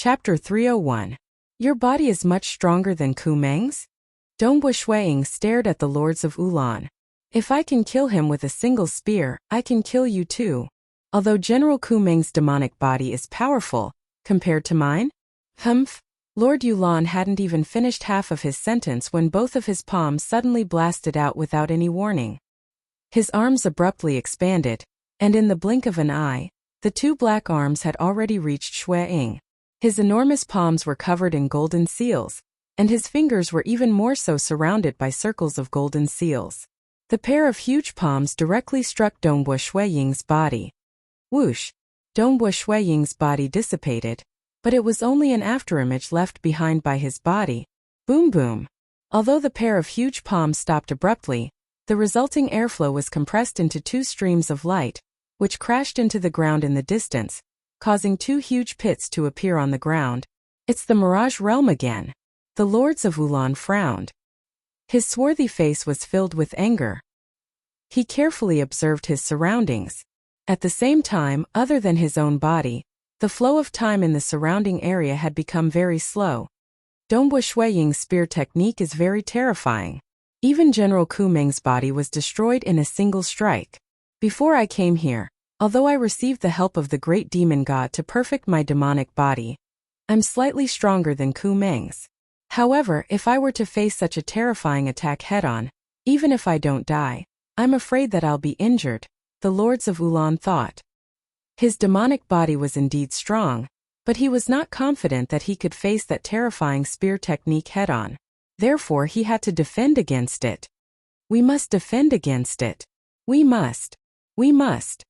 Chapter 301. Your body is much stronger than Ku Meng's? Dongbu Shuiying stared at the lords of Wulan. If I can kill him with a single spear, I can kill you too. Although General Ku Meng's demonic body is powerful, compared to mine? Humph. Lord Yulan hadn't even finished half of his sentence when both of his palms suddenly blasted out without any warning. His arms abruptly expanded, and in the blink of an eye, the two black arms had already reached Shuiying. His enormous palms were covered in golden seals, and his fingers were even more so surrounded by circles of golden seals. The pair of huge palms directly struck Dongbu Shuiying's body. Whoosh! Dongbu Shuiying's body dissipated, but it was only an afterimage left behind by his body. Boom boom! Although the pair of huge palms stopped abruptly, the resulting airflow was compressed into two streams of light, which crashed into the ground in the distance, causing two huge pits to appear on the ground. It's the Mirage Realm again. The lords of Wulan frowned. His swarthy face was filled with anger. He carefully observed his surroundings. At the same time, other than his own body, the flow of time in the surrounding area had become very slow. Dongbu Shuiying's spear technique is very terrifying. Even General Ku Meng's body was destroyed in a single strike. Before I came here, although I received the help of the great demon god to perfect my demonic body, I'm slightly stronger than Ku Meng's. However, if I were to face such a terrifying attack head-on, even if I don't die, I'm afraid that I'll be injured, the lords of Wulan thought. His demonic body was indeed strong, but he was not confident that he could face that terrifying spear technique head-on. Therefore he had to defend against it. We must defend against it. We must. We must.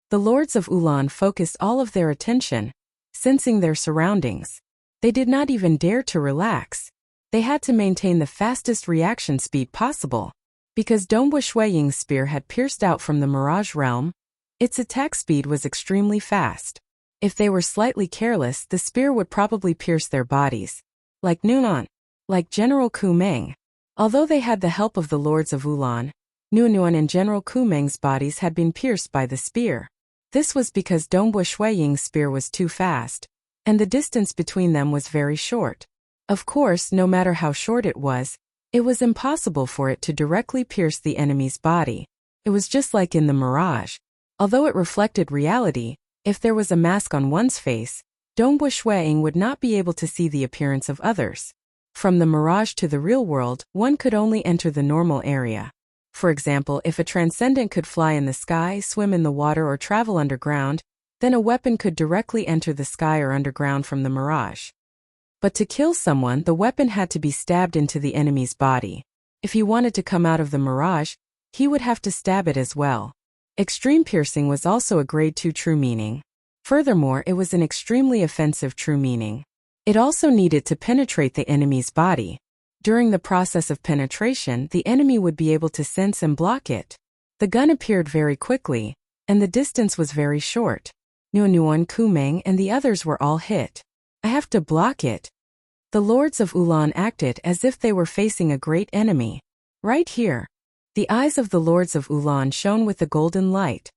The lords of Wulan focused all of their attention, sensing their surroundings. They did not even dare to relax. They had to maintain the fastest reaction speed possible. Because Dongbu Shuiying's spear had pierced out from the Mirage Realm, its attack speed was extremely fast. If they were slightly careless, the spear would probably pierce their bodies. Like Nunan. Like General Ku Meng. Although they had the help of the lords of Wulan, Nunan and General Ku Meng's bodies had been pierced by the spear. This was because Dongbu Shuiying's spear was too fast, and the distance between them was very short. Of course, no matter how short it was impossible for it to directly pierce the enemy's body. It was just like in the Mirage. Although it reflected reality, if there was a mask on one's face, Dongbu Shuiying would not be able to see the appearance of others. From the Mirage to the real world, one could only enter the normal area. For example, if a transcendent could fly in the sky, swim in the water or travel underground, then a weapon could directly enter the sky or underground from the Mirage. But to kill someone, the weapon had to be stabbed into the enemy's body. If he wanted to come out of the Mirage, he would have to stab it as well. Extreme piercing was also a grade 2 true meaning. Furthermore, it was an extremely offensive true meaning. It also needed to penetrate the enemy's body. During the process of penetration, the enemy would be able to sense and block it. The gun appeared very quickly, and the distance was very short. Nuan, Ku Meng, and the others were all hit. I have to block it. The lords of Wulan acted as if they were facing a great enemy. Right here. The eyes of the lords of Wulan shone with the golden light.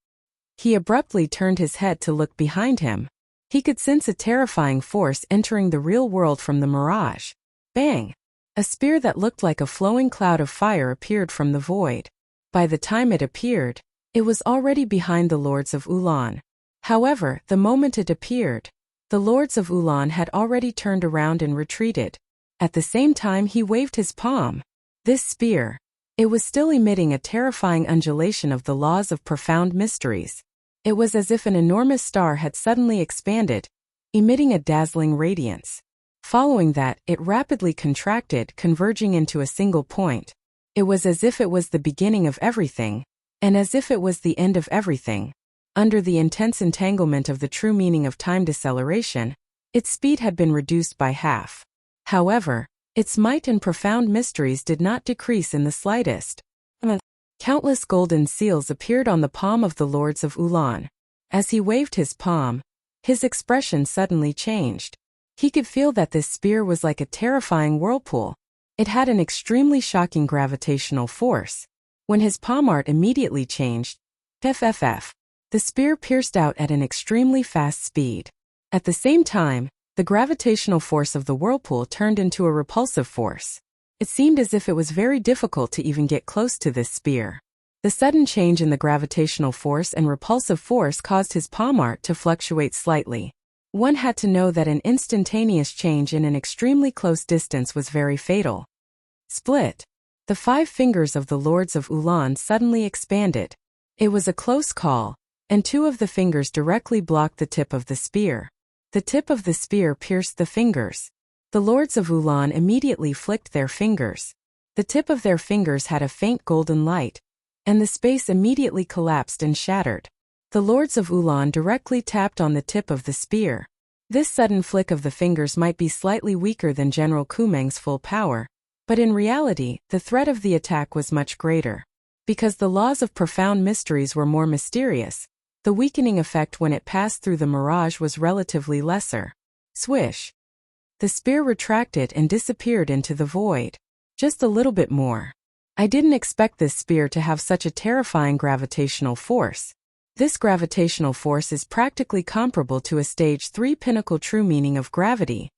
He abruptly turned his head to look behind him. He could sense a terrifying force entering the real world from the Mirage. Bang! A spear that looked like a flowing cloud of fire appeared from the void. By the time it appeared, it was already behind the lords of Wulan. However, the moment it appeared, the lords of Wulan had already turned around and retreated. At the same time he waved his palm. This spear. It was still emitting a terrifying undulation of the laws of profound mysteries. It was as if an enormous star had suddenly expanded, emitting a dazzling radiance. Following that, it rapidly contracted, converging into a single point. It was as if it was the beginning of everything, and as if it was the end of everything. Under the intense entanglement of the true meaning of time deceleration, its speed had been reduced by half. However, its might and profound mysteries did not decrease in the slightest. Countless golden seals appeared on the palm of the lords of Wulan. As he waved his palm, his expression suddenly changed. He could feel that this spear was like a terrifying whirlpool. It had an extremely shocking gravitational force. When his palm art immediately changed, FFF, the spear pierced out at an extremely fast speed. At the same time, The gravitational force of the whirlpool turned into a repulsive force. It seemed as if it was very difficult to even get close to this spear. The sudden change in the gravitational force and repulsive force caused his palm art to fluctuate slightly. One had to know that an instantaneous change in an extremely close distance was very fatal. Split. The 5 fingers of the Lords of Ulan suddenly expanded. It was a close call, and 2 of the fingers directly blocked the tip of the spear. The tip of the spear pierced the fingers. The Lords of Ulan immediately flicked their fingers. The tip of their fingers had a faint golden light, and the space immediately collapsed and shattered. The Lords of Ulan directly tapped on the tip of the spear. This sudden flick of the fingers might be slightly weaker than General Kumeng's full power, but in reality, the threat of the attack was much greater. Because the laws of profound mysteries were more mysterious, the weakening effect when it passed through the mirage was relatively lesser. Swish. The spear retracted and disappeared into the void. Just a little bit more. I didn't expect this spear to have such a terrifying gravitational force. This gravitational force is practically comparable to a stage 3 pinnacle true meaning of gravity.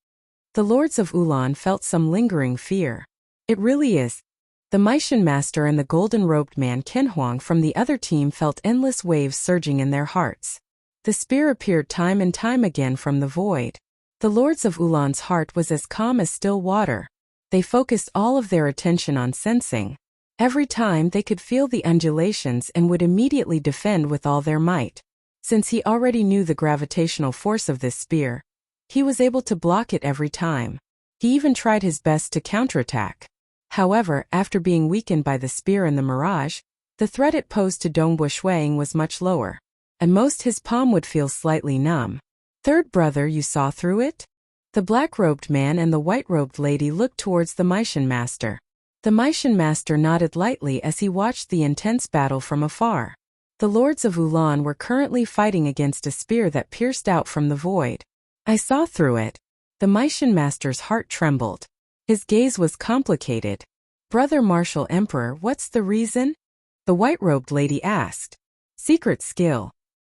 The Lords of Ulan felt some lingering fear. It really is. The Meishan Master and the golden-robed man Kenhuang from the other team felt endless waves surging in their hearts. The spear appeared time and time again from the void. The Lords of Ulan's heart was as calm as still water. They focused all of their attention on sensing. Every time they could feel the undulations and would immediately defend with all their might. Since he already knew the gravitational force of this spear, he was able to block it every time. He even tried his best to counterattack. However, after being weakened by the spear and the mirage, the threat it posed to Dongbu Shuang was much lower. At most his palm would feel slightly numb. Third brother, you saw through it? The black-robed man and the white-robed lady looked towards the Meishan Master. The Meishan Master nodded lightly as he watched the intense battle from afar. The Lords of Ulan were currently fighting against a spear that pierced out from the void. I saw through it. The Meishan Master's heart trembled. His gaze was complicated. Brother Martial Emperor, what's the reason? The white-robed lady asked. Secret skill.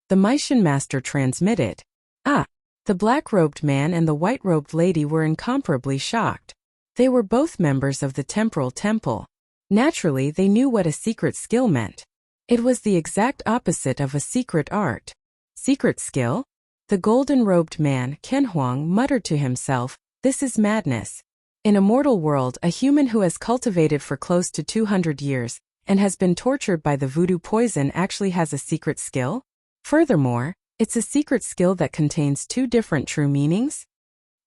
The Meishan Master transmitted. Ah! The black-robed man and the white-robed lady were incomparably shocked. They were both members of the Temporal Temple. Naturally, they knew what a secret skill meant. It was the exact opposite of a secret art. Secret skill? The golden-robed man, Kenhuang, muttered to himself, this is madness. In a mortal world, a human who has cultivated for close to 200 years and has been tortured by the voodoo poison actually has a secret skill? Furthermore, it's a secret skill that contains 2 different true meanings?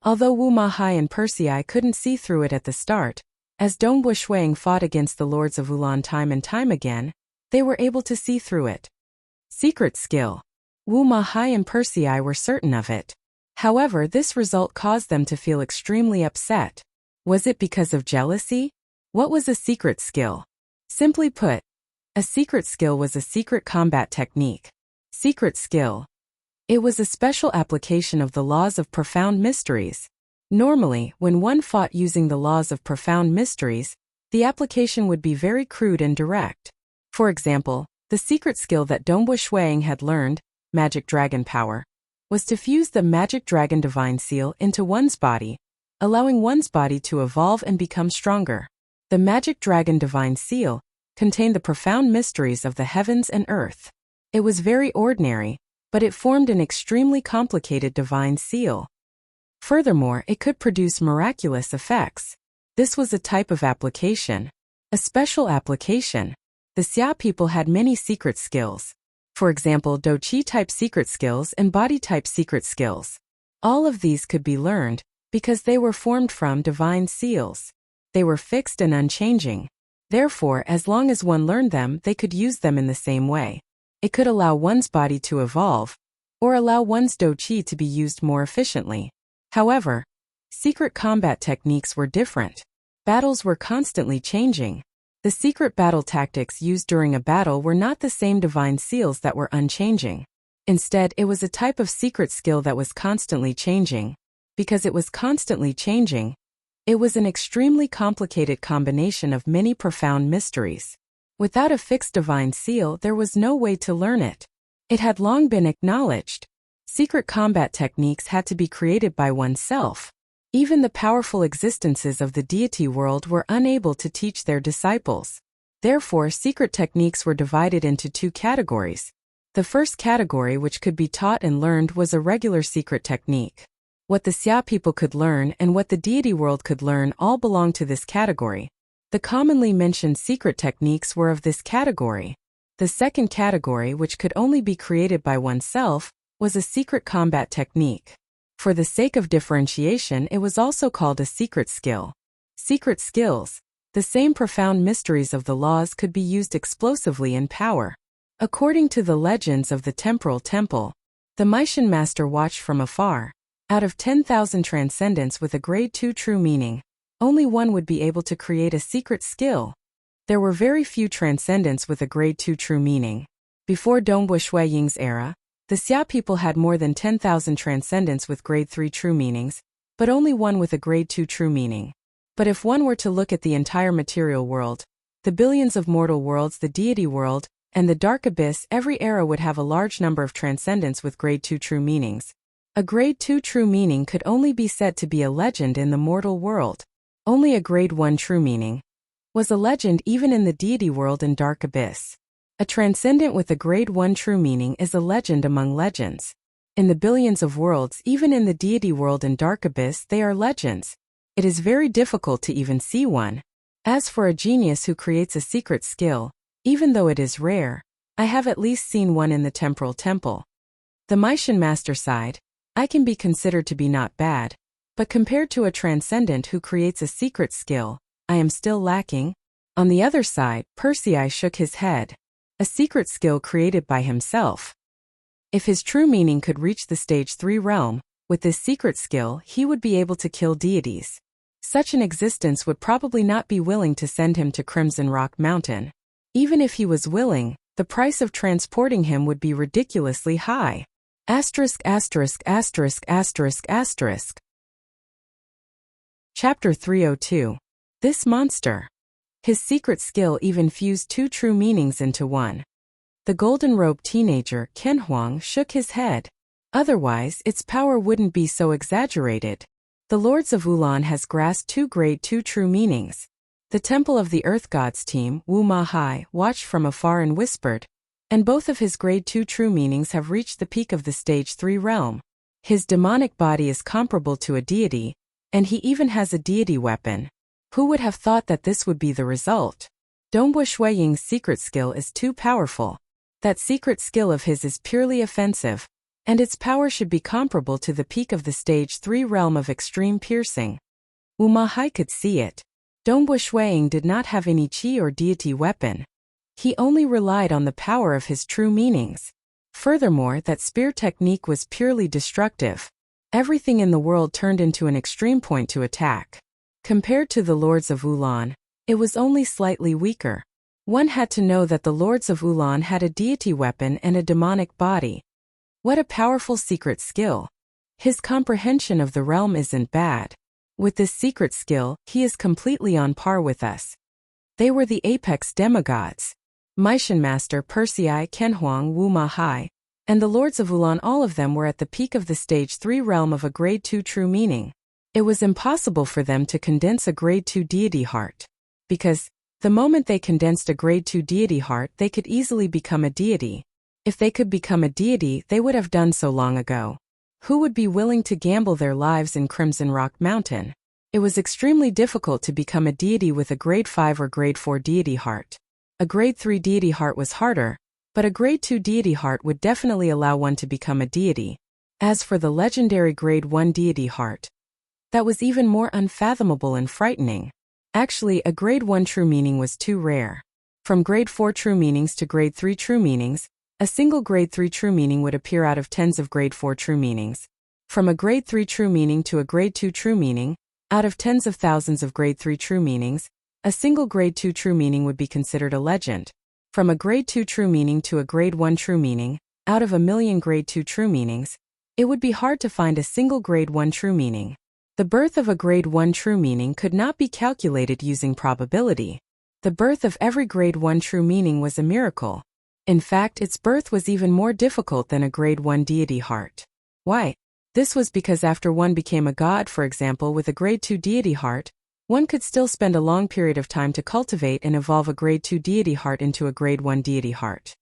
Although Wu Mahai and Persei couldn't see through it at the start, as Dongbu Shuang fought against the Lords of Ulan time and time again, they were able to see through it. Secret skill. Wu Mahai and Persei were certain of it. However, this result caused them to feel extremely upset. Was it because of jealousy? What was a secret skill? Simply put, a secret skill was a secret combat technique. Secret skill. It was a special application of the laws of profound mysteries. Normally, when one fought using the laws of profound mysteries, the application would be very crude and direct. For example, the secret skill that Dongbu Shuang had learned, Magic Dragon Power, was to fuse the Magic Dragon Divine Seal into one's body, allowing one's body to evolve and become stronger. The Magic Dragon Divine Seal contained the profound mysteries of the heavens and earth. It was very ordinary, but it formed an extremely complicated divine seal. Furthermore, it could produce miraculous effects. This was a type of application. A special application. The Xia people had many secret skills. For example, Do-Chi-type secret skills and body-type secret skills. All of these could be learned, because they were formed from divine seals. They were fixed and unchanging. Therefore, as long as one learned them, they could use them in the same way. It could allow one's body to evolve, or allow one's Do-Chi to be used more efficiently. However, secret combat techniques were different. Battles were constantly changing. The secret battle tactics used during a battle were not the same divine seals that were unchanging. Instead, it was a type of secret skill that was constantly changing. Because it was constantly changing, it was an extremely complicated combination of many profound mysteries. Without a fixed divine seal, there was no way to learn it. It had long been acknowledged. Secret combat techniques had to be created by oneself. Even the powerful existences of the deity world were unable to teach their disciples. Therefore, secret techniques were divided into two categories. The first category, which could be taught and learned, was a regular secret technique. What the Xia people could learn and what the deity world could learn all belonged to this category. The commonly mentioned secret techniques were of this category. The second category, which could only be created by oneself, was a secret combat technique. For the sake of differentiation, it was also called a secret skill. Secret skills, the same profound mysteries of the laws, could be used explosively in power. According to the legends of the temporal temple, the Maishan master watched from afar. Out of 10,000 transcendents with a grade 2 true meaning, only one would be able to create a secret skill. There were very few transcendents with a grade 2 true meaning. Before Dongbu Shui Ying's era, the Xia people had more than 10,000 transcendents with grade 3 true meanings, but only one with a grade 2 true meaning. But if one were to look at the entire material world, the billions of mortal worlds, the deity world, and the dark abyss, every era would have a large number of transcendents with grade 2 true meanings. A grade 2 true meaning could only be said to be a legend in the mortal world. Only a grade 1 true meaning was a legend even in the deity world and dark abyss. A transcendent with a grade 1 true meaning is a legend among legends. In the billions of worlds, even in the deity world and dark abyss, they are legends. It is very difficult to even see one. As for a genius who creates a secret skill, even though it is rare, I have at least seen one in the temporal temple. The Maishan master side, I can be considered to be not bad, but compared to a transcendent who creates a secret skill, I am still lacking. On the other side, Persei shook his head. A secret skill created by himself. If his true meaning could reach the stage 3 realm, with this secret skill he would be able to kill deities. Such an existence would probably not be willing to send him to Crimson Rock Mountain. Even if he was willing, the price of transporting him would be ridiculously high. Asterisk asterisk asterisk asterisk asterisk. Chapter 302. This monster. His secret skill even fused two true meanings into one. The golden-robed teenager, Ken Huang, shook his head. Otherwise, its power wouldn't be so exaggerated. The Lords of Ulan has grasped two grade 2 true meanings. The Temple of the Earth Gods team, Wu Ma Hai, watched from afar and whispered, and both of his grade 2 true meanings have reached the peak of the stage 3 realm. His demonic body is comparable to a deity, and he even has a deity weapon. Who would have thought that this would be the result? Dongbu Shui Ying's secret skill is too powerful. That secret skill of his is purely offensive, and its power should be comparable to the peak of the stage 3 realm of extreme piercing. Wu Ma Hai could see it. Dongbu Shui Ying did not have any qi or deity weapon. He only relied on the power of his true meanings. Furthermore, that spear technique was purely destructive. Everything in the world turned into an extreme point to attack. Compared to the Lords of Ulan, it was only slightly weaker. One had to know that the Lords of Ulan had a deity weapon and a demonic body. What a powerful secret skill. His comprehension of the realm isn't bad. With this secret skill, he is completely on par with us. They were the apex demigods. Maishan Master, Persei, Ken Huang, Wu Ma Hai, and the Lords of Ulan, all of them were at the peak of the stage 3 realm of a grade 2 true meaning. It was impossible for them to condense a grade 2 deity heart. Because, the moment they condensed a grade 2 deity heart, they could easily become a deity. If they could become a deity, they would have done so long ago. Who would be willing to gamble their lives in Crimson Rock Mountain? It was extremely difficult to become a deity with a grade 5 or grade 4 deity heart. A grade 3 deity heart was harder, but a grade 2 deity heart would definitely allow one to become a deity. As for the legendary grade 1 deity heart, that was even more unfathomable and frightening. Actually, a grade 1 true meaning was too rare. From grade 4 true meanings to grade 3 true meanings, a single grade 3 true meaning would appear out of tens of grade 4 true meanings. From a grade 3 true meaning to a grade 2 true meaning, out of tens of thousands of grade 3 true meanings, a single grade 2 true meaning would be considered a legend. From a grade 2 true meaning to a grade 1 true meaning, out of a million grade 2 true meanings, it would be hard to find a single grade 1 true meaning. The birth of a grade 1 true meaning could not be calculated using probability. The birth of every grade 1 true meaning was a miracle. In fact, its birth was even more difficult than a grade 1 deity heart. Why? This was because after one became a god, for example, with a grade 2 deity heart, one could still spend a long period of time to cultivate and evolve a grade 2 deity heart into a grade 1 deity heart.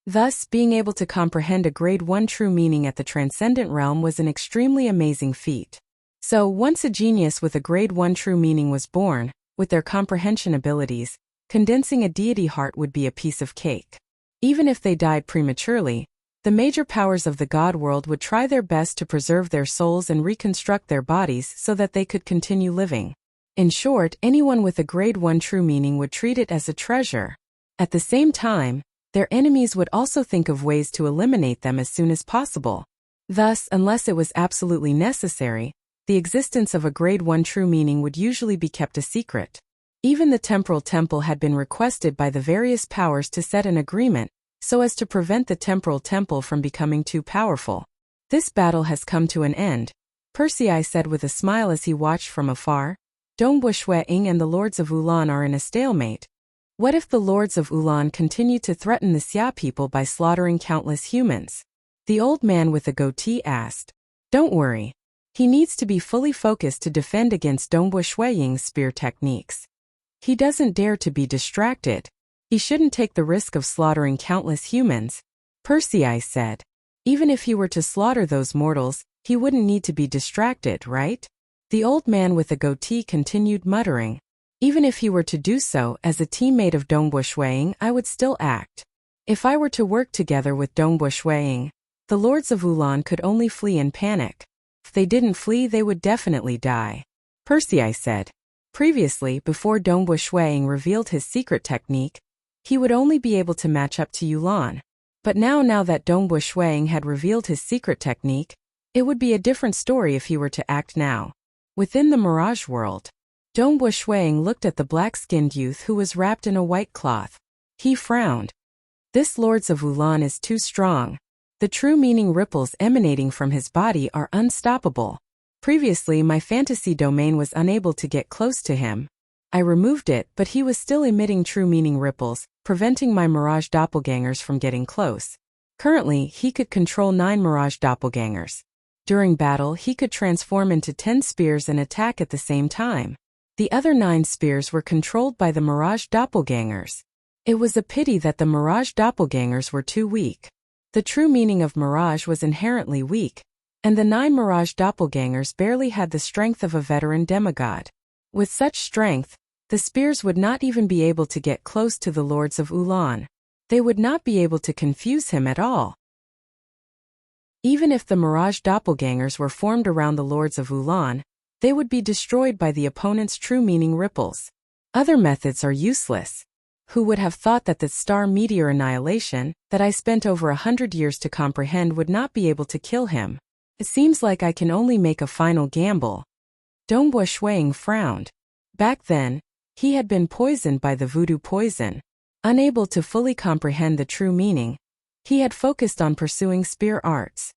Thus, being able to comprehend a grade 1 true meaning at the transcendent realm was an extremely amazing feat. So, once a genius with a grade 1 true meaning was born, with their comprehension abilities, condensing a deity heart would be a piece of cake. Even if they died prematurely, the major powers of the god world would try their best to preserve their souls and reconstruct their bodies so that they could continue living. In short, anyone with a grade 1 true meaning would treat it as a treasure. At the same time, their enemies would also think of ways to eliminate them as soon as possible. Thus, unless it was absolutely necessary, the existence of a grade 1 true meaning would usually be kept a secret. Even the temporal temple had been requested by the various powers to set an agreement, so as to prevent the temporal temple from becoming too powerful. This battle has come to an end, Persei said with a smile as he watched from afar. Dongbushui Ying and the Lords of Ulan are in a stalemate. What if the Lords of Ulan continue to threaten the Xia people by slaughtering countless humans? The old man with the goatee asked. Don't worry. He needs to be fully focused to defend against Dongbushui Ying's spear techniques. He doesn't dare to be distracted. He shouldn't take the risk of slaughtering countless humans, Persei said. Even if he were to slaughter those mortals, he wouldn't need to be distracted, right? The old man with the goatee continued muttering. Even if he were to do so as a teammate of Dongbushui Ying, I would still act. If I were to work together with Dongbushui Ying, the Lords of Ulan could only flee in panic. If they didn't flee, they would definitely die, Persei said. Previously, before Dongbushui Ying revealed his secret technique, he would only be able to match up to Ulan. But now that Dongbushui Ying had revealed his secret technique, it would be a different story if he were to act now. Within the Mirage world, Dongbushui Ying looked at the black-skinned youth who was wrapped in a white cloth. He frowned. This Lords of Ulan is too strong. The true meaning ripples emanating from his body are unstoppable. Previously, my fantasy domain was unable to get close to him. I removed it, but he was still emitting true meaning ripples, preventing my Mirage doppelgangers from getting close. Currently, he could control 9 Mirage doppelgangers. During battle, he could transform into 10 spears and attack at the same time. The other 9 spears were controlled by the Mirage doppelgangers. It was a pity that the Mirage doppelgangers were too weak. The true meaning of Mirage was inherently weak, and the 9 Mirage doppelgangers barely had the strength of a veteran demigod. With such strength, the spears would not even be able to get close to the Lords of Ulan. They would not be able to confuse him at all. Even if the Mirage doppelgangers were formed around the Lords of Ulan, they would be destroyed by the opponent's true meaning ripples. Other methods are useless. Who would have thought that the star meteor annihilation, that I spent over 100 years to comprehend, would not be able to kill him? It seems like I can only make a final gamble. Dongbushui Ying frowned. Back then, he had been poisoned by the voodoo poison. Unable to fully comprehend the true meaning, he had focused on pursuing spear arts.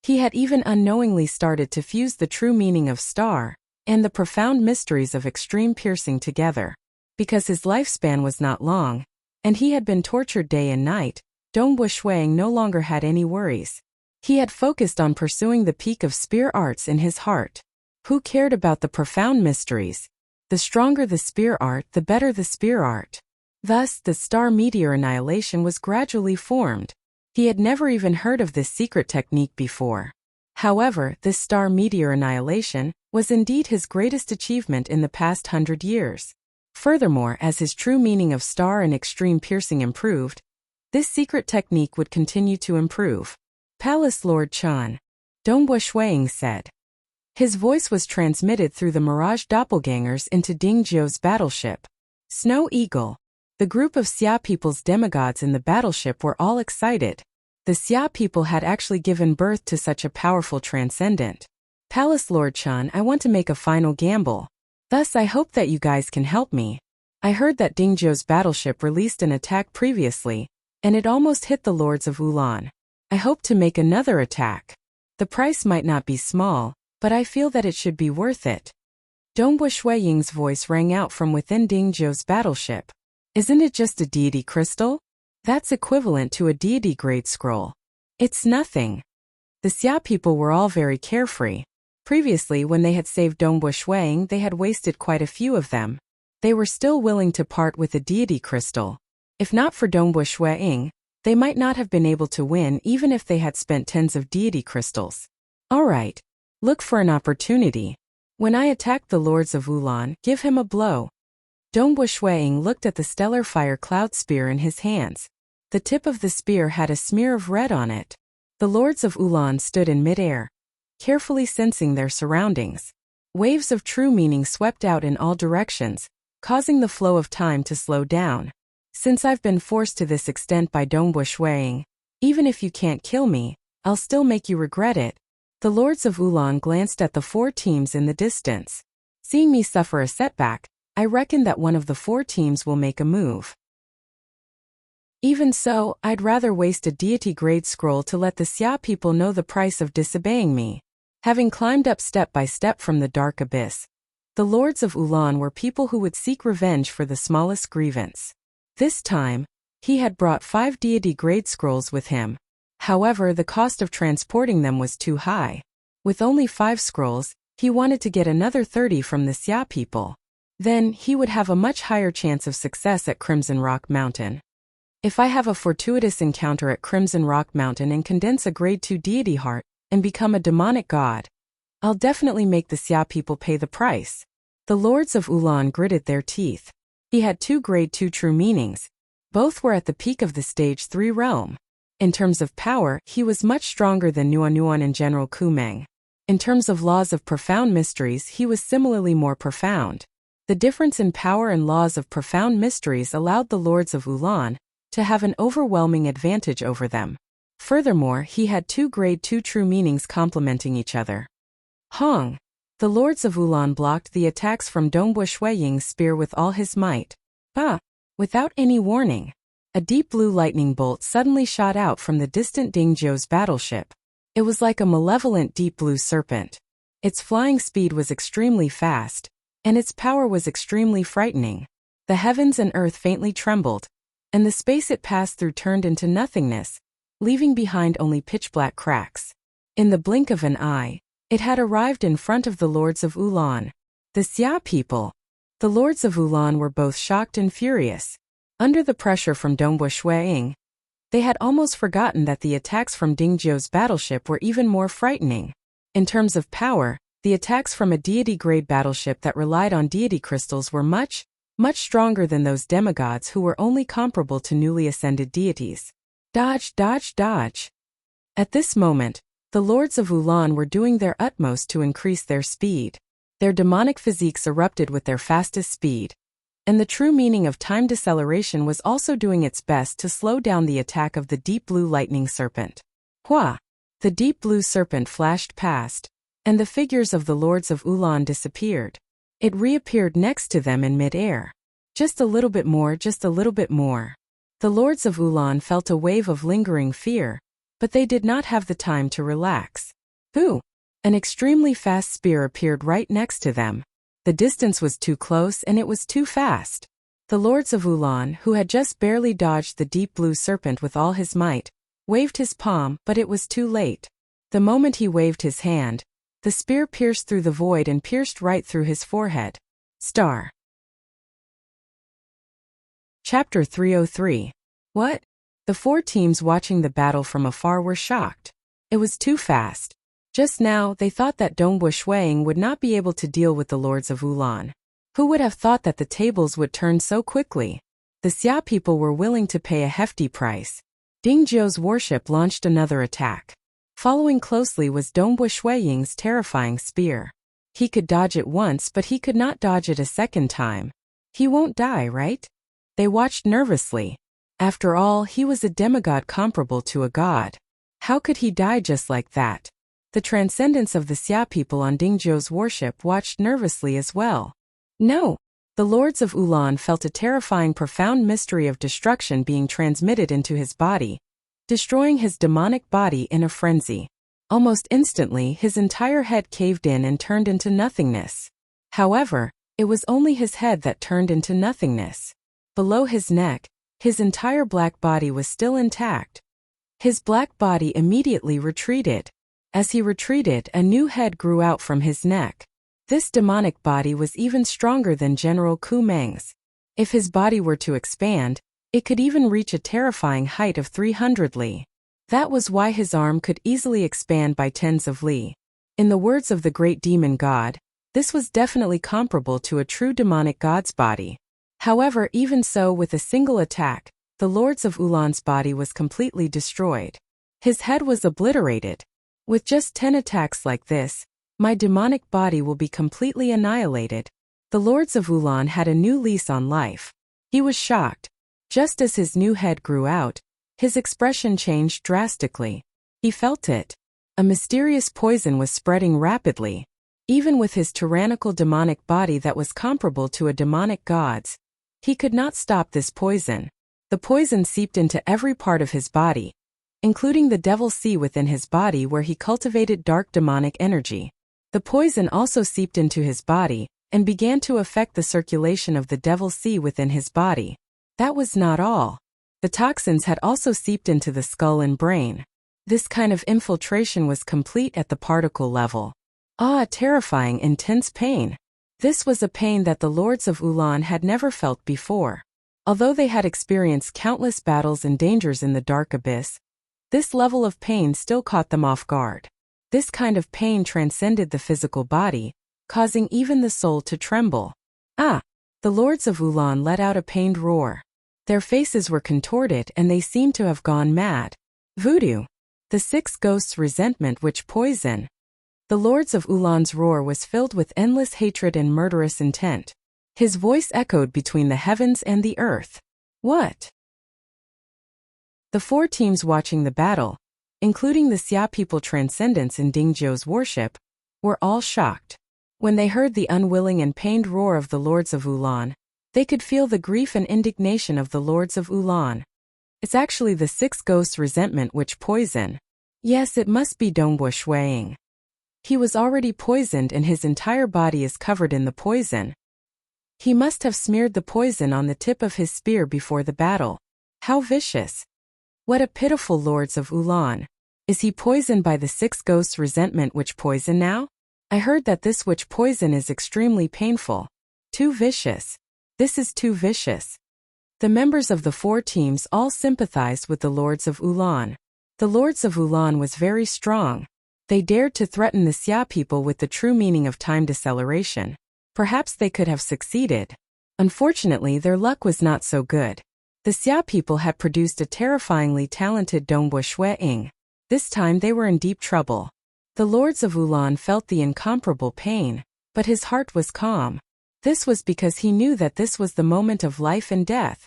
He had even unknowingly started to fuse the true meaning of star and the profound mysteries of extreme piercing together. Because his lifespan was not long, and he had been tortured day and night, Dongbushui Ying no longer had any worries. He had focused on pursuing the peak of spear arts in his heart. Who cared about the profound mysteries? The stronger the spear art, the better the spear art. Thus, the star meteor annihilation was gradually formed. He had never even heard of this secret technique before. However, this star meteor annihilation was indeed his greatest achievement in the past 100 years. Furthermore, as his true meaning of star and extreme piercing improved, this secret technique would continue to improve. Palace Lord Chan, Dongbushui Ying said. His voice was transmitted through the Mirage doppelgangers into Ding Zhou's battleship. Snow Eagle. The group of Xia people's demigods in the battleship were all excited. The Xia people had actually given birth to such a powerful transcendent. Palace Lord Chan, I want to make a final gamble. Thus I hope that you guys can help me. I heard that Ding Zhou's battleship released an attack previously, and it almost hit the Lords of Ulan. I hope to make another attack. The price might not be small, but I feel that it should be worth it. Dongbushui Ying's voice rang out from within Ding Zhou's battleship. Isn't it just a deity crystal? That's equivalent to a deity grade scroll. It's nothing. The Xia people were all very carefree. Previously, when they had saved Dongbu Shuang, they had wasted quite a few of them. They were still willing to part with the deity crystal. If not for Dongbu Shuang, they might not have been able to win even if they had spent tens of deity crystals. Alright. Look for an opportunity. When I attack the lords of Wulan, give him a blow. Dongbu Shuang looked at the stellar fire cloud spear in his hands. The tip of the spear had a smear of red on it. The lords of Wulan stood in midair, carefully sensing their surroundings. Waves of true meaning swept out in all directions, causing the flow of time to slow down. Since I've been forced to this extent by Dongbu Shuang, even if you can't kill me, I'll still make you regret it. The lords of Wulan glanced at the 4 teams in the distance. Seeing me suffer a setback, I reckon that one of the 4 teams will make a move. Even so, I'd rather waste a deity-grade scroll to let the Xia people know the price of disobeying me. Having climbed up step by step from the dark abyss, the lords of Wulan were people who would seek revenge for the smallest grievance. This time, he had brought 5 deity-grade scrolls with him. However, the cost of transporting them was too high. With only 5 scrolls, he wanted to get another 30 from the Xia people. Then, he would have a much higher chance of success at Crimson Rock Mountain. If I have a fortuitous encounter at Crimson Rock Mountain and condense a grade 2 deity heart and become a demonic god, I'll definitely make the Xia people pay the price. The lords of Wulan gritted their teeth. He had 2 grade 2 true meanings. Both were at the peak of the stage 3 realm. In terms of power, he was much stronger than Nuan and General Kumeng. In terms of laws of profound mysteries, he was similarly more profound. The difference in power and laws of profound mysteries allowed the lords of Wulan to have an overwhelming advantage over them. Furthermore, he had 2 grade 2 true meanings complementing each other. Hong! The lords of Wulan blocked the attacks from Dongbu Shuaying's spear with all his might. Bah! Without any warning, a deep blue lightning bolt suddenly shot out from the distant Dingzhou's battleship. It was like a malevolent deep blue serpent. Its flying speed was extremely fast, and its power was extremely frightening. The heavens and earth faintly trembled, and the space it passed through turned into nothingness, leaving behind only pitch-black cracks. In the blink of an eye, it had arrived in front of the lords of Wulan. The Xia people. The lords of Wulan were both shocked and furious. Under the pressure from Dongbu Shuaying, they had almost forgotten that the attacks from Dingzhou's battleship were even more frightening. In terms of power, the attacks from a deity-grade battleship that relied on deity crystals were much stronger than those demigods who were only comparable to newly ascended deities. Dodge, dodge, dodge. At this moment, the lords of Wulan were doing their utmost to increase their speed. Their demonic physiques erupted with their fastest speed. And the true meaning of time deceleration was also doing its best to slow down the attack of the deep blue lightning serpent. Hua! The deep blue serpent flashed past, and the figures of the lords of Wulan disappeared. It reappeared next to them in mid-air. Just a little bit more, just a little bit more. The lords of Wulan felt a wave of lingering fear, but they did not have the time to relax. Boo! An extremely fast spear appeared right next to them. The distance was too close and it was too fast. The lords of Wulan, who had just barely dodged the deep blue serpent with all his might, waved his palm, but it was too late. The moment he waved his hand, the spear pierced through the void and pierced right through his forehead. Star. Chapter 303. What? The 4 teams watching the battle from afar were shocked. It was too fast. Just now, they thought that Dongbu Shuaying would not be able to deal with the lords of Wulan. Who would have thought that the tables would turn so quickly? The Xia people were willing to pay a hefty price. Dingzhou's warship launched another attack. Following closely was Dongbu Shuaying's terrifying spear. He could dodge it once, but he could not dodge it a second time. He won't die, right? They watched nervously. After all, he was a demigod comparable to a god. How could he die just like that? The transcendence of the Xia people on Dingzhou's warship watched nervously as well. No! The lords of Wulan felt a terrifying profound mystery of destruction being transmitted into his body, destroying his demonic body in a frenzy. Almost instantly, his entire head caved in and turned into nothingness. However, it was only his head that turned into nothingness. Below his neck, his entire black body was still intact. His black body immediately retreated. As he retreated, a new head grew out from his neck. This demonic body was even stronger than General Ku Meng's. If his body were to expand, it could even reach a terrifying height of 300 li. That was why his arm could easily expand by tens of li. In the words of the great demon god, this was definitely comparable to a true demonic god's body. However, even so, with a single attack, the Lords of Ulan's body was completely destroyed. His head was obliterated. With just 10 attacks like this, my demonic body will be completely annihilated. The Lords of Ulan had a new lease on life. He was shocked. Just as his new head grew out, his expression changed drastically. He felt it. A mysterious poison was spreading rapidly. Even with his tyrannical demonic body that was comparable to a demonic god's, he could not stop this poison. The poison seeped into every part of his body, including the devil sea within his body where he cultivated dark demonic energy. The poison also seeped into his body and began to affect the circulation of the devil sea within his body. That was not all. The toxins had also seeped into the skull and brain. This kind of infiltration was complete at the particle level. Terrifying, intense pain. This was a pain that the Lords of Ulan had never felt before. Although they had experienced countless battles and dangers in the dark abyss, this level of pain still caught them off guard. This kind of pain transcended the physical body, causing even the soul to tremble. The Lords of Ulan let out a pained roar. Their faces were contorted and they seemed to have gone mad. Voodoo. The six ghosts' resentment which poison. The Lords of Ulan's roar was filled with endless hatred and murderous intent. His voice echoed between the heavens and the earth. What? The four teams watching the battle, including the Xia people Transcendence and Dingzhou's worship, were all shocked. When they heard the unwilling and pained roar of the Lords of Ulan, they could feel the grief and indignation of the Lords of Ulan. It's actually the six ghosts' resentment which poison. Yes, it must be Dongbo Shuiying. He was already poisoned and his entire body is covered in the poison. He must have smeared the poison on the tip of his spear before the battle. How vicious. What a pitiful Lords of Ulan. Is he poisoned by the six ghosts' resentment which poison now? I heard that this witch poison is extremely painful. Too vicious. This is too vicious. The members of the four teams all sympathized with the Lords of Ulan. The Lords of Ulan was very strong. They dared to threaten the Xia people with the true meaning of time deceleration. Perhaps they could have succeeded. Unfortunately, their luck was not so good. The Xia people had produced a terrifyingly talented Dongbo Shuiying. This time they were in deep trouble. The Lords of Ulan felt the incomparable pain, but his heart was calm. This was because he knew that this was the moment of life and death.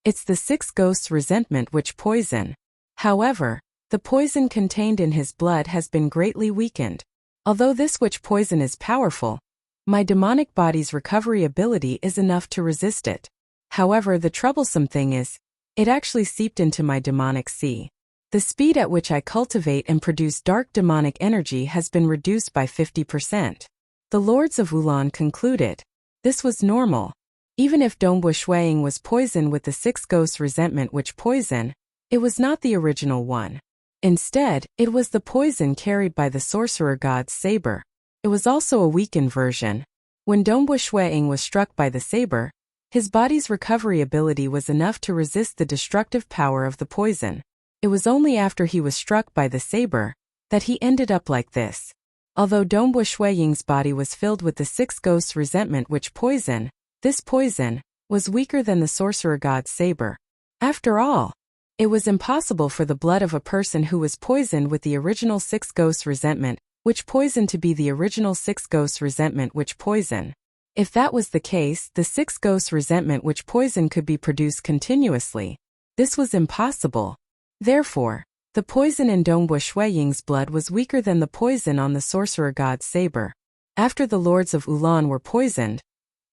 It's the six ghosts' resentment which poison. However, the poison contained in his blood has been greatly weakened. Although this witch poison is powerful, my demonic body's recovery ability is enough to resist it. However, the troublesome thing is, it actually seeped into my demonic sea. The speed at which I cultivate and produce dark demonic energy has been reduced by 50%. The Lords of Ulan concluded. This was normal. Even if Dongbo Shuiying was poisoned with the six ghosts' resentment which poison, it was not the original one. Instead, it was the poison carried by the sorcerer god's saber. It was also a weakened version. When Dongbo Shuiying was struck by the saber, his body's recovery ability was enough to resist the destructive power of the poison. It was only after he was struck by the saber that he ended up like this. Although Dongbo Shuiying's body was filled with the six ghosts' resentment which poison, this poison was weaker than the sorcerer god's saber. After all, it was impossible for the blood of a person who was poisoned with the original six ghosts' resentment which poison to be the original six ghosts' resentment which poison. If that was the case, the six ghosts' resentment which poison could be produced continuously. This was impossible. Therefore, the poison in Dongbo Shuiying's blood was weaker than the poison on the sorcerer god's saber. After the Lords of Ulan were poisoned,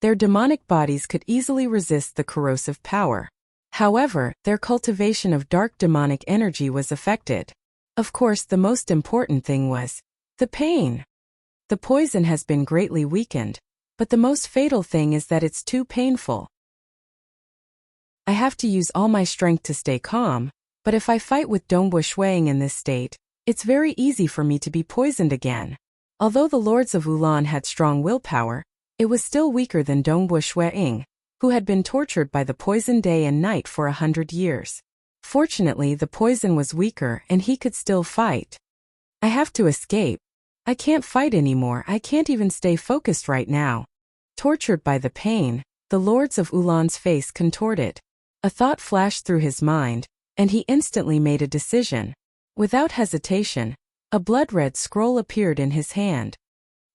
their demonic bodies could easily resist the corrosive power. However, their cultivation of dark demonic energy was affected. Of course, the most important thing was the pain. The poison has been greatly weakened, but the most fatal thing is that it's too painful. I have to use all my strength to stay calm, but if I fight with Dongbo Shuiying in this state, It's very easy for me to be poisoned again. Although the lords of Ulan had strong willpower, it was still weaker than Dongbu Shuiying, who had been tortured by the poison day and night for 100 years. Fortunately, the poison was weaker and he could still fight. I have to escape. I can't fight anymore. I can't even stay focused right now. Tortured by the pain, the lords of Ulan's face contorted. A thought flashed through his mind, and he instantly made a decision. Without hesitation, a blood-red scroll appeared in his hand.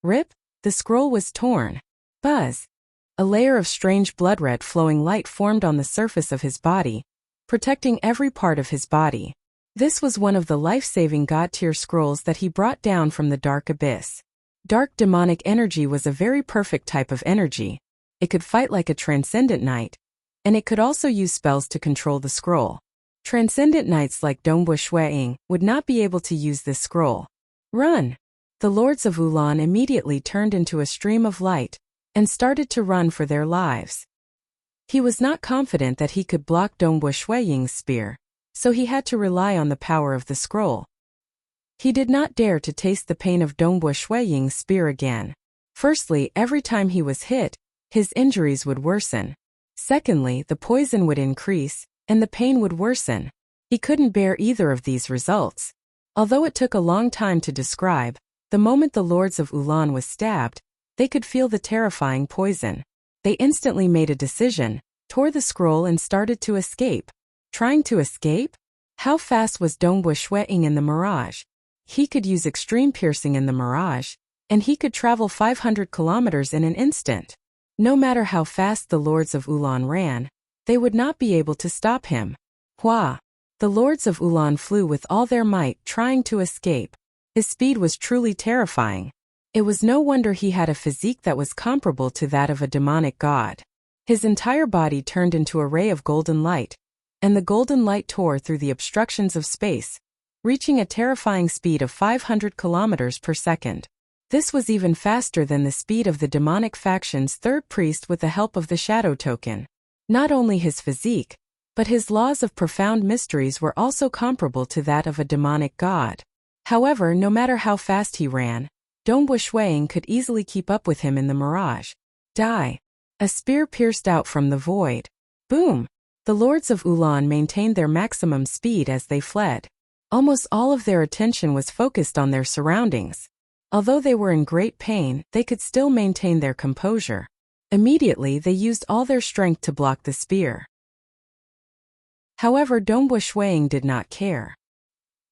Rip, the scroll was torn. Buzz. A layer of strange blood-red flowing light formed on the surface of his body, protecting every part of his body. This was one of the life-saving god-tier scrolls that he brought down from the dark abyss. Dark demonic energy was a very perfect type of energy. It could fight like a transcendent knight, and it could also use spells to control the scroll. Transcendent knights like Dongbu Shuiying would not be able to use this scroll. Run! The lords of Ulan immediately turned into a stream of light and started to run for their lives. He was not confident that he could block Dongbu Shuiying's spear, so he had to rely on the power of the scroll. He did not dare to taste the pain of Dongbu Shuiying's spear again. Firstly, every time he was hit, his injuries would worsen. Secondly, the poison would increase, and the pain would worsen. He couldn't bear either of these results. Although it took a long time to describe, the moment the lords of Ulan was stabbed, they could feel the terrifying poison. They instantly made a decision, tore the scroll and started to escape. Trying to escape? How fast was Dongbu Shuiying in the mirage? He could use extreme piercing in the mirage, and he could travel 500 kilometers in an instant. No matter how fast the lords of Ulan ran, they would not be able to stop him. Hua! The lords of Ulan flew with all their might, trying to escape. His speed was truly terrifying. It was no wonder he had a physique that was comparable to that of a demonic god. His entire body turned into a ray of golden light, and the golden light tore through the obstructions of space, reaching a terrifying speed of 500 kilometers per second. This was even faster than the speed of the demonic faction's third priest with the help of the shadow token. Not only his physique, but his laws of profound mysteries were also comparable to that of a demonic god. However, no matter how fast he ran, Dongbu Shuiying could easily keep up with him in the mirage. Die! A spear pierced out from the void. Boom! The lords of Ulan maintained their maximum speed as they fled. Almost all of their attention was focused on their surroundings. Although they were in great pain, they could still maintain their composure. Immediately, they used all their strength to block the spear. However, Dongbu Shuiying did not care.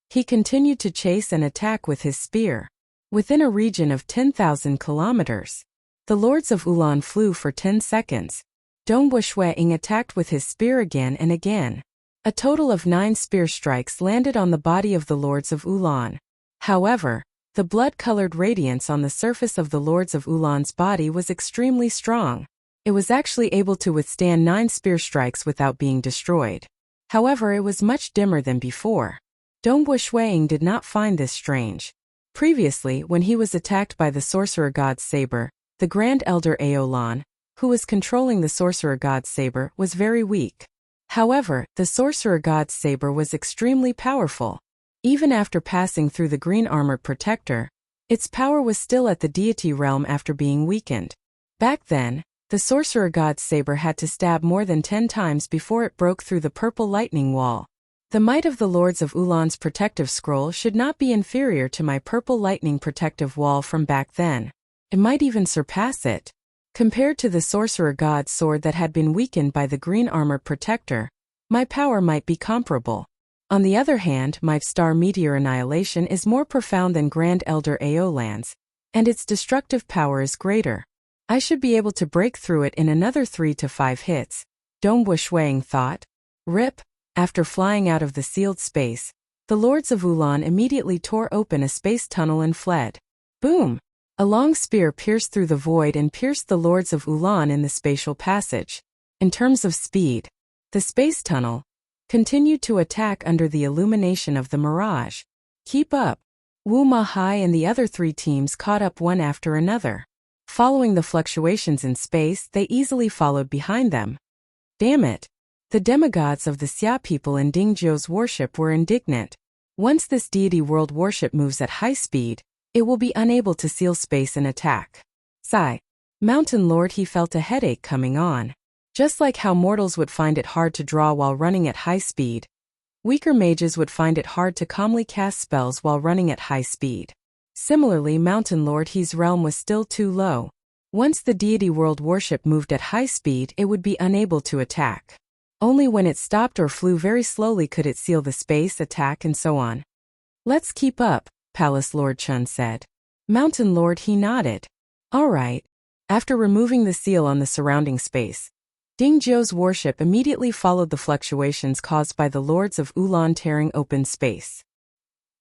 He continued to chase and attack with his spear. Within a region of 10,000 kilometers, the lords of Ulan flew for 10 seconds. Dongbu Shuiying attacked with his spear again and again. A total of 9 spear strikes landed on the body of the lords of Ulan. However, the blood-colored radiance on the surface of the lords of Ulan's body was extremely strong. It was actually able to withstand 9 spear strikes without being destroyed. However, it was much dimmer than before. Dongbu Shuiying did not find this strange. Previously, when he was attacked by the sorcerer god's saber, the Grand Elder Aolan, who was controlling the sorcerer god's saber, was very weak. However, the sorcerer god's saber was extremely powerful. Even after passing through the green armored protector, its power was still at the deity realm after being weakened. Back then, the sorcerer god's saber had to stab more than 10 times before it broke through the purple lightning wall. The might of the lords of Ulan's protective scroll should not be inferior to my purple lightning protective wall from back then. It might even surpass it. Compared to the sorcerer god's sword that had been weakened by the green armored protector, my power might be comparable. On the other hand, my star meteor annihilation is more profound than Grand Elder Aolan's, and its destructive power is greater. I should be able to break through it in another 3 to 5 hits, Dongbu Shuiying thought. Rip! After flying out of the sealed space, the lords of Ulan immediately tore open a space tunnel and fled. Boom! A long spear pierced through the void and pierced the lords of Ulan in the spatial passage. In terms of speed, the space tunnel continued to attack under the illumination of the mirage. Keep up! Wu Ma Hai and the other 3 teams caught up one after another. Following the fluctuations in space, they easily followed behind them. Damn it! The demigods of the Xia people in Dingzhou's worship were indignant. Once this deity world warship moves at high speed, it will be unable to seal space and attack. Sigh. Mountain Lord, he felt a headache coming on. Just like how mortals would find it hard to draw while running at high speed, weaker mages would find it hard to calmly cast spells while running at high speed. Similarly, Mountain Lord He's realm was still too low. Once the deity world warship moved at high speed, it would be unable to attack. Only when it stopped or flew very slowly could it seal the space, attack, and so on. Let's keep up, Palace Lord Chun said. Mountain Lord He nodded. All right. After removing the seal on the surrounding space, Ding Zhou's warship immediately followed the fluctuations caused by the Lords of Ulan tearing open space.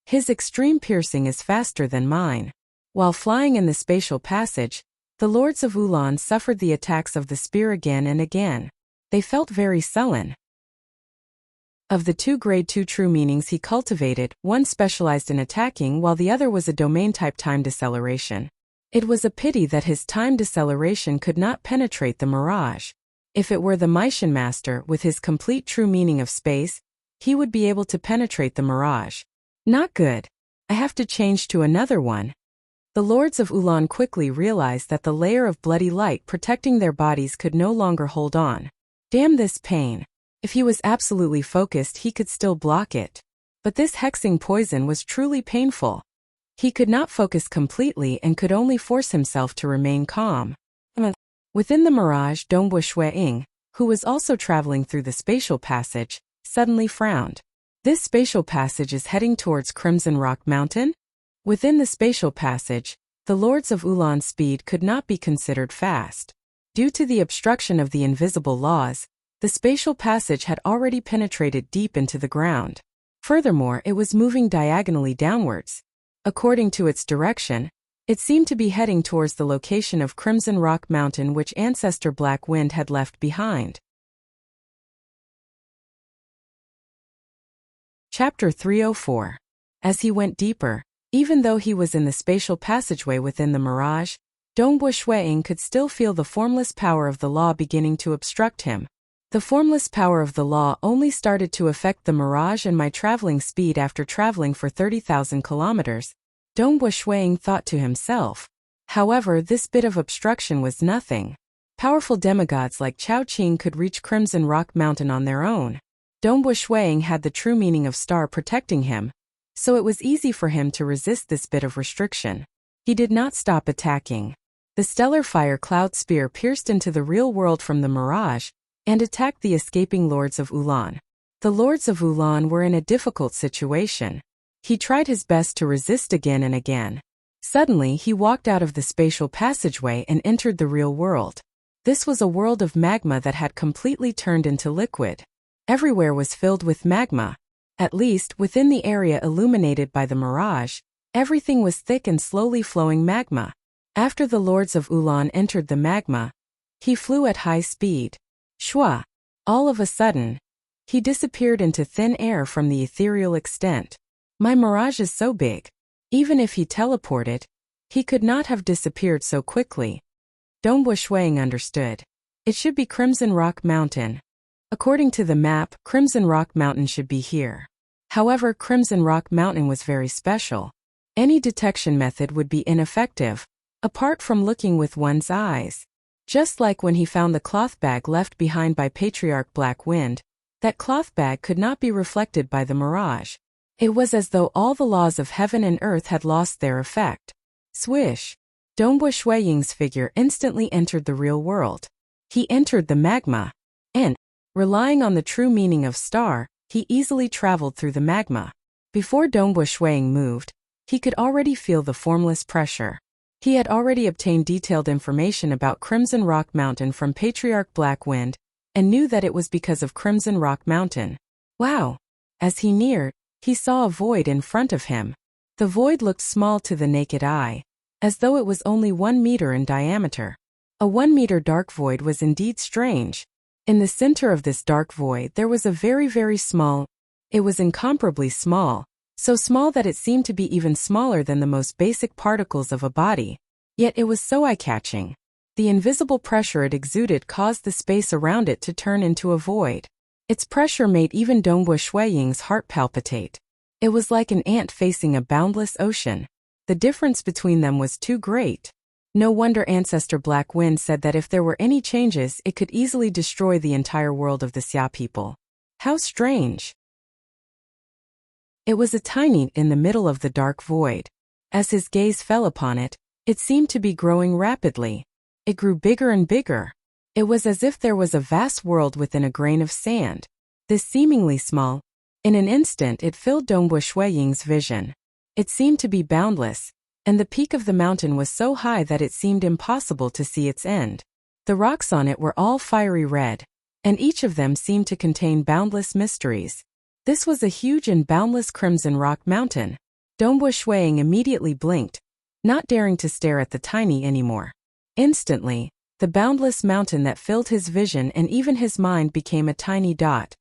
His extreme piercing is faster than mine. While flying in the spatial passage, the Lords of Ulan suffered the attacks of the spear again and again. They felt very sullen. Of the two grade 2 true meanings he cultivated, one specialized in attacking while the other was a domain-type time deceleration. It was a pity that his time deceleration could not penetrate the mirage. If it were the Maishan Master with his complete true meaning of space, he would be able to penetrate the mirage. Not good. I have to change to another one. The Lords of Ulan quickly realized that the layer of bloody light protecting their bodies could no longer hold on. Damn this pain. If he was absolutely focused, he could still block it. But this hexing poison was truly painful. He could not focus completely and could only force himself to remain calm. Within the mirage, Dongbu Shuiying, who was also traveling through the spatial passage, suddenly frowned. This spatial passage is heading towards Crimson Rock Mountain? Within the spatial passage, the Lords of Ulan's speed could not be considered fast. Due to the obstruction of the invisible laws, the spatial passage had already penetrated deep into the ground. Furthermore, it was moving diagonally downwards. According to its direction, it seemed to be heading towards the location of Crimson Rock Mountain which Ancestor Black Wind had left behind. Chapter 304. As he went deeper, even though he was in the spatial passageway within the mirage, Dongbu Shuiying could still feel the formless power of the law beginning to obstruct him. The formless power of the law only started to affect the mirage and my traveling speed after traveling for 30,000 kilometers, Dongbu Shuiying thought to himself. However, this bit of obstruction was nothing. Powerful demigods like Chao Qing could reach Crimson Rock Mountain on their own. Dongbu Shuiying had the true meaning of star protecting him, so it was easy for him to resist this bit of restriction. He did not stop attacking. The stellar fire cloud spear pierced into the real world from the mirage and attacked the escaping Lords of Ulan. The Lords of Ulan were in a difficult situation. He tried his best to resist again and again. Suddenly, he walked out of the spatial passageway and entered the real world. This was a world of magma that had completely turned into liquid. Everywhere was filled with magma. At least, within the area illuminated by the mirage, everything was thick and slowly flowing magma. After the Lords of Ulan entered the magma, he flew at high speed. Shua! All of a sudden, he disappeared into thin air from the ethereal extent. My mirage is so big. Even if he teleported, he could not have disappeared so quickly. Dongbu Shuiying understood. It should be Crimson Rock Mountain. According to the map, Crimson Rock Mountain should be here. However, Crimson Rock Mountain was very special. Any detection method would be ineffective, apart from looking with one's eyes. Just like when he found the cloth bag left behind by Patriarch Black Wind, that cloth bag could not be reflected by the mirage. It was as though all the laws of heaven and earth had lost their effect. Swish! Dongbu Shuiying's figure instantly entered the real world. He entered the magma. And, relying on the true meaning of star, he easily traveled through the magma. Before Dongbu Shuiying moved, he could already feel the formless pressure. He had already obtained detailed information about Crimson Rock Mountain from Patriarch Black Wind, and knew that it was because of Crimson Rock Mountain. Wow! As he neared, he saw a void in front of him. The void looked small to the naked eye, as though it was only 1 meter in diameter. A 1-meter dark void was indeed strange. In the center of this dark void there was a very small, it was incomparably small, so small that it seemed to be even smaller than the most basic particles of a body. Yet it was so eye-catching. The invisible pressure it exuded caused the space around it to turn into a void. Its pressure made even Dongbu Shuiying's heart palpitate. It was like an ant facing a boundless ocean. The difference between them was too great. No wonder Ancestor Black Wind said that if there were any changes, it could easily destroy the entire world of the Xia people. How strange! It was a tiny in the middle of the dark void. As his gaze fell upon it, it seemed to be growing rapidly. It grew bigger and bigger. It was as if there was a vast world within a grain of sand. This seemingly small, in an instant it filled Dongbu Shuiying's vision. It seemed to be boundless, and the peak of the mountain was so high that it seemed impossible to see its end. The rocks on it were all fiery red, and each of them seemed to contain boundless mysteries. This was a huge and boundless crimson rock mountain. Dongbu Shuiying immediately blinked, not daring to stare at the tiny anymore. Instantly, the boundless mountain that filled his vision and even his mind became a tiny dot.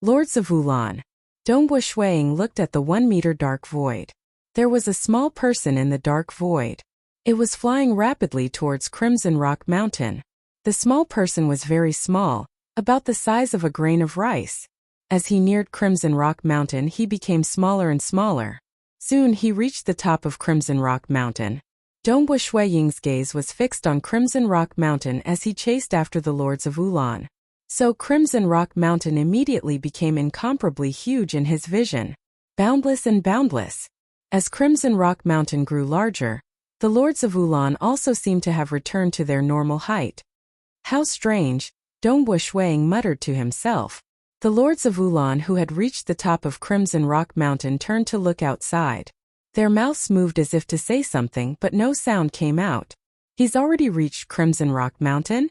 Lords of Wulan. Dongbu Shuiying looked at the 1-meter dark void. There was a small person in the dark void. It was flying rapidly towards Crimson Rock Mountain. The small person was very small, about the size of a grain of rice. As he neared Crimson Rock Mountain, he became smaller and smaller. Soon he reached the top of Crimson Rock Mountain. Dongbu Shuiying's gaze was fixed on Crimson Rock Mountain as he chased after the Lords of Wulan. So Crimson Rock Mountain immediately became incomparably huge in his vision. Boundless and boundless. As Crimson Rock Mountain grew larger, the Lords of Wulan also seemed to have returned to their normal height. How strange, Dongbu Shuiying muttered to himself. The Lords of Wulan who had reached the top of Crimson Rock Mountain turned to look outside. Their mouths moved as if to say something, but no sound came out. He's already reached Crimson Rock Mountain?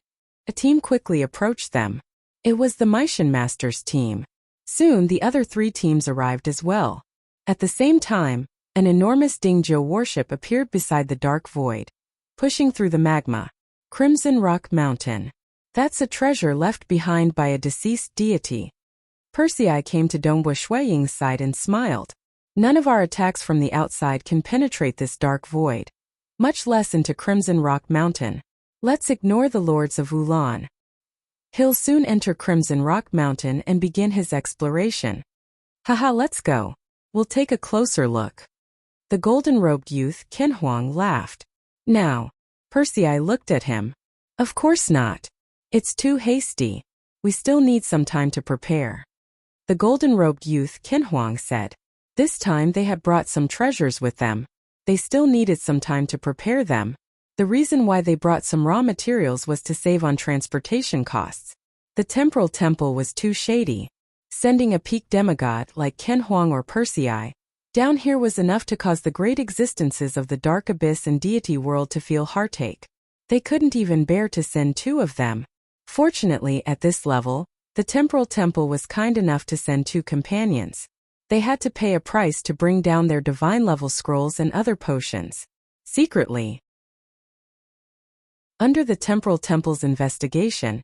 A team quickly approached them. It was the Meishan Master's team. Soon the other 3 teams arrived as well. At the same time, an enormous Dingzhou warship appeared beside the dark void, pushing through the magma. Crimson Rock Mountain. That's a treasure left behind by a deceased deity. Persei came to Dongbu Shuiying's side and smiled. None of our attacks from the outside can penetrate this dark void, much less into Crimson Rock Mountain. Let's ignore the Lords of Wulan. He'll soon enter Crimson Rock Mountain and begin his exploration. Haha, let's go. We'll take a closer look. The golden-robed youth, Ken Huang, laughed. Now, Persei looked at him. Of course not. It's too hasty. We still need some time to prepare. The golden-robed youth, Ken Huang, said. This time they had brought some treasures with them. They still needed some time to prepare them. The reason why they brought some raw materials was to save on transportation costs. The temporal temple was too shady. Sending a peak demigod like Ken Huang or Persei down here was enough to cause the great existences of the dark abyss and deity world to feel heartache. They couldn't even bear to send 2 of them. Fortunately, at this level, the temporal temple was kind enough to send 2 companions. They had to pay a price to bring down their divine-level scrolls and other potions. Secretly, under the temporal temple's investigation,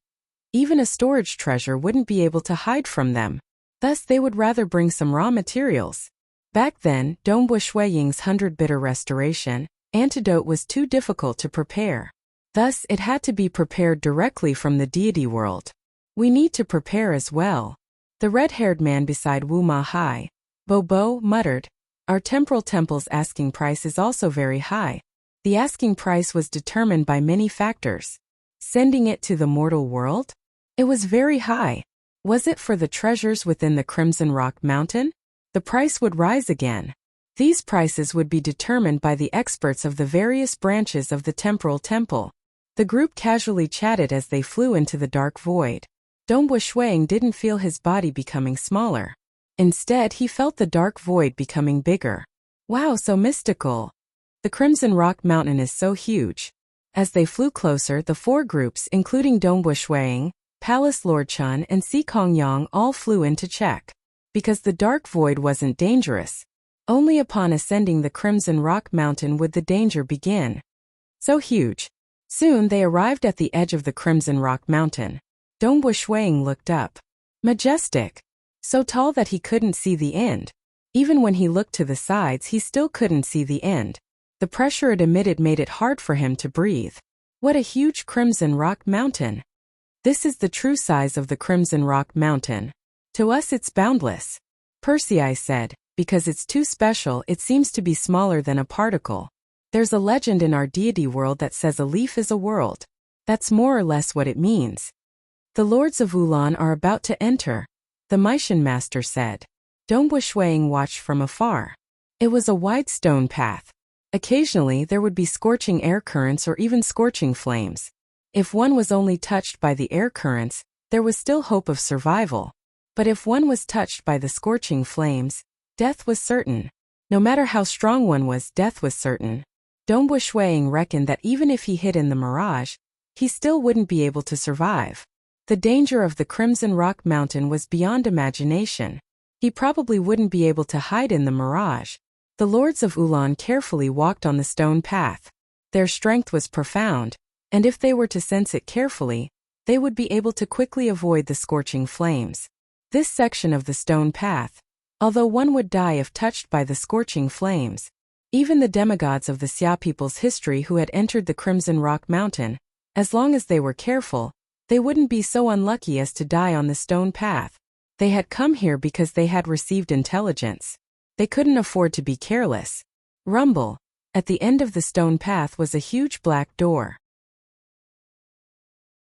even a storage treasure wouldn't be able to hide from them. Thus they would rather bring some raw materials. Back then, Dongbu Shuiying's 100-bitter restoration antidote was too difficult to prepare. Thus it had to be prepared directly from the deity world. We need to prepare as well. The red-haired man beside Wu Ma Hai, Bobo, muttered. Our temporal temple's asking price is also very high. The asking price was determined by many factors. Sending it to the mortal world? It was very high. Was it for the treasures within the Crimson Rock Mountain? The price would rise again. These prices would be determined by the experts of the various branches of the temporal temple. The group casually chatted as they flew into the dark void. Dongbu Shuiying didn't feel his body becoming smaller. Instead, he felt the dark void becoming bigger. Wow, so mystical. The Crimson Rock Mountain is so huge. As they flew closer, the 4 groups, including Dongbu Shuiying, Palace Lord Chun, and Si Kongyang, all flew in to check. Because the dark void wasn't dangerous. Only upon ascending the Crimson Rock Mountain would the danger begin. So huge. Soon they arrived at the edge of the Crimson Rock Mountain. Dongbu Shuiying looked up. Majestic. So tall that he couldn't see the end. Even when he looked to the sides, he still couldn't see the end. The pressure it emitted made it hard for him to breathe. What a huge Crimson Rock Mountain. This is the true size of the Crimson Rock Mountain. To us it's boundless. Persei said, Because it's too special, it seems to be smaller than a particle. There's a legend in our deity world that says a leaf is a world. That's more or less what it means. The lords of Ulan are about to enter, the Maishan master said. Dongbu Shuang watched from afar. It was a wide stone path. Occasionally there would be scorching air currents or even scorching flames. If one was only touched by the air currents, there was still hope of survival. But if one was touched by the scorching flames, death was certain. No matter how strong one was, death was certain. Dongbu Shuang reckoned that even if he hid in the mirage, he still wouldn't be able to survive. The danger of the Crimson Rock Mountain was beyond imagination. He probably wouldn't be able to hide in the mirage. The lords of Ulan carefully walked on the stone path. Their strength was profound, and if they were to sense it carefully, they would be able to quickly avoid the scorching flames. This section of the stone path, although one would die if touched by the scorching flames, even the demigods of the Xia people's history who had entered the Crimson Rock Mountain, as long as they were careful, they wouldn't be so unlucky as to die on the stone path. They had come here because they had received intelligence. They couldn't afford to be careless. Rumble. At the end of the stone path was a huge black door.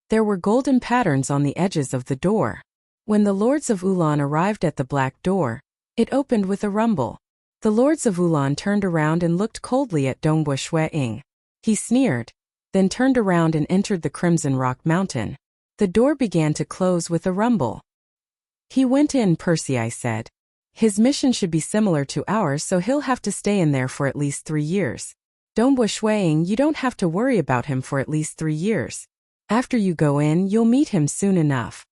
There were golden patterns on the edges of the door. When the lords of Ulan arrived at the black door, it opened with a rumble. The lords of Ulan turned around and looked coldly at Dongbu Shuang. He sneered, then turned around and entered the Crimson Rock Mountain. The door began to close with a rumble. He went in, Persei said. His mission should be similar to ours, so he'll have to stay in there for at least 3 years. Dongbu Shuang, you don't have to worry about him for at least 3 years. After you go in, you'll meet him soon enough.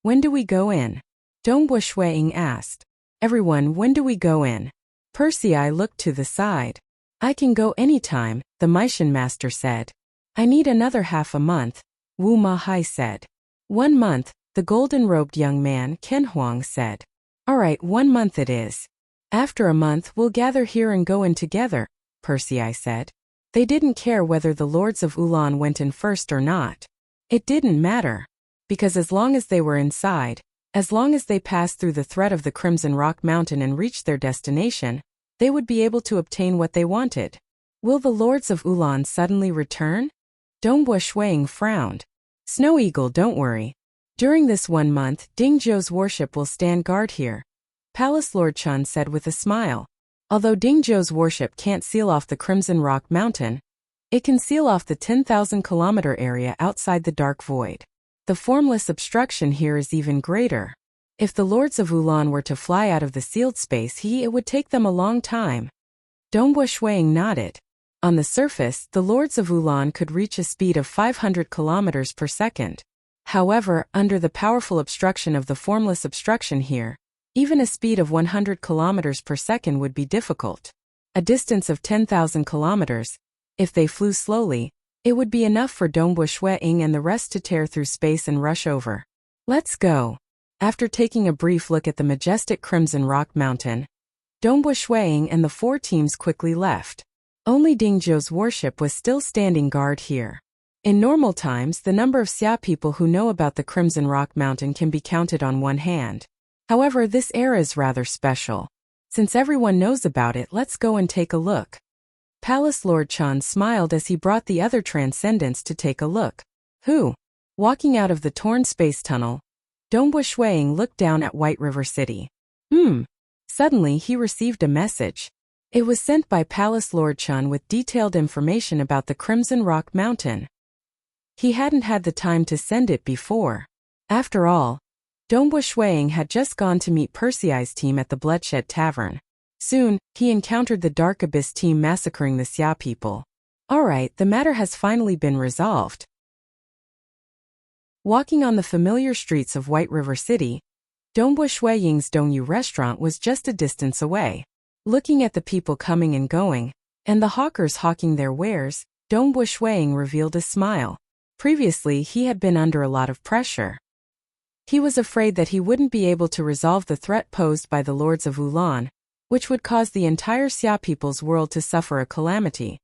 When do we go in? Dongbu Shuang asked. Everyone, when do we go in? Persei looked to the side. I can go anytime, the Maishan master said. I need another half a month, Wu Mahai said. 1 month, the golden-robed young man, Ken Huang, said. All right, 1 month it is. After a month we'll gather here and go in together, Persei said. They didn't care whether the lords of Ulan went in first or not. It didn't matter. Because as long as they were inside, as long as they passed through the threat of the Crimson Rock Mountain and reached their destination, they would be able to obtain what they wanted. Will the lords of Ulan suddenly return? Dongbu Shuang frowned. Snow Eagle, don't worry. During this 1 month, Ding Zhou's warship will stand guard here, Palace Lord Chun said with a smile. Although Ding Zhou's warship can't seal off the Crimson Rock Mountain, it can seal off the 10,000-kilometer area outside the Dark Void. The formless obstruction here is even greater. If the lords of Ulan were to fly out of the sealed space, it would take them a long time. Dongbu Shuang nodded. On the surface, the lords of Ulan could reach a speed of 500 kilometers per second. However, under the powerful obstruction of the formless obstruction here, even a speed of 100 kilometers per second would be difficult. A distance of 10,000 kilometers, if they flew slowly, it would be enough for Dongbu Shuang and the rest to tear through space and rush over. Let's go. After taking a brief look at the majestic Crimson Rock Mountain, Dongbu Shuang and the 4 teams quickly left. Only Ding Zhou's warship was still standing guard here. In normal times, the number of Xia people who know about the Crimson Rock Mountain can be counted on one hand. However, this era is rather special. Since everyone knows about it, let's go and take a look. Palace Lord Chun smiled as he brought the other transcendents to take a look. Who? Walking out of the torn space tunnel, Dongbu Shuang looked down at White River City. Suddenly he received a message. It was sent by Palace Lord Chun with detailed information about the Crimson Rock Mountain. He hadn't had the time to send it before. After all, Dongbu Shuang had just gone to meet Persei's team at the Bloodshed Tavern. Soon, he encountered the Dark Abyss team massacring the Xia people. Alright, the matter has finally been resolved. Walking on the familiar streets of White River City, Dongbu Shuang's Dongyu restaurant was just a distance away. Looking at the people coming and going, and the hawkers hawking their wares, Dongbu Shuang revealed a smile. Previously, he had been under a lot of pressure. He was afraid that he wouldn't be able to resolve the threat posed by the lords of Ulan, which would cause the entire Xia people's world to suffer a calamity.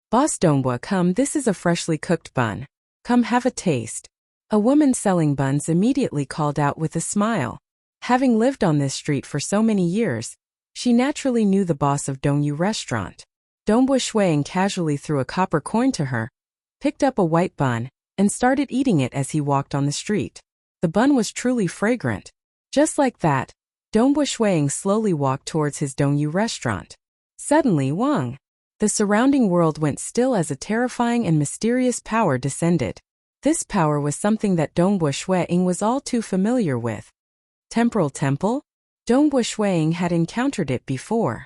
Boss Dongbu, come, this is a freshly cooked bun. Come have a taste. A woman selling buns immediately called out with a smile. Having lived on this street for so many years, She naturally knew the boss of Dongyu restaurant. Dongbu Shuang casually threw a copper coin to her, picked up a white bun, and started eating it as he walked on the street. The bun was truly fragrant. Just like that, Dongbu Shuang slowly walked towards his Dongyu restaurant. Suddenly, Wang. The surrounding world went still as a terrifying and mysterious power descended. This power was something that Dongbu Shuang was all too familiar with. Temporal Temple? Dongbu Shuang had encountered it before.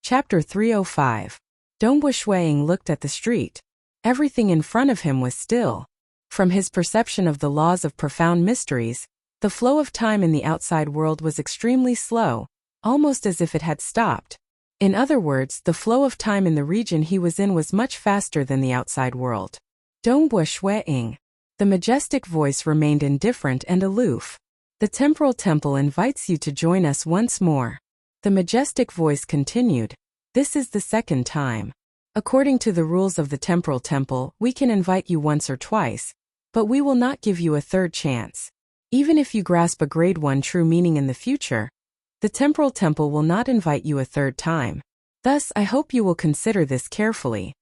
Chapter 305. Dongbu Shuang looked at the street. Everything in front of him was still. From his perception of the laws of profound mysteries, the flow of time in the outside world was extremely slow, almost as if it had stopped. In other words, the flow of time in the region he was in was much faster than the outside world. Dongbu Shuang. The majestic voice remained indifferent and aloof. The temporal temple invites you to join us once more. The majestic voice continued. This is the second time. According to the rules of the temporal temple, we can invite you once or twice, but we will not give you a third chance. Even if you grasp a grade 1 true meaning in the future, the temporal temple will not invite you a third time. Thus, I hope you will consider this carefully.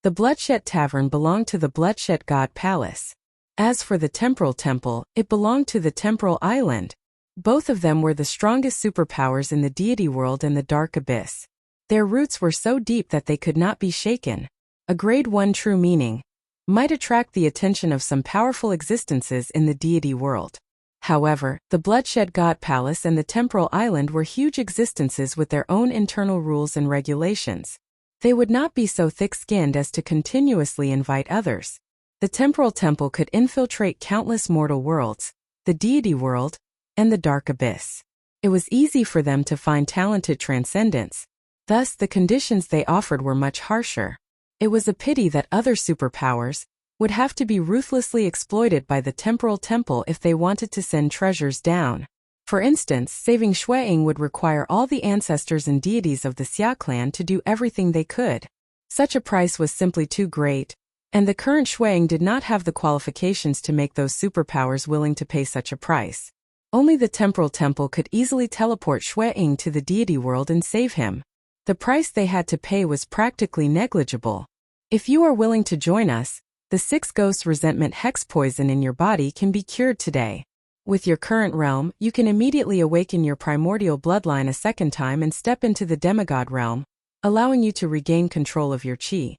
The Bloodshed Tavern belonged to the Bloodshed God Palace. As for the temporal temple, it belonged to the temporal island. Both of them were the strongest superpowers in the deity world and the dark abyss. Their roots were so deep that they could not be shaken. A grade 1 true meaning might attract the attention of some powerful existences in the deity world. However, the Bloodshed God Palace and the Temporal Island were huge existences with their own internal rules and regulations. They would not be so thick-skinned as to continuously invite others. The Temporal Temple could infiltrate countless mortal worlds, the deity world, and the dark abyss. It was easy for them to find talented transcendents. Thus, the conditions they offered were much harsher. It was a pity that other superpowers would have to be ruthlessly exploited by the temporal temple if they wanted to send treasures down. For instance, saving Shuang would require all the ancestors and deities of the Xia clan to do everything they could. Such a price was simply too great, and the current Shuang did not have the qualifications to make those superpowers willing to pay such a price. Only the temporal temple could easily teleport Shuang to the deity world and save him. The price they had to pay was practically negligible. If you are willing to join us, the 6 ghosts resentment hex poison in your body can be cured today. With your current realm, you can immediately awaken your primordial bloodline a second time and step into the demigod realm, allowing you to regain control of your chi.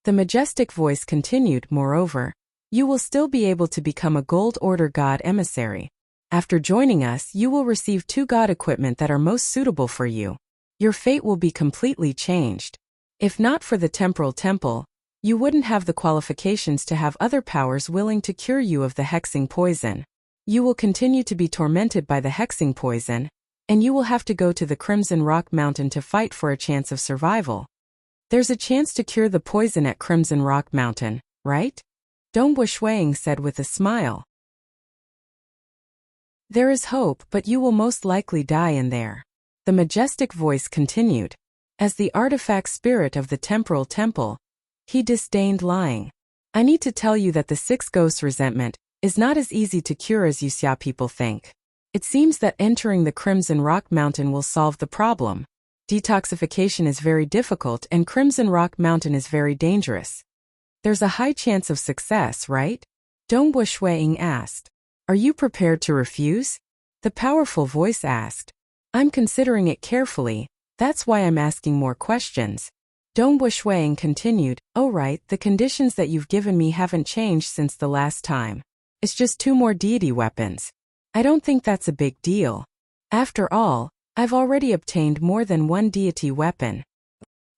The majestic voice continued, moreover, you will still be able to become a gold order god emissary. After joining us, you will receive 2 god equipment that are most suitable for you. Your fate will be completely changed. If not for the temporal temple, you wouldn't have the qualifications to have other powers willing to cure you of the hexing poison. You will continue to be tormented by the hexing poison, and you will have to go to the Crimson Rock Mountain to fight for a chance of survival. There's a chance to cure the poison at Crimson Rock Mountain, right? Dongbu Shuang said with a smile. There is hope, but you will most likely die in there. The majestic voice continued. As the artifact spirit of the temporal temple, he disdained lying. I need to tell you that the 6 ghosts resentment is not as easy to cure as you Xia people think. It seems that entering the Crimson Rock Mountain will solve the problem. Detoxification is very difficult and Crimson Rock Mountain is very dangerous. There's a high chance of success, right? Dongbu Shuang asked. Are you prepared to refuse? The powerful voice asked. I'm considering it carefully, that's why I'm asking more questions. Dongbu Shuang continued, oh right, the conditions that you've given me haven't changed since the last time. It's just 2 more deity weapons. I don't think that's a big deal. After all, I've already obtained more than 1 deity weapon.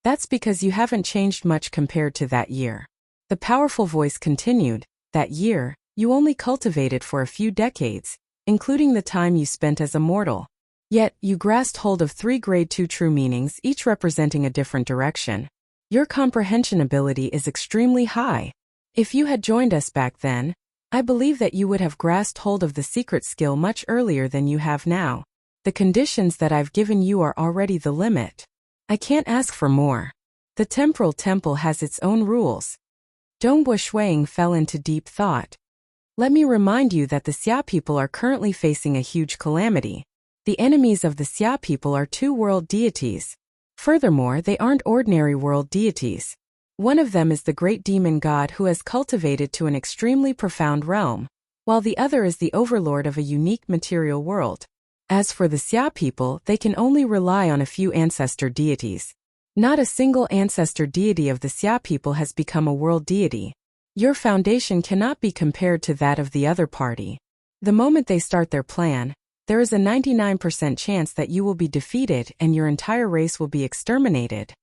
That's because you haven't changed much compared to that year. The powerful voice continued, that year, you only cultivated for a few decades, including the time you spent as a mortal. Yet, you grasped hold of 3 grade 2 true meanings, each representing a different direction. Your comprehension ability is extremely high. If you had joined us back then, I believe that you would have grasped hold of the secret skill much earlier than you have now. The conditions that I've given you are already the limit. I can't ask for more. The temporal temple has its own rules. Dongbu Shuang fell into deep thought. Let me remind you that the Xia people are currently facing a huge calamity. The enemies of the Xia people are two world deities. Furthermore, they aren't ordinary world deities. One of them is the great demon god who has cultivated to an extremely profound realm, while the other is the overlord of a unique material world. As for the Xia people, they can only rely on a few ancestor deities. Not a single ancestor deity of the Xia people has become a world deity. Your foundation cannot be compared to that of the other party. The moment they start their plan, there is a 99% chance that you will be defeated and your entire race will be exterminated.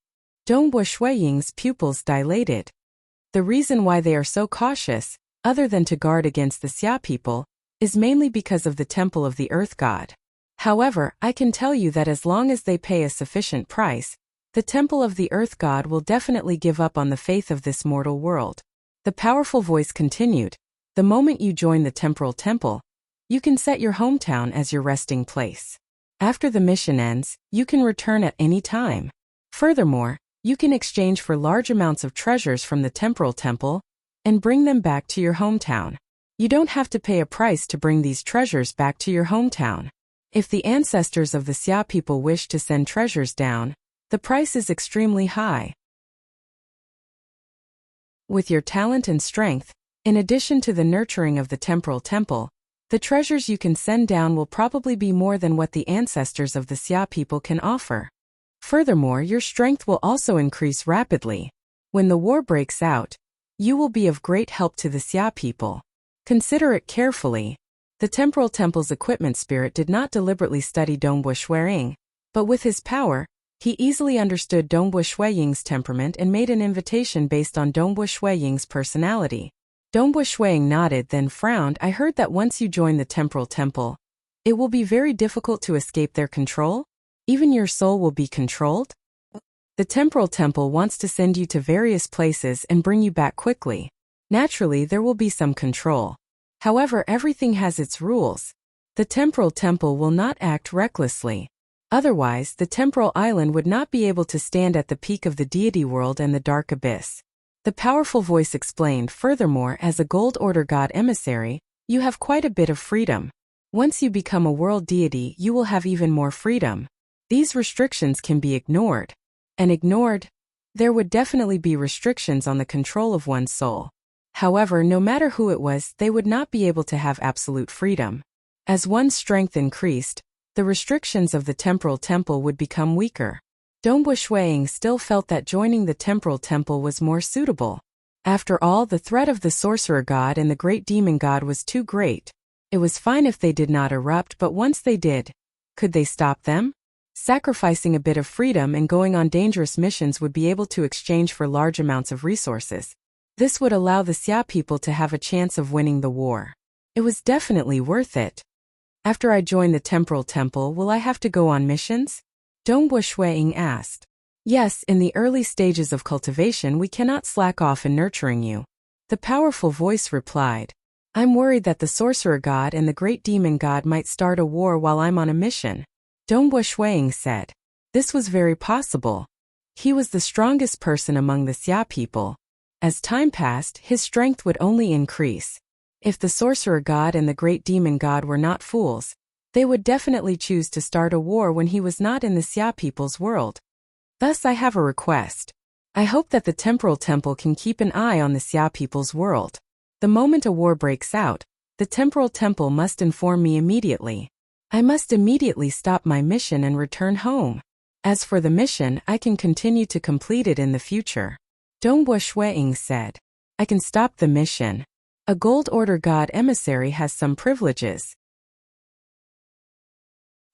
Dongbo Shuiying's pupils dilated. The reason why they are so cautious, other than to guard against the Xia people, is mainly because of the temple of the earth god. However, I can tell you that as long as they pay a sufficient price, the temple of the earth god will definitely give up on the faith of this mortal world. The powerful voice continued, the moment you join the temporal temple, you can set your hometown as your resting place. After the mission ends, you can return at any time. Furthermore, you can exchange for large amounts of treasures from the temporal temple and bring them back to your hometown. You don't have to pay a price to bring these treasures back to your hometown. If the ancestors of the Xia people wish to send treasures down, the price is extremely high. With your talent and strength, in addition to the nurturing of the temporal temple, the treasures you can send down will probably be more than what the ancestors of the Xia people can offer. Furthermore, your strength will also increase rapidly. When the war breaks out, you will be of great help to the Xia people. Consider it carefully. The temporal temple's equipment spirit did not deliberately study Dongbo Shuiying, but with his power, he easily understood Dongbo Shuiying's temperament and made an invitation based on Dongbo Shuiying's personality. Dongbo Shuiying nodded then frowned. I heard that once you join the temporal temple, it will be very difficult to escape their control? Even your soul will be controlled? The temporal temple wants to send you to various places and bring you back quickly. Naturally, there will be some control. However, everything has its rules. The temporal temple will not act recklessly. Otherwise, the temporal island would not be able to stand at the peak of the deity world and the dark abyss. The powerful voice explained, furthermore, as a gold order god emissary, you have quite a bit of freedom. Once you become a world deity, you will have even more freedom. These restrictions can be ignored. And ignored? There would definitely be restrictions on the control of one's soul. However, no matter who it was, they would not be able to have absolute freedom. As one's strength increased, the restrictions of the temporal temple would become weaker. Dongbo Shuiying still felt that joining the temporal temple was more suitable. After all, the threat of the sorcerer god and the great demon god was too great. It was fine if they did not erupt, but once they did, could they stop them? Sacrificing a bit of freedom and going on dangerous missions would be able to exchange for large amounts of resources. This would allow the Xia people to have a chance of winning the war. It was definitely worth it. After I join the temporal temple, will I have to go on missions? Dongbo Shuiying asked. Yes, in the early stages of cultivation we cannot slack off in nurturing you. The powerful voice replied. I'm worried that the sorcerer god and the great demon god might start a war while I'm on a mission. Dongbo Shuiying said. This was very possible. He was the strongest person among the Xia people. As time passed, his strength would only increase. If the sorcerer god and the great demon god were not fools, they would definitely choose to start a war when he was not in the Xia people's world. Thus I have a request. I hope that the temporal temple can keep an eye on the Xia people's world. The moment a war breaks out, the temporal temple must inform me immediately. I must immediately stop my mission and return home. As for the mission, I can continue to complete it in the future. Dongbo Shuiying said. I can stop the mission. A gold order god emissary has some privileges.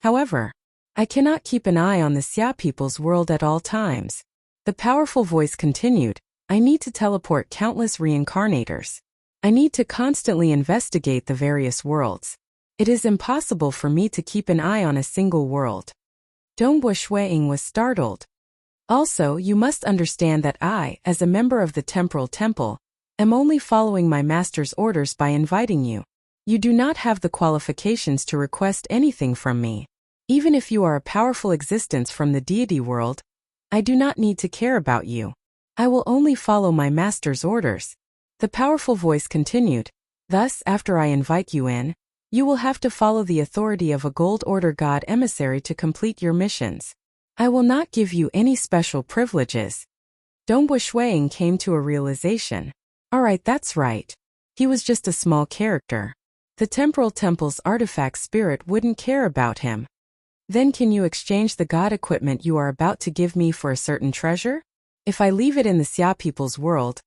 However, I cannot keep an eye on the Xia people's world at all times. The powerful voice continued, I need to teleport countless reincarnators. I need to constantly investigate the various worlds. It is impossible for me to keep an eye on a single world. Dongbo Shuiying was startled. Also, you must understand that I, as a member of the temporal temple, am only following my master's orders by inviting you. You do not have the qualifications to request anything from me. Even if you are a powerful existence from the deity world, I do not need to care about you. I will only follow my master's orders. The powerful voice continued, Thus, after I invite you in, you will have to follow the authority of a Gold Order God emissary to complete your missions. I will not give you any special privileges. Dongbu Shuiying came to a realization. Alright, that's right. He was just a small character. The Temporal Temple's artifact spirit wouldn't care about him. Then can you exchange the god equipment you are about to give me for a certain treasure? If I leave it in the Xia people's world,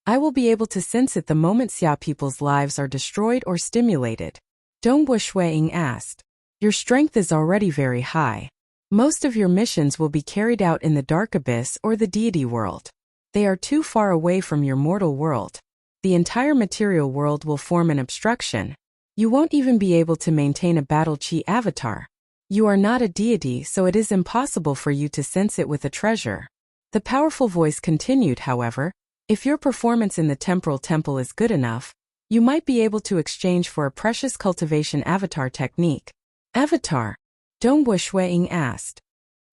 I will be able to sense it the moment Xia people's lives are destroyed or stimulated. Dongbu Shuiying asked. Your strength is already very high. Most of your missions will be carried out in the Dark Abyss or the Deity world. They are too far away from your mortal world. The entire material world will form an obstruction. You won't even be able to maintain a battle chi avatar. You are not a deity, so it is impossible for you to sense it with a treasure. The powerful voice continued, however, if your performance in the Temporal Temple is good enough, you might be able to exchange for a precious cultivation avatar technique. Avatar? Dongbu Shuiying asked.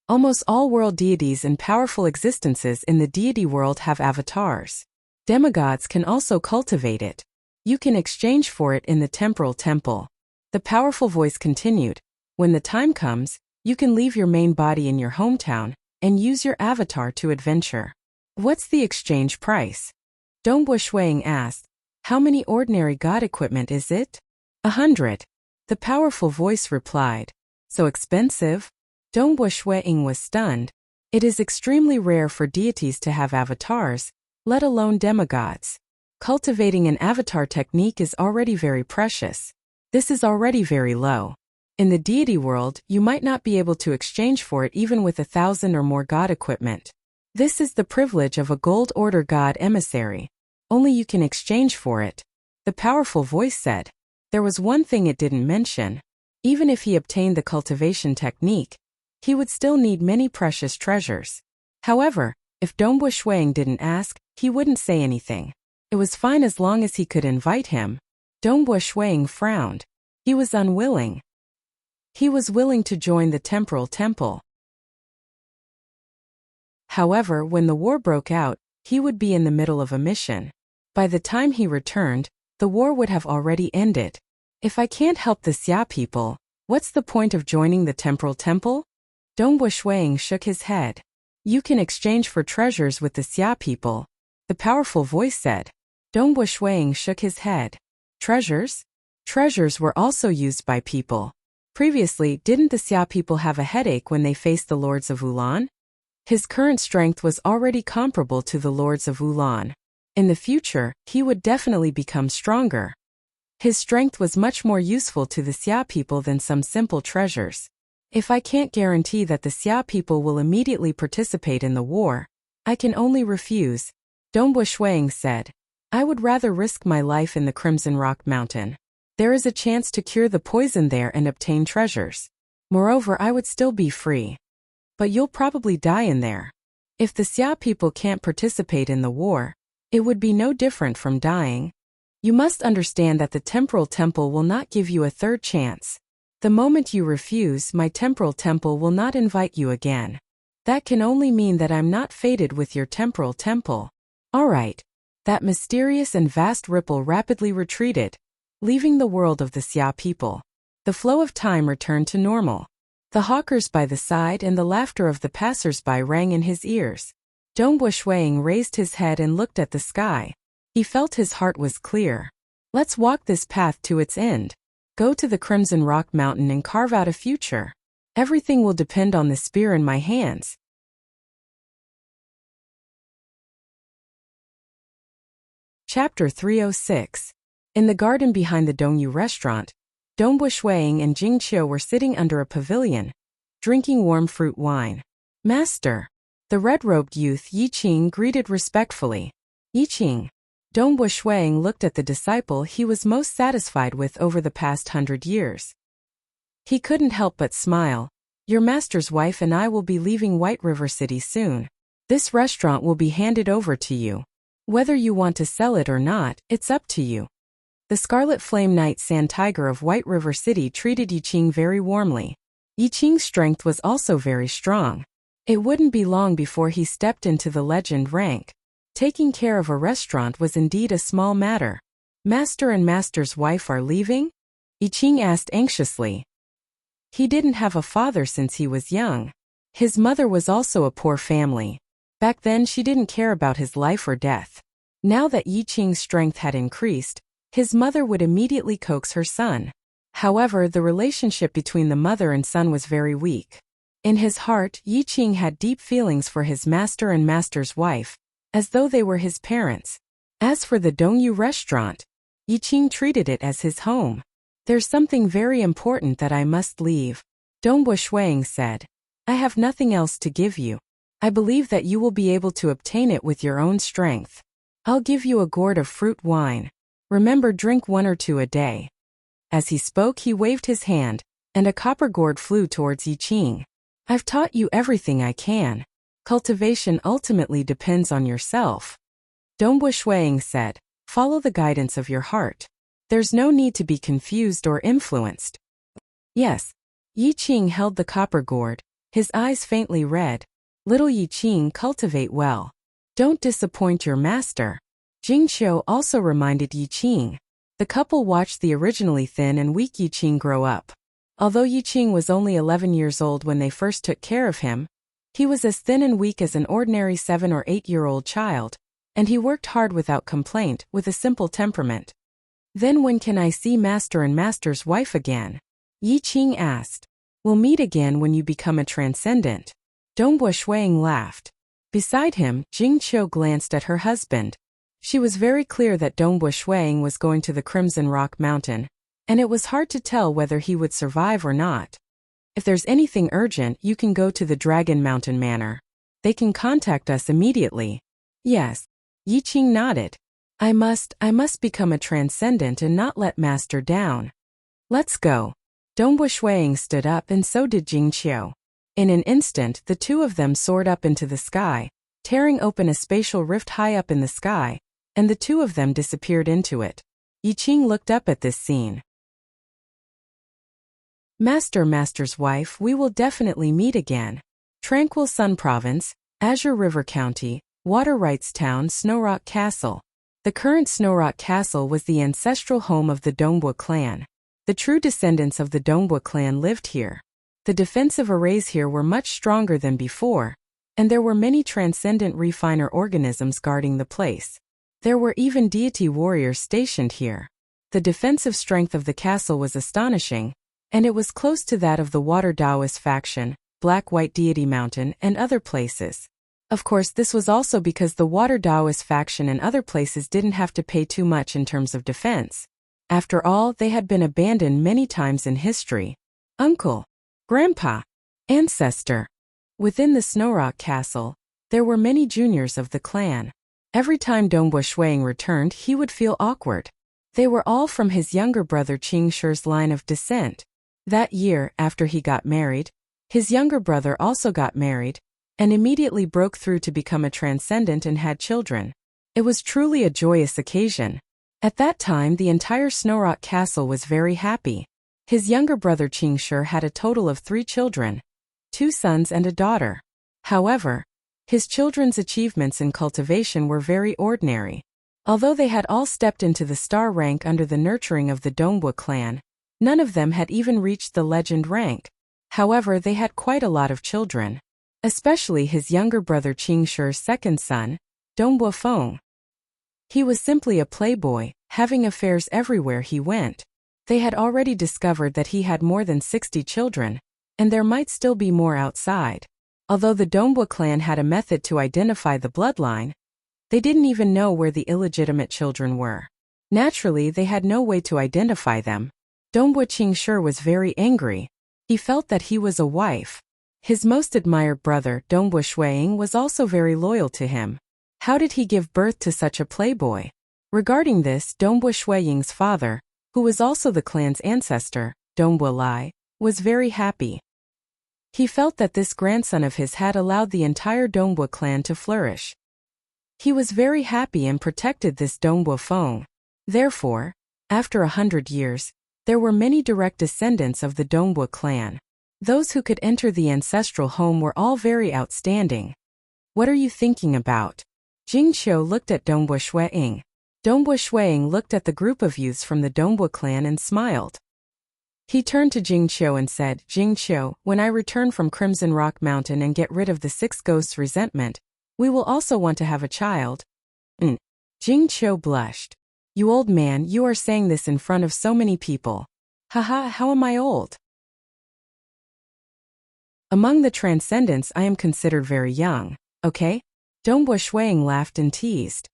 Almost all world deities and powerful existences in the deity world have avatars. Demigods can also cultivate it. You can exchange for it in the Temporal Temple. The powerful voice continued, when the time comes, you can leave your main body in your hometown and use your avatar to adventure. What's the exchange price? Dongbu Shuiying asked. How many ordinary god equipment is it? 100. The powerful voice replied. So expensive? Dongbu Shuiying was stunned. It is extremely rare for deities to have avatars, let alone demigods. Cultivating an avatar technique is already very precious. This is already very low. In the deity world, you might not be able to exchange for it even with 1,000 or more god equipment. This is the privilege of a Gold Order God emissary. Only you can exchange for it. The powerful voice said. There was one thing it didn't mention. Even if he obtained the cultivation technique, he would still need many precious treasures. However, if Dongbu Shuiying didn't ask, he wouldn't say anything. It was fine as long as he could invite him. Dongbu Shuiying frowned. He was unwilling. He was willing to join the Temporal Temple. However, when the war broke out, he would be in the middle of a mission. By the time he returned, the war would have already ended. If I can't help the Xia people, what's the point of joining the Temporal Temple? Dongbu Shuiying shook his head. You can exchange for treasures with the Xia people. The powerful voice said. Dongbu Shuiying shook his head. Treasures? Treasures were also used by people. Previously, didn't the Xia people have a headache when they faced the Lords of Wulan? His current strength was already comparable to the Lords of Wulan. In the future, he would definitely become stronger. His strength was much more useful to the Xia people than some simple treasures. If I can't guarantee that the Xia people will immediately participate in the war, I can only refuse, Dongbu Shuiying said. I would rather risk my life in the Crimson Rock Mountain. There is a chance to cure the poison there and obtain treasures. Moreover, I would still be free. But you'll probably die in there. If the Xia people can't participate in the war, it would be no different from dying. You must understand that the Temporal Temple will not give you a third chance. The moment you refuse, my Temporal Temple will not invite you again. That can only mean that I'm not fated with your Temporal Temple. Alright. That mysterious and vast ripple rapidly retreated, leaving the world of the Xia people. The flow of time returned to normal. The hawkers by the side and the laughter of the passers-by rang in his ears. Dongbu Shuiying raised his head and looked at the sky. He felt his heart was clear. Let's walk this path to its end. Go to the Crimson Rock Mountain and carve out a future. Everything will depend on the spear in my hands. Chapter 306. In the garden behind the Dongyu restaurant, Dongbu Shuiying and Jing were sitting under a pavilion, drinking warm fruit wine. Master. The red-robed youth Yiqing greeted respectfully. Yiqing. Dongbu Shuiying looked at the disciple he was most satisfied with over the past 100 years. He couldn't help but smile. Your master's wife and I will be leaving White River City soon. This restaurant will be handed over to you. Whether you want to sell it or not, it's up to you. The Scarlet Flame Knight Sand Tiger of White River City treated Yiqing very warmly. Yiqing's strength was also very strong. It wouldn't be long before he stepped into the legend rank. Taking care of a restaurant was indeed a small matter. Master and master's wife are leaving? Ying asked anxiously. He didn't have a father since he was young. His mother was also a poor family. Back then she didn't care about his life or death. Now that Ying's strength had increased, his mother would immediately coax her son. However, the relationship between the mother and son was very weak. In his heart, Ying had deep feelings for his master and master's wife, as though they were his parents. As for the Dongyu restaurant, Ying treated it as his home. There's something very important that I must leave, Dongbo Shuang said. I have nothing else to give you. I believe that you will be able to obtain it with your own strength. I'll give you a gourd of fruit wine. Remember, drink 1 or 2 a day. As he spoke, he waved his hand, and a copper gourd flew towards Ying. I've taught you everything I can. Cultivation ultimately depends on yourself. Dongbo Shuang said, follow the guidance of your heart. There's no need to be confused or influenced. Yes. Ying held the copper gourd, his eyes faintly red. Little Ying, cultivate well. Don't disappoint your master. Jingqiu also reminded Ying. The couple watched the originally thin and weak Ying grow up. Although Ying was only 11 years old when they first took care of him, he was as thin and weak as an ordinary 7 or 8-year-old child, and he worked hard without complaint, with a simple temperament. Then when can I see master and master's wife again? Ying asked. We'll meet again when you become a transcendent. Dongbo Shuang laughed. Beside him, Jingqiu glanced at her husband. She was very clear that Dongbo Shuang was going to the Crimson Rock Mountain, and it was hard to tell whether he would survive or not. If there's anything urgent, you can go to the Dragon Mountain Manor. They can contact us immediately. Yes. Ying nodded. I must become a transcendent and not let master down. Let's go. Dongbo Shuang stood up and so did Jingqiu. In an instant, the two of them soared up into the sky, tearing open a spatial rift high up in the sky, and the two of them disappeared into it. Ying looked up at this scene. Master's wife, we will definitely meet again. Tranquil Sun Province, Azure River County, Water Rights Town, Snowrock Castle. The current Snowrock Castle was the ancestral home of the Dongbo clan. The true descendants of the Dongbo clan lived here. The defensive arrays here were much stronger than before, and there were many transcendent refiner organisms guarding the place. There were even deity warriors stationed here. The defensive strength of the castle was astonishing, and it was close to that of the Water Taoist faction, Black-White Deity Mountain, and other places. Of course, this was also because the Water Taoist faction and other places didn't have to pay too much in terms of defense. After all, they had been abandoned many times in history. Uncle, Grandpa, Ancestor. Within the Snowrock Castle, there were many juniors of the clan. Every time Dongbo Shuang returned, he would feel awkward. They were all from his younger brother Qing Shi's line of descent. That year, after he got married, his younger brother also got married, and immediately broke through to become a transcendent and had children. It was truly a joyous occasion. At that time, the entire Snowrock Castle was very happy. His younger brother Qing Shi had a total of 3 children, 2 sons and a daughter. However, his children's achievements in cultivation were very ordinary. Although they had all stepped into the star rank under the nurturing of the Dongbo clan, none of them had even reached the legend rank. However, they had quite a lot of children, especially his younger brother Qing Shi's second son, Dongbo Feng. He was simply a playboy, having affairs everywhere he went. They had already discovered that he had more than 60 children, and there might still be more outside. Although the Dongbo clan had a method to identify the bloodline, they didn't even know where the illegitimate children were. Naturally, they had no way to identify them. Dongbo Qing Shi was very angry. He felt that he was a wife. His most admired brother, Dongbo Shuang, was also very loyal to him. How did he give birth to such a playboy? Regarding this, Dongbo Shuang's father, who was also the clan's ancestor, Dongbo Lai, was very happy. He felt that this grandson of his had allowed the entire Dongbo clan to flourish. He was very happy and protected this Dongbo Feng. Therefore, after 100 years, there were many direct descendants of the Dongbo clan. Those who could enter the ancestral home were all very outstanding. What are you thinking about? Jingqiu looked at Dongbo Shuang. Dongbu Shuiying looked at the group of youths from the Dongbu clan and smiled. He turned to Jing Qiu and said, Jing Qiu, when I return from Crimson Rock Mountain and get rid of the 6 ghosts' resentment, we will also want to have a child. Jing Qiu blushed. You old man, you are saying this in front of so many people. Haha, how am I old? Among the transcendents I am considered very young, okay? Dongbu Shuiying laughed and teased.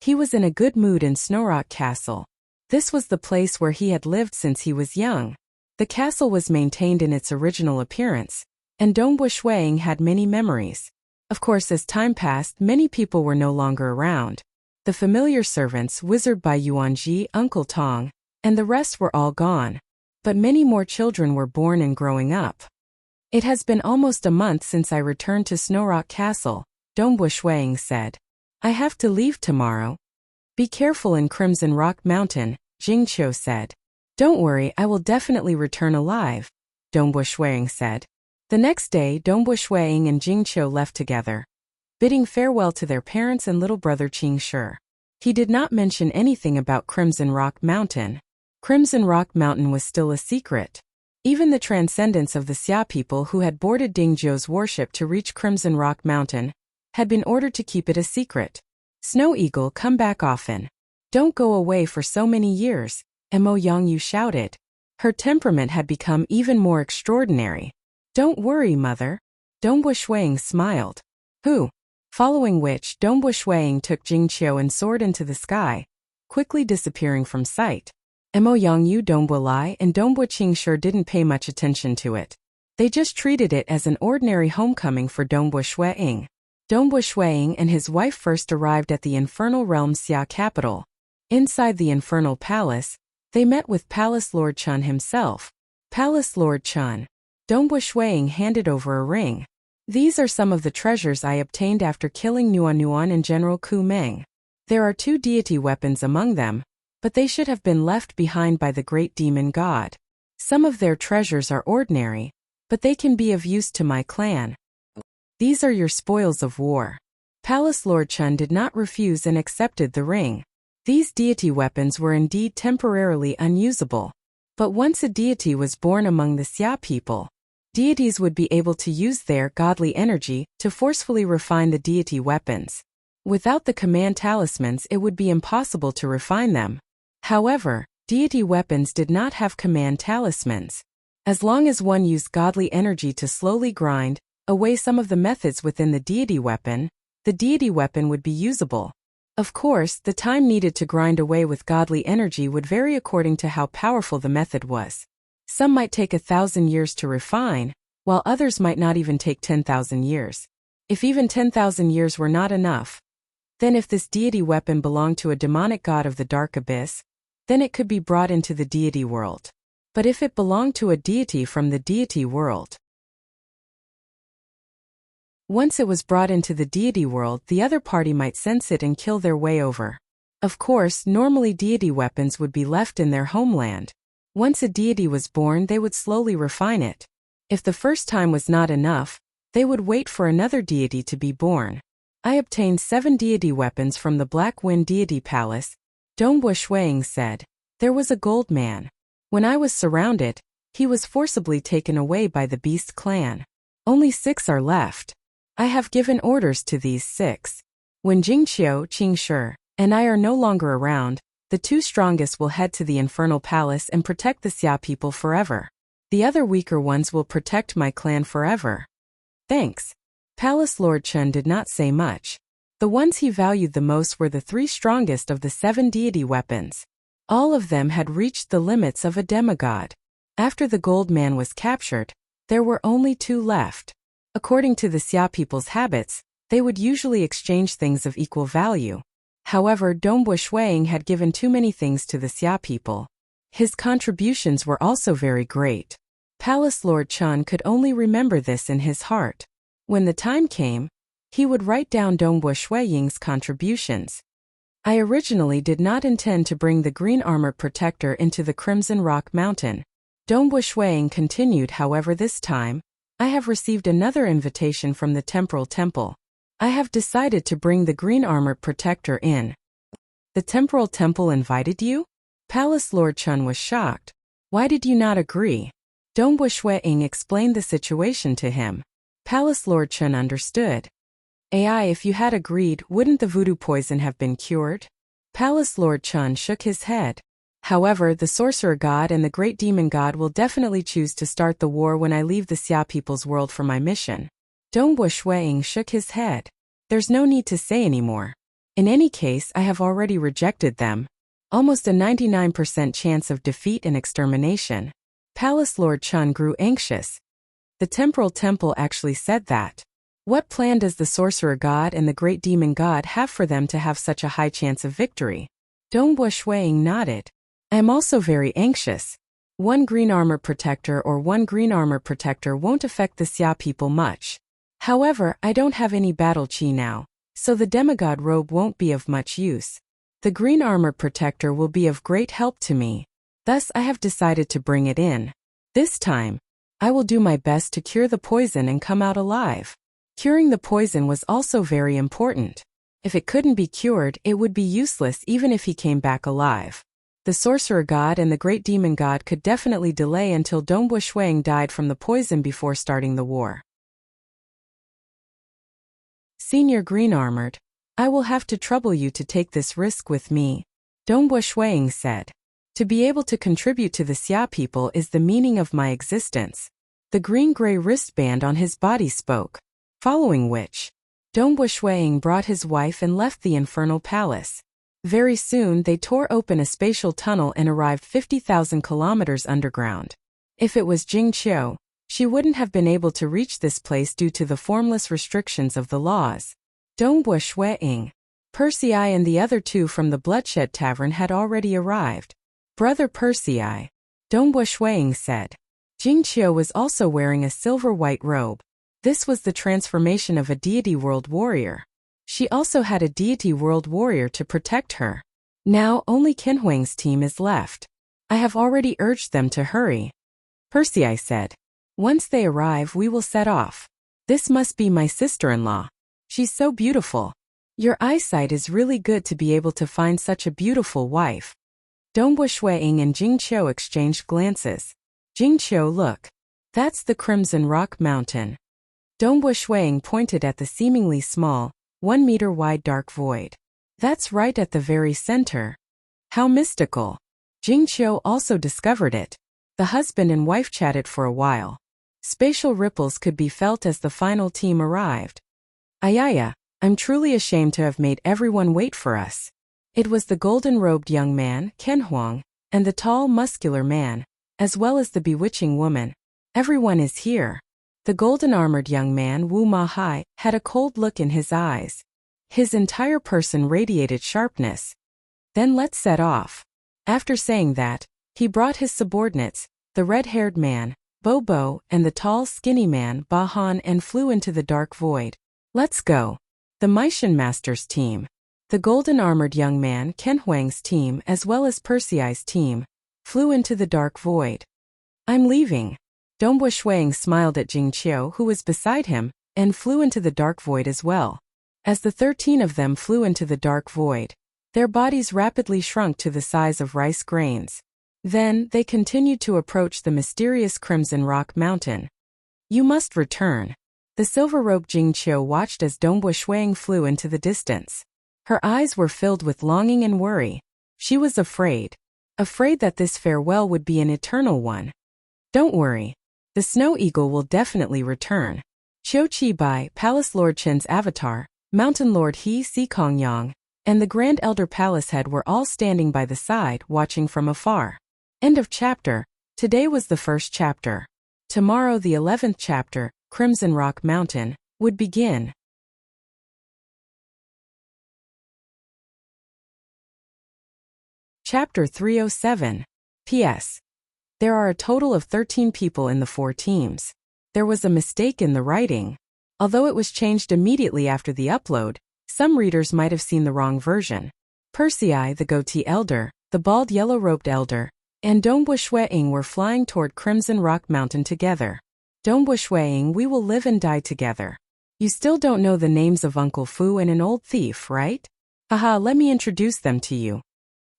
He was in a good mood in Snowrock Castle. This was the place where he had lived since he was young. The castle was maintained in its original appearance, and Dongbu Shuiying had many memories. Of course, as time passed, many people were no longer around. The familiar servants, Wizard Bai Yuanji, Uncle Tong, and the rest were all gone. But many more children were born and growing up. It has been almost a month since I returned to Snowrock Castle, Dongbu Shuiying said. I have to leave tomorrow. Be careful in Crimson Rock Mountain, Jing Qiu said. Don't worry, I will definitely return alive, Dongbu Shuiying said. The next day, Dongbu Shuiying and Jing Qiu left together, bidding farewell to their parents and little brother Qing Shi. He did not mention anything about Crimson Rock Mountain. Crimson Rock Mountain was still a secret. Even the transcendents of the Xia people who had boarded Dingzhou's warship to reach Crimson Rock Mountain had been ordered to keep it a secret. Snow Eagle, come back often. Don't go away for so many years, Mo Yangyu shouted. Her temperament had become even more extraordinary. Don't worry, mother. Dongbu Shuiying smiled. Who? Following which, Dongbu Shuiying took Jing Qiu and soared into the sky, quickly disappearing from sight. Mo Yangyu, Dongbu Lai, and Dongbu Qingshi didn't pay much attention to it. They just treated it as an ordinary homecoming for Dongbu Shuiying. Dongbu Shuiying and his wife first arrived at the Infernal Realm Xia capital. Inside the Infernal Palace, they met with Palace Lord Chun himself. Palace Lord Chun. Dongbu Shuiying handed over a ring. These are some of the treasures I obtained after killing Nuan and General Ku Meng. There are 2 deity weapons among them, but they should have been left behind by the great demon god. Some of their treasures are ordinary, but they can be of use to my clan. These are your spoils of war. Palace Lord Chun did not refuse and accepted the ring. These deity weapons were indeed temporarily unusable. But once a deity was born among the Xia people, deities would be able to use their godly energy to forcefully refine the deity weapons. Without the command talismans, it would be impossible to refine them. However, deity weapons did not have command talismans. As long as one used godly energy to slowly grind away some of the methods within the deity weapon would be usable. Of course, the time needed to grind away with godly energy would vary according to how powerful the method was. Some might take 1,000 years to refine, while others might not even take 10,000 years. If even 10,000 years were not enough, then if this deity weapon belonged to a demonic god of the dark abyss, then it could be brought into the deity world. But if it belonged to a deity from the deity world, once it was brought into the deity world, the other party might sense it and kill their way over. Of course, normally deity weapons would be left in their homeland. Once a deity was born, they would slowly refine it. If the first time was not enough, they would wait for another deity to be born. I obtained 7 deity weapons from the Black Wind Deity Palace, Dongbu Shuiying said. There was a gold man. When I was surrounded, he was forcibly taken away by the Beast clan. Only 6 are left. I have given orders to these 6. When Jing Qiu, Qing Shi, and I are no longer around, the 2 strongest will head to the Infernal Palace and protect the Xia people forever. The other weaker ones will protect my clan forever. Thanks. Palace Lord Chun did not say much. The ones he valued the most were the 3 strongest of the 7 deity weapons. All of them had reached the limits of a demigod. After the gold man was captured, there were only 2 left. According to the Xia people's habits, they would usually exchange things of equal value. However, Dongbu Shuiying had given too many things to the Xia people. His contributions were also very great. Palace Lord Chun could only remember this in his heart. When the time came, he would write down Dongbu Shuiying's contributions. I originally did not intend to bring the green armor protector into the Crimson Rock Mountain. Dongbu Shuiying continued. However, this time, I have received another invitation from the Temporal Temple. I have decided to bring the green armor protector in. The temporal temple invited you? Palace Lord Chun was shocked. Why did you not agree? Dongbu Shuiying explained the situation to him. Palace Lord Chun understood. AI, if you had agreed, wouldn't the voodoo poison have been cured? Palace Lord Chun shook his head. However, the sorcerer god and the great demon god will definitely choose to start the war when I leave the Xia people's world for my mission. Dongbu Shuiying shook his head. There's no need to say anymore. In any case, I have already rejected them. Almost a 99% chance of defeat and extermination. Palace Lord Chun grew anxious. The temporal temple actually said that. What plan does the sorcerer god and the great demon god have for them to have such a high chance of victory? Dongbu Shuiying nodded. I am also very anxious. One green armor protector won't affect the Xia people much. However, I don't have any battle chi now, so the demigod robe won't be of much use. The green armor protector will be of great help to me. Thus I have decided to bring it in. This time, I will do my best to cure the poison and come out alive. Curing the poison was also very important. If it couldn't be cured, it would be useless even if he came back alive. The sorcerer god and the great demon god could definitely delay until Dongbu Shuiying died from the poison before starting the war. Senior Green Armored, I will have to trouble you to take this risk with me, Dongbu Shuiying said. To be able to contribute to the Xia people is the meaning of my existence. The green-gray wristband on his body spoke. Following which, Dongbu Shuiying brought his wife and left the infernal palace. Very soon they tore open a spatial tunnel and arrived 50,000 kilometers underground. If it was Jing Qiu, she wouldn't have been able to reach this place due to the formless restrictions of the laws. Dongbu Shuiying, Percy and the other two from the Bloodshed Tavern had already arrived. Brother Percy, Dongbu Shuiying said. Jing Qiu was also wearing a silver-white robe. This was the transformation of a deity world warrior. She also had a deity world warrior to protect her. Now only Qin Huang's team is left. I have already urged them to hurry. Percy said. Once they arrive we will set off. This must be my sister-in-law. She's so beautiful. Your eyesight is really good to be able to find such a beautiful wife. Dongbu Shuiying and Jing Qiu exchanged glances. Jing Qiu, look. That's the Crimson Rock Mountain. Dongbu Shuiying pointed at the seemingly small, 1 meter wide dark void. That's right at the very center. How mystical. Jing Qiu also discovered it. The husband and wife chatted for a while. Spatial ripples could be felt as the final team arrived. Ayaya, I'm truly ashamed to have made everyone wait for us. It was the golden-robed young man, Qin Huang, and the tall, muscular man, as well as the bewitching woman. Everyone is here. The golden-armored young man, Wu Ma Hai, had a cold look in his eyes. His entire person radiated sharpness. Then let's set off. After saying that, he brought his subordinates, the red-haired man, Bo Bo, and the tall, skinny man, Ba Han, and flew into the dark void. Let's go. The Meishan Masters team. The golden-armored young man, Qin Huang's team, as well as Percy's team, flew into the dark void. I'm leaving. Dongbu Shuiying smiled at Jing Qiu, who was beside him, and flew into the dark void as well. As the 13 of them flew into the dark void, their bodies rapidly shrunk to the size of rice grains. Then, they continued to approach the mysterious Crimson Rock Mountain. You must return. The silver-robed Jing Qiu watched as Dongbu Shuiying flew into the distance. Her eyes were filled with longing and worry. She was afraid. Afraid that this farewell would be an eternal one. Don't worry. The Snow Eagle will definitely return. Qiu Qi Bai, Palace Lord Chen's avatar, Mountain Lord He Si Kong Yang, and the Grand Elder Palace Head were all standing by the side, watching from afar. End of chapter. Today was the first chapter. Tomorrow the 11th chapter, Crimson Rock Mountain, would begin. Chapter 307. P.S. There are a total of 13 people in the 4 teams. There was a mistake in the writing. Although it was changed immediately after the upload, some readers might have seen the wrong version. Percy, the goatee elder, the bald yellow-robed elder, and Dongbu Shuiying were flying toward Crimson Rock Mountain together. Dongbu Shuiying, we will live and die together. You still don't know the names of Uncle Fu and an old thief, right? Haha, let me introduce them to you.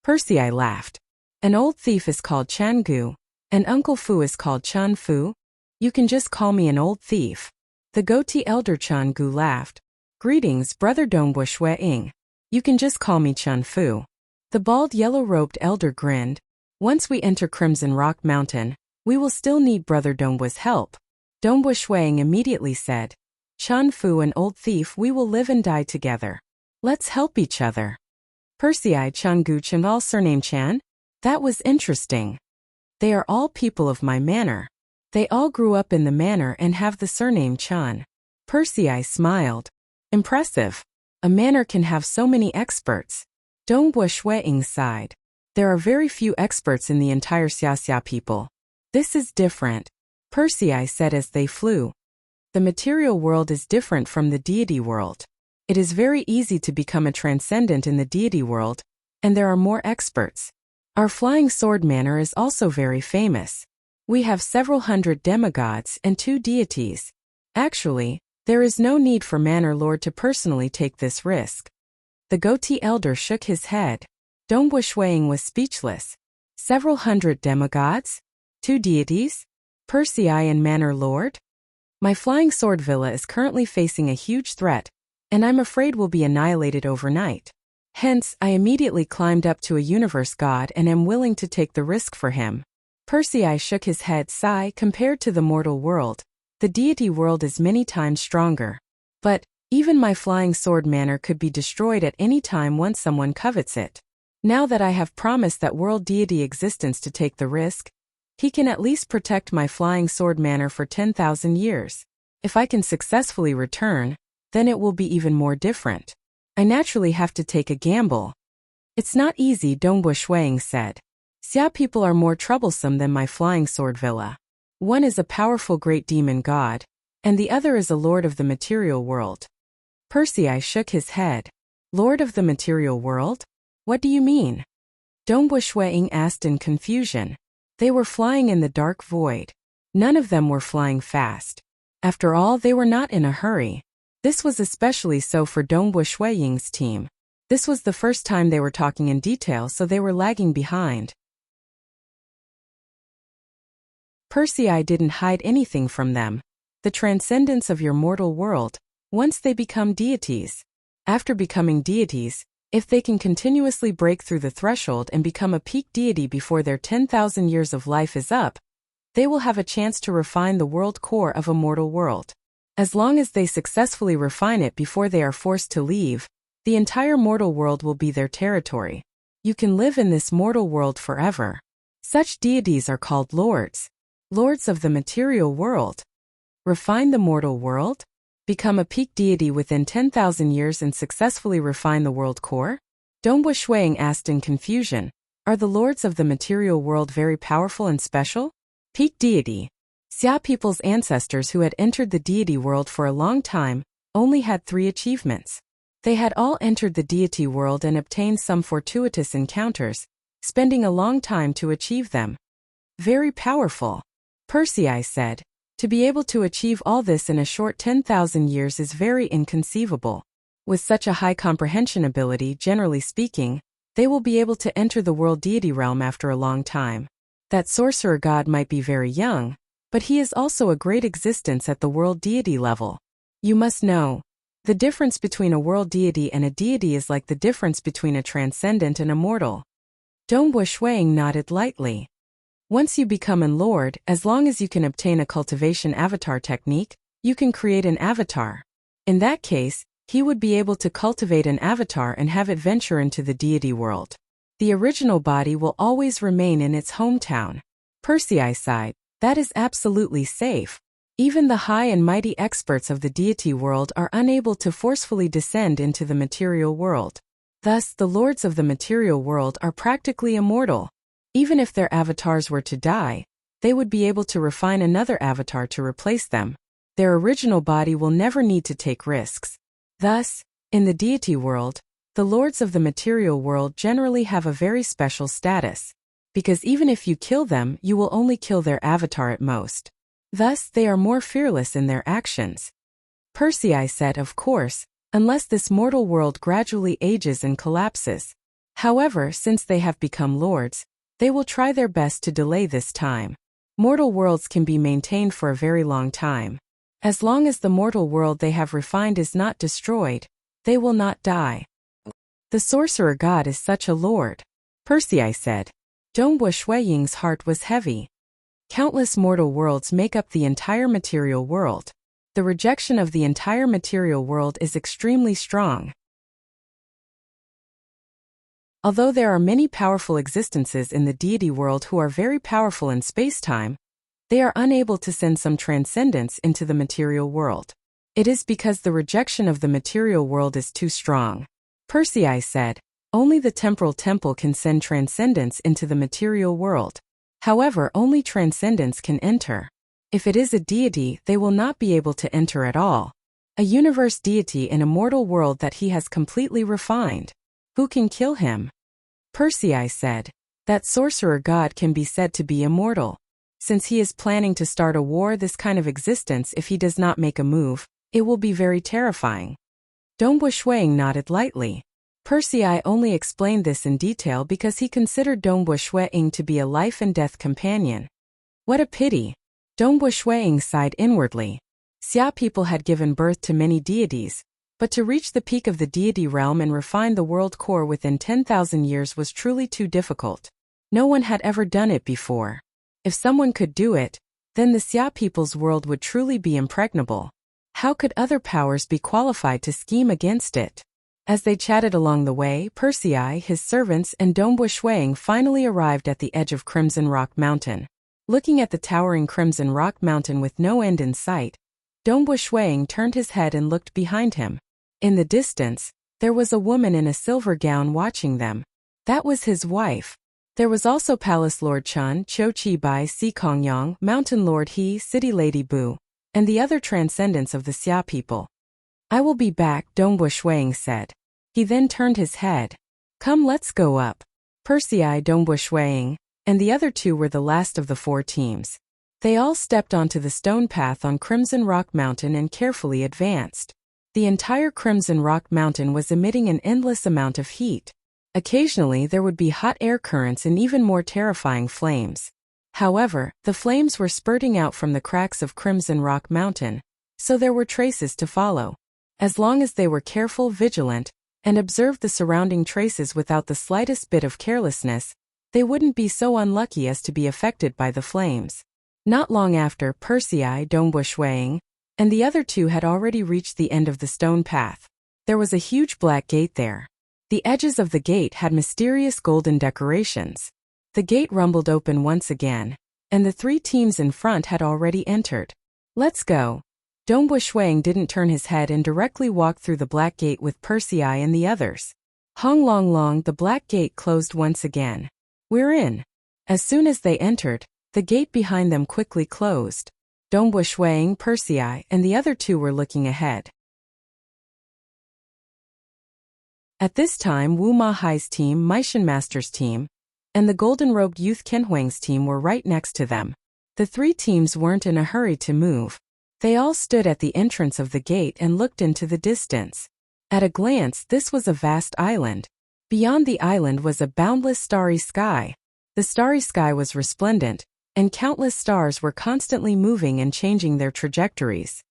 Persei laughed. An old thief is called Changu, and Uncle Fu is called Chun Fu. You can just call me an old thief. The goatee elder Changu laughed. Greetings, brother Dongbu Shui Ying. You can just call me Chun Fu. The bald yellow-robed elder grinned. Once we enter Crimson Rock Mountain, we will still need brother Dongbu's help. Dongbu Shui Ying immediately said, Chun Fu and old thief, we will live and die together. Let's help each other. Persei Changu Changal surname Chan? That was interesting. They are all people of my manor. They all grew up in the manor and have the surname Chan. Persei smiled. Impressive. A manor can have so many experts. Dongbu Shui Ying sighed. There are very few experts in the entire Xia people. This is different, Persei said as they flew. The material world is different from the deity world. It is very easy to become a transcendent in the deity world, and there are more experts. Our flying sword manor is also very famous. We have several hundred demigods and 2 deities. Actually, there is no need for Manor Lord to personally take this risk. The goatee elder shook his head. Dongbu Shui Ying was speechless. Several hundred demigods? 2 deities? Persei and Manor Lord? My flying sword villa is currently facing a huge threat, and I'm afraid will be annihilated overnight. Hence, I immediately climbed up to a universe god and am willing to take the risk for him. Persei shook his head. Sigh, compared to the mortal world, the deity world is many times stronger. But, even my flying sword manor could be destroyed at any time once someone covets it. Now that I have promised that world deity existence to take the risk, he can at least protect my flying sword manor for 10,000 years. If I can successfully return, then it will be even more different. I naturally have to take a gamble. It's not easy, Dongbu Shui Ying said. Xia people are more troublesome than my flying sword villa. One is a powerful great demon god, and the other is a lord of the material world. Persei shook his head. Lord of the material world? What do you mean? Dongbu Shui Ying asked in confusion. They were flying in the dark void. None of them were flying fast. After all, they were not in a hurry. This was especially so for Dongbu Shui Ying's team. This was the first time they were talking in detail, so they were lagging behind. Persei didn't hide anything from them. The transcendence of your mortal world, once they become deities. After becoming deities, if they can continuously break through the threshold and become a peak deity before their 10,000 years of life is up, they will have a chance to refine the world core of a mortal world. As long as they successfully refine it before they are forced to leave, the entire mortal world will be their territory. You can live in this mortal world forever. Such deities are called lords. Lords of the material world. Refine the mortal world? Become a peak deity within 10,000 years and successfully refine the world core? Dongbu Shui Ying asked in confusion. Are the lords of the material world very powerful and special? Peak deity. Xia people's ancestors who had entered the deity world for a long time only had 3 achievements. They had all entered the deity world and obtained some fortuitous encounters, spending a long time to achieve them. Very powerful. Persei said. To be able to achieve all this in a short 10,000 years is very inconceivable. With such a high comprehension ability, generally speaking, they will be able to enter the world deity realm after a long time. That sorcerer god might be very young, but he is also a great existence at the world deity level. You must know, the difference between a world deity and a deity is like the difference between a transcendent and a mortal. Dongbu Shui Ying nodded lightly. Once you become an lord, as long as you can obtain a cultivation avatar technique, you can create an avatar. In that case, he would be able to cultivate an avatar and have it venture into the deity world. The original body will always remain in its hometown. Persei sighed. That is absolutely safe. Even the high and mighty experts of the deity world are unable to forcefully descend into the material world. Thus, the lords of the material world are practically immortal. Even if their avatars were to die, they would be able to refine another avatar to replace them. Their original body will never need to take risks. Thus, in the deity world, the lords of the material world generally have a very special status. Because even if you kill them, you will only kill their avatar at most. Thus, they are more fearless in their actions. Persei said, of course, unless this mortal world gradually ages and collapses. However, since they have become lords, they will try their best to delay this time. Mortal worlds can be maintained for a very long time. As long as the mortal world they have refined is not destroyed, they will not die. The sorcerer god is such a lord, Persei said. Dongbua Shuiying's heart was heavy. Countless mortal worlds make up the entire material world. The rejection of the entire material world is extremely strong. Although there are many powerful existences in the deity world who are very powerful in space-time, they are unable to send some transcendence into the material world. It is because the rejection of the material world is too strong. Persei said, only the temporal temple can send transcendence into the material world. However, only transcendence can enter. If it is a deity, they will not be able to enter at all. A universe deity in a mortal world that he has completely refined. Who can kill him? Persei said, that sorcerer god can be said to be immortal. Since he is planning to start a war, this kind of existence, if he does not make a move, it will be very terrifying. Dongbua Shuiying nodded lightly. Persei only explained this in detail because he considered Dongbua Shuiying to be a life and death companion. What a pity! Dongbua Shuiying sighed inwardly. Xia people had given birth to many deities, but to reach the peak of the deity realm and refine the world core within 10,000 years was truly too difficult. No one had ever done it before. If someone could do it, then the Xia people's world would truly be impregnable. How could other powers be qualified to scheme against it? As they chatted along the way, Persei, his servants, and Dongbua Shuiying finally arrived at the edge of Crimson Rock Mountain. Looking at the towering Crimson Rock Mountain with no end in sight, Dongbua Shuiying turned his head and looked behind him. In the distance, there was a woman in a silver gown watching them. That was his wife. There was also Palace Lord Chun, Qiu Qi Bai, Si Kongyang, Mountain Lord He, City Lady Bu, and the other transcendents of the Xia people. I will be back, Dongbua Shuiying said. He then turned his head. Come, let's go up. Persei, Dongbua Shuiying, and the other two were the last of the 4 teams. They all stepped onto the stone path on Crimson Rock Mountain and carefully advanced. The entire Crimson Rock Mountain was emitting an endless amount of heat. Occasionally there would be hot air currents and even more terrifying flames. However, the flames were spurting out from the cracks of Crimson Rock Mountain, so there were traces to follow. As long as they were careful, vigilant, and observed the surrounding traces without the slightest bit of carelessness, they wouldn't be so unlucky as to be affected by the flames. Not long after, Persei, Dongbua Shuiying, and the other two had already reached the end of the stone path. There was a huge black gate there. The edges of the gate had mysterious golden decorations. The gate rumbled open once again, and the 3 teams in front had already entered. Let's go. Dongbua Shuiying didn't turn his head and directly walked through the black gate with Persei and the others. Hong long long, the black gate closed once again. We're in. As soon as they entered, the gate behind them quickly closed. Dongbua Shuiying, Persei, and the other two were looking ahead. At this time, Wu Ma Hai's team, Meishan Master's team, and the golden-robed youth Ken Huang's team were right next to them. The 3 teams weren't in a hurry to move. They all stood at the entrance of the gate and looked into the distance. At a glance, this was a vast island. Beyond the island was a boundless starry sky. The starry sky was resplendent, and countless stars were constantly moving and changing their trajectories.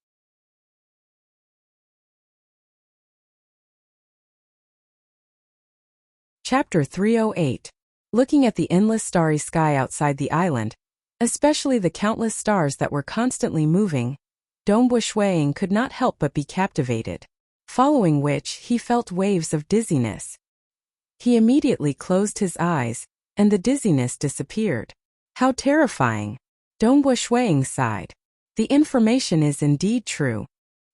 Chapter 308. Looking at the endless starry sky outside the island, especially the countless stars that were constantly moving, Dongbua Shuiying could not help but be captivated, following which he felt waves of dizziness. He immediately closed his eyes, and the dizziness disappeared. How terrifying! Dongbua Shuiying sighed. The information is indeed true.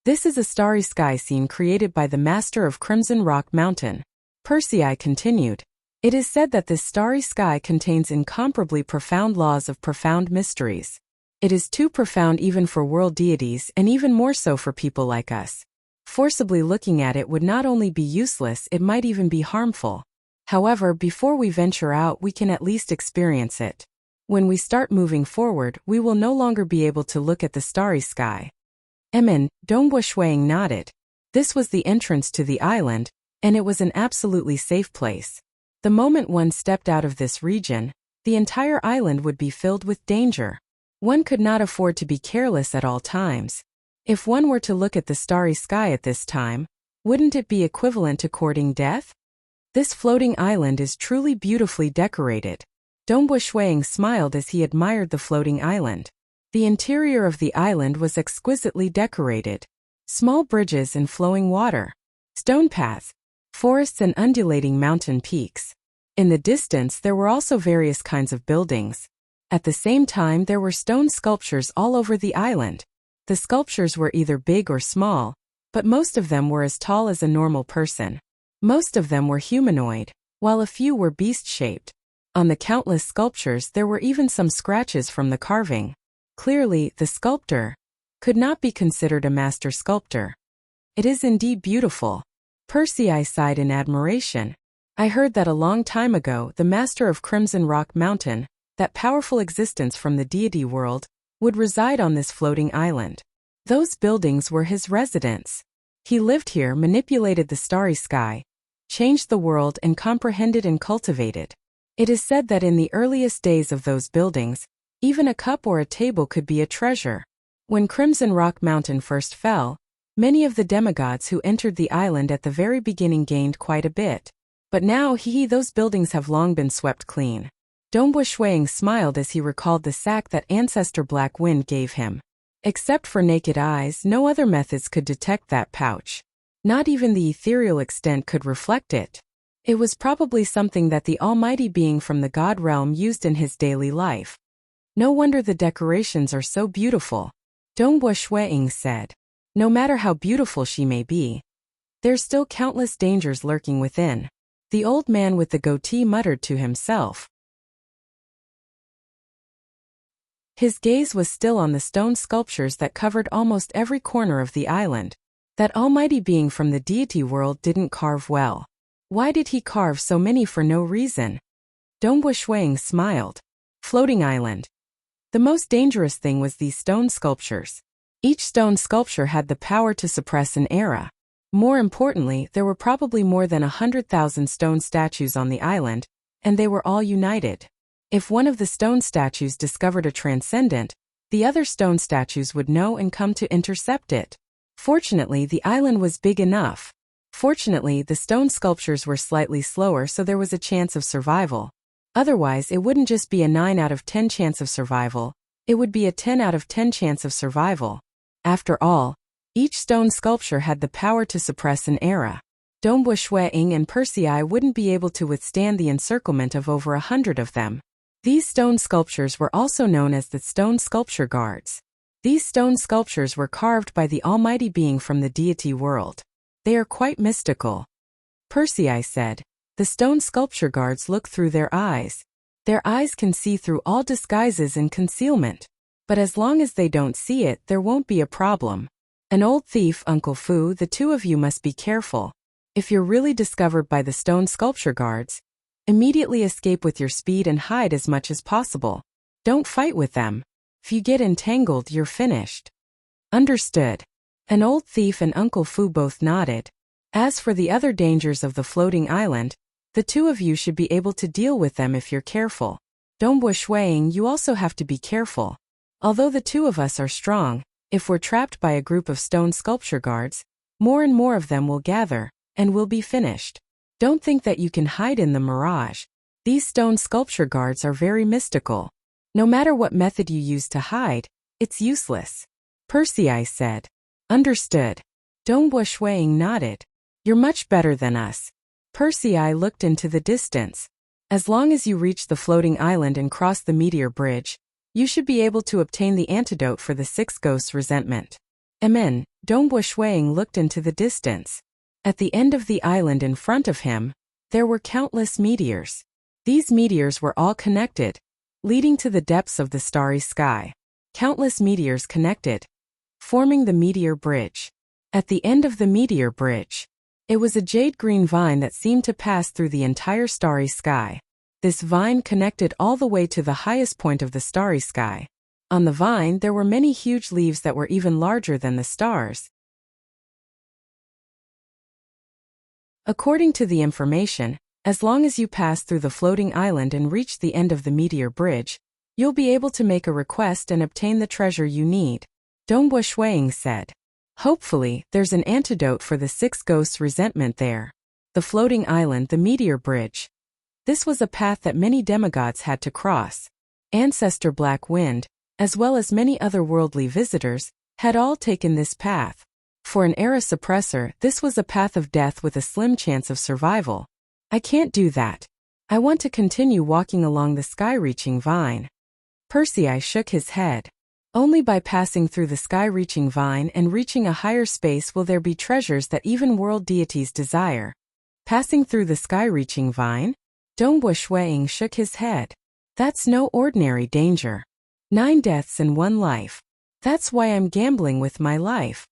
This is a starry sky scene created by the master of Crimson Rock Mountain. Persei continued. It is said that this starry sky contains incomparably profound laws of profound mysteries. It is too profound even for world deities and even more so for people like us. Forcibly looking at it would not only be useless, it might even be harmful. However, before we venture out, we can at least experience it. When we start moving forward, we will no longer be able to look at the starry sky. Dongbua Shuiying nodded. This was the entrance to the island, and it was an absolutely safe place. The moment one stepped out of this region, the entire island would be filled with danger. One could not afford to be careless at all times. If one were to look at the starry sky at this time, wouldn't it be equivalent to courting death? This floating island is truly beautifully decorated. Dong Shuang smiled as he admired the floating island. The interior of the island was exquisitely decorated. Small bridges and flowing water, stone paths, forests and undulating mountain peaks. In the distance there were also various kinds of buildings. At the same time there were stone sculptures all over the island. The sculptures were either big or small, but most of them were as tall as a normal person. Most of them were humanoid, while a few were beast-shaped. On the countless sculptures there were even some scratches from the carving. Clearly, the sculptor could not be considered a master sculptor. It is indeed beautiful. Percy sighed in admiration. I heard that a long time ago the master of Crimson Rock Mountain, that powerful existence from the deity world, would reside on this floating island. Those buildings were his residence. He lived here, manipulated the starry sky, changed the world and comprehended and cultivated. It is said that in the earliest days of those buildings, even a cup or a table could be a treasure. When Crimson Rock Mountain first fell, many of the demigods who entered the island at the very beginning gained quite a bit. But now those buildings have long been swept clean. Dong Shuang smiled as he recalled the sack that ancestor Black Wind gave him. Except for naked eyes, no other methods could detect that pouch. Not even the ethereal extent could reflect it. It was probably something that the almighty being from the god realm used in his daily life. No wonder the decorations are so beautiful. Dong Shuang said. No matter how beautiful she may be, there's still countless dangers lurking within. The old man with the goatee muttered to himself. His gaze was still on the stone sculptures that covered almost every corner of the island. That almighty being from the deity world didn't carve well. Why did he carve so many for no reason? Dong Shuang smiled. Floating island. The most dangerous thing was these stone sculptures. Each stone sculpture had the power to suppress an era. More importantly, there were probably more than 100,000 stone statues on the island, and they were all united. If one of the stone statues discovered a transcendent, the other stone statues would know and come to intercept it. Fortunately, the island was big enough. Fortunately, the stone sculptures were slightly slower, so there was a chance of survival. Otherwise, it wouldn't just be a 9 out of 10 chance of survival, it would be a 10 out of 10 chance of survival. After all, each stone sculpture had the power to suppress an era. Dong Shuang and Percy wouldn't be able to withstand the encirclement of over 100 of them. These stone sculptures were also known as the stone sculpture guards. These stone sculptures were carved by the almighty being from the deity world. They are quite mystical. Percy said. The stone sculpture guards look through their eyes. Their eyes can see through all disguises and concealment. But as long as they don't see it, there won't be a problem. An old thief, Uncle Fu, the two of you must be careful. If you're really discovered by the stone sculpture guards, immediately escape with your speed and hide as much as possible. Don't fight with them. If you get entangled, you're finished. Understood. An old thief and Uncle Fu both nodded. As for the other dangers of the floating island, the two of you should be able to deal with them if you're careful. Dong Shuang, you also have to be careful. Although the two of us are strong, if we're trapped by a group of stone sculpture guards, more and more of them will gather, and we'll be finished. Don't think that you can hide in the mirage. These stone sculpture guards are very mystical. No matter what method you use to hide, it's useless. Percy said. Understood. Dong Shuang nodded. You're much better than us. Percy looked into the distance. As long as you reach the floating island and cross the meteor bridge, you should be able to obtain the antidote for the 6 ghosts' resentment. Amen. Dong Shuang looked into the distance. At the end of the island in front of him, there were countless meteors. These meteors were all connected, leading to the depths of the starry sky. Countless meteors connected, forming the meteor bridge. At the end of the meteor bridge, it was a jade-green vine that seemed to pass through the entire starry sky. This vine connected all the way to the highest point of the starry sky. On the vine there were many huge leaves that were even larger than the stars. According to the information, as long as you pass through the floating island and reach the end of the meteor bridge, you'll be able to make a request and obtain the treasure you need, Dongbo Shuiying said. Hopefully, there's an antidote for the 6 ghosts' resentment there. The floating island, the meteor bridge. This was a path that many demigods had to cross. Ancestor Black Wind, as well as many other worldly visitors, had all taken this path. For an era suppressor, this was a path of death with a slim chance of survival. I can't do that. I want to continue walking along the sky-reaching vine. Persei shook his head. Only by passing through the sky-reaching vine and reaching a higher space will there be treasures that even world deities desire. Passing through the sky-reaching vine? Dongbo Shuiying shook his head. That's no ordinary danger. 9 deaths and 1 life. That's why I'm gambling with my life.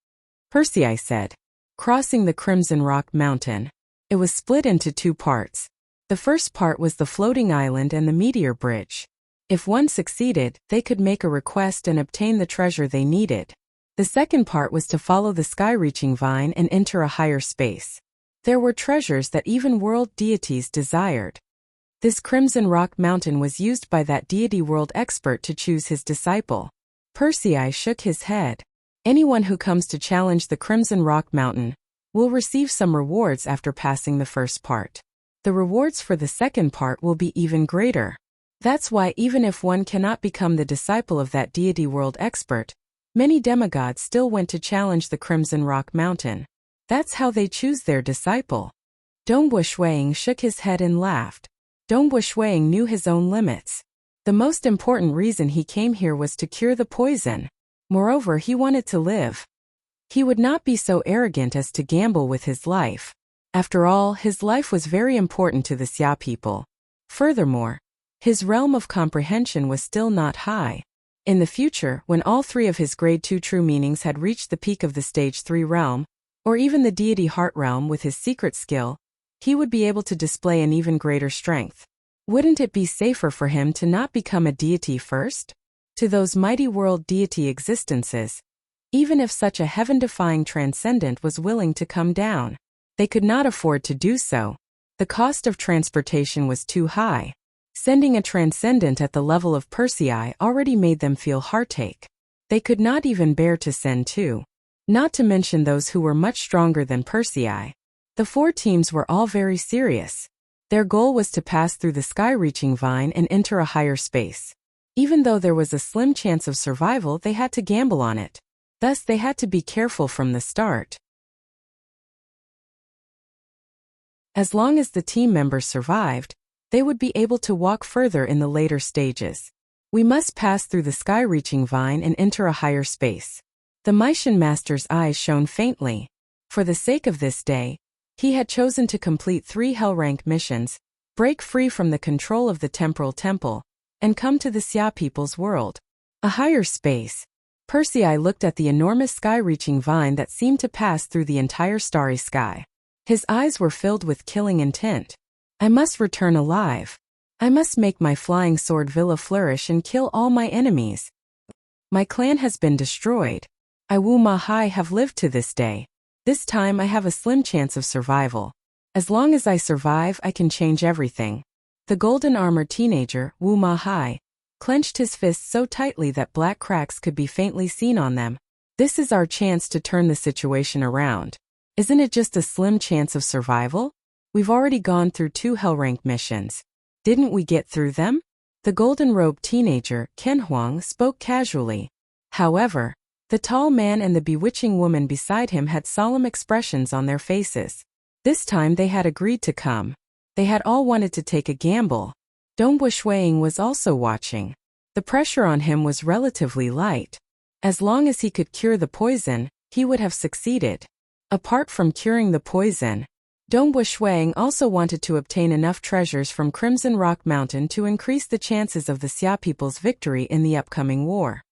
Persei said. Crossing the Crimson Rock Mountain. It was split into 2 parts. The first part was the floating island and the meteor bridge. If one succeeded, they could make a request and obtain the treasure they needed. The second part was to follow the sky-reaching vine and enter a higher space. There were treasures that even world deities desired. This Crimson Rock Mountain was used by that deity world expert to choose his disciple. Persei shook his head. Anyone who comes to challenge the Crimson Rock Mountain will receive some rewards after passing the first part. The rewards for the second part will be even greater. That's why even if one cannot become the disciple of that deity world expert, many demigods still went to challenge the Crimson Rock Mountain. That's how they choose their disciple. Dongbo Shuiying shook his head and laughed. Dongbo Shuiying knew his own limits. The most important reason he came here was to cure the poison. Moreover, he wanted to live. He would not be so arrogant as to gamble with his life. After all, his life was very important to the Xia people. Furthermore, his realm of comprehension was still not high. In the future, when all 3 of his grade 2 true meanings had reached the peak of the stage 3 realm, or even the deity heart realm with his secret skill, he would be able to display an even greater strength. Wouldn't it be safer for him to not become a deity first? To those mighty world deity existences, even if such a heaven-defying transcendent was willing to come down, they could not afford to do so. The cost of transportation was too high. Sending a transcendent at the level of Persei already made them feel heartache. They could not even bear to send 2. Not to mention those who were much stronger than Persei. The 4 teams were all very serious. Their goal was to pass through the sky-reaching vine and enter a higher space. Even though there was a slim chance of survival, they had to gamble on it. Thus, they had to be careful from the start. As long as the team members survived, they would be able to walk further in the later stages. We must pass through the sky-reaching vine and enter a higher space. The Meishan Master's eyes shone faintly. For the sake of this day, he had chosen to complete 3 Hell rank missions, break free from the control of the Temporal Temple, and come to the Xia people's world. A higher space. Persei looked at the enormous sky-reaching vine that seemed to pass through the entire starry sky. His eyes were filled with killing intent. I must return alive. I must make my flying sword Villa flourish and kill all my enemies. My clan has been destroyed. I Wu Ma Hai have lived to this day. This time I have a slim chance of survival. As long as I survive, I can change everything. The golden armor teenager, Wu Ma Hai, clenched his fists so tightly that black cracks could be faintly seen on them. This is our chance to turn the situation around. Isn't it just a slim chance of survival? We've already gone through 2 Hell rank missions. Didn't we get through them? The golden-robed teenager, Ken Huang, spoke casually. However, the tall man and the bewitching woman beside him had solemn expressions on their faces. This time they had agreed to come. They had all wanted to take a gamble. Dongbo Shuiying was also watching. The pressure on him was relatively light. As long as he could cure the poison, he would have succeeded. Apart from curing the poison, Dongbo Shuiying also wanted to obtain enough treasures from Crimson Rock Mountain to increase the chances of the Xia people's victory in the upcoming war.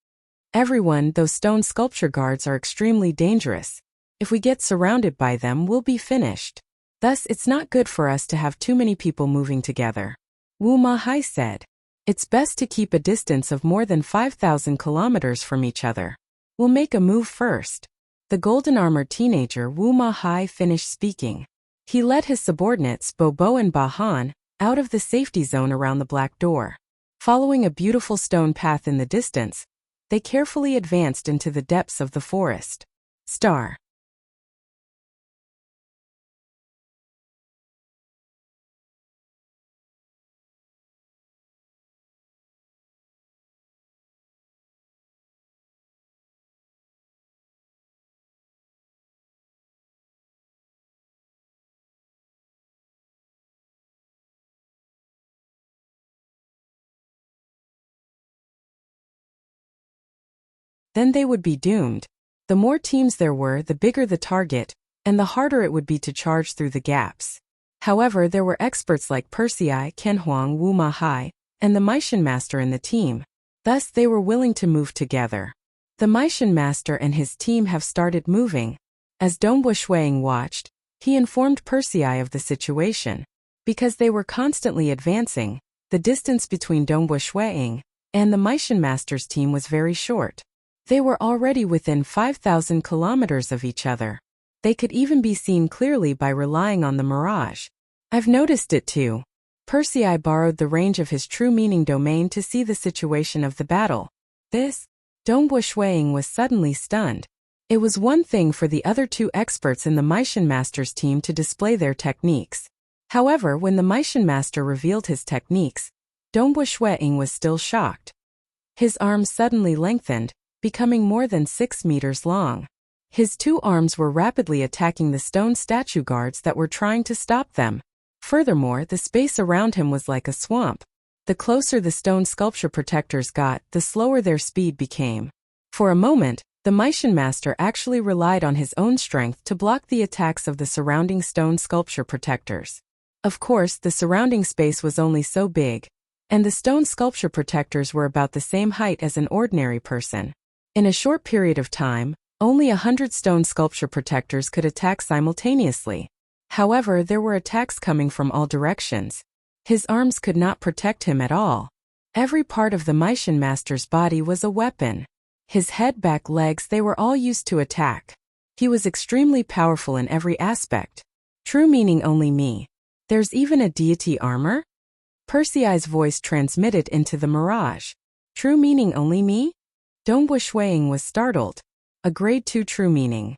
Everyone, those stone sculpture guards are extremely dangerous. If we get surrounded by them, we'll be finished. Thus, it's not good for us to have too many people moving together. Wu Ma Hai said. It's best to keep a distance of more than 5,000 kilometers from each other. We'll make a move first. The golden armored teenager Wu Ma Hai finished speaking. He led his subordinates Bobo and Bahan out of the safety zone around the black door. Following a beautiful stone path in the distance, they carefully advanced into the depths of the forest. Star. Then they would be doomed. The more teams there were, the bigger the target, and the harder it would be to charge through the gaps. However, there were experts like Persei, Kenhuang, Wu Mahai, and the Meishan Master in the team. Thus, they were willing to move together. The Meishan Master and his team have started moving. As Dongbu Shuang watched, he informed Persei of the situation. Because they were constantly advancing, the distance between Dongbu Shuang and the Meishan Master's team was very short. They were already within 5,000 kilometers of each other. They could even be seen clearly by relying on the mirage. I've noticed it too. Persei borrowed the range of his true meaning domain to see the situation of the battle. Dongbu Shuang was suddenly stunned. It was one thing for the other two experts in the Meishan Master's team to display their techniques. However, when the Meishan Master revealed his techniques, Dongbu Shuang was still shocked. His arms suddenly lengthened, becoming more than 6 meters long. His two arms were rapidly attacking the stone statue guards that were trying to stop them. Furthermore, the space around him was like a swamp. The closer the stone sculpture protectors got, the slower their speed became. For a moment, the Meishan Master actually relied on his own strength to block the attacks of the surrounding stone sculpture protectors. Of course, the surrounding space was only so big, and the stone sculpture protectors were about the same height as an ordinary person. In a short period of time, only 100 stone sculpture protectors could attack simultaneously. However, there were attacks coming from all directions. His arms could not protect him at all. Every part of the Meishan Master's body was a weapon. His head, back, legs, they were all used to attack. He was extremely powerful in every aspect. True meaning only me. There's even a deity armor? Persei's voice transmitted into the mirage. True meaning only me? Dongbu Shuang was startled. A grade 2 true meaning.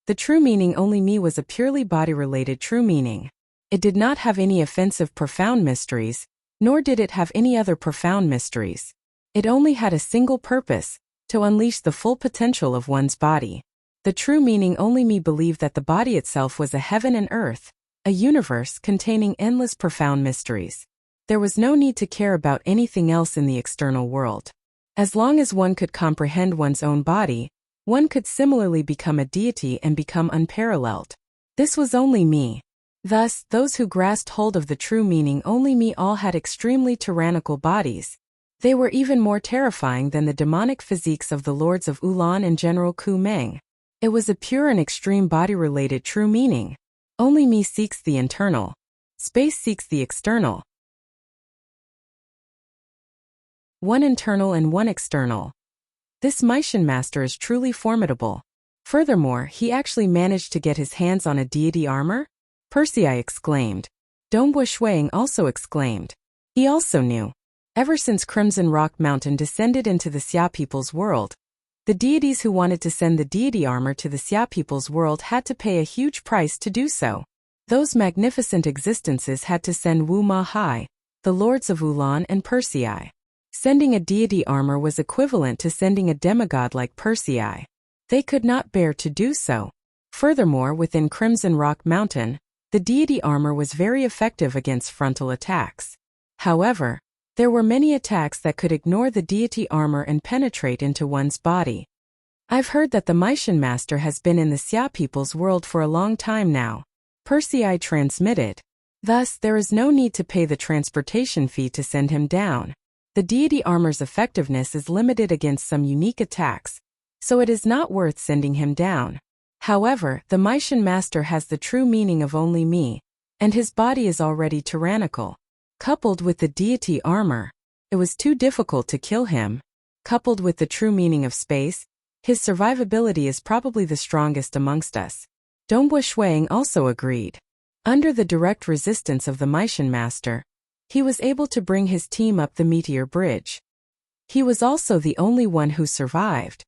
The true meaning only me was a purely body-related true meaning. It did not have any offensive profound mysteries, nor did it have any other profound mysteries. It only had a single purpose, to unleash the full potential of one's body. The true meaning only me believed that the body itself was a heaven and earth, a universe containing endless profound mysteries. There was no need to care about anything else in the external world. As long as one could comprehend one's own body, one could similarly become a deity and become unparalleled. This was only me. Thus, those who grasped hold of the true meaning only me all had extremely tyrannical bodies. They were even more terrifying than the demonic physiques of the lords of Ulan and General Ku Meng. It was a pure and extreme body-related true meaning. Only me seeks the internal. Space seeks the external. One internal and one external. This Meishan Master is truly formidable. Furthermore, he actually managed to get his hands on a deity armor? Persei exclaimed. Dongbu Shuang also exclaimed. He also knew. Ever since Crimson Rock Mountain descended into the Xia people's world, the deities who wanted to send the deity armor to the Xia people's world had to pay a huge price to do so. Those magnificent existences had to send Wu Mahai, the lords of Ulan, and Persei. Sending a deity armor was equivalent to sending a demigod like Persei. They could not bear to do so. Furthermore, within Crimson Rock Mountain, the deity armor was very effective against frontal attacks. However, there were many attacks that could ignore the deity armor and penetrate into one's body. I've heard that the Meishan Master has been in the Xia people's world for a long time now. Persei transmitted. Thus, there is no need to pay the transportation fee to send him down. The deity armor's effectiveness is limited against some unique attacks, so it is not worth sending him down. However, the Meishan Master has the true meaning of only me, and his body is already tyrannical. Coupled with the deity armor, it was too difficult to kill him. Coupled with the true meaning of space, his survivability is probably the strongest amongst us. Dongbu Shuang also agreed. Under the direct resistance of the Meishan master, he was able to bring his team up the meteor bridge. He was also the only one who survived.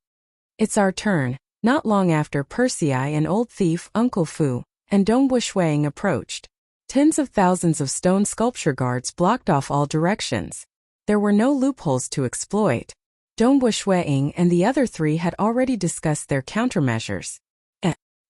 It's our turn. Not long after, Persei and old thief Uncle Fu and Dongbu Shuiying approached. Tens of thousands of stone sculpture guards blocked off all directions. There were no loopholes to exploit. Dongbu Shuiying and the other three had already discussed their countermeasures.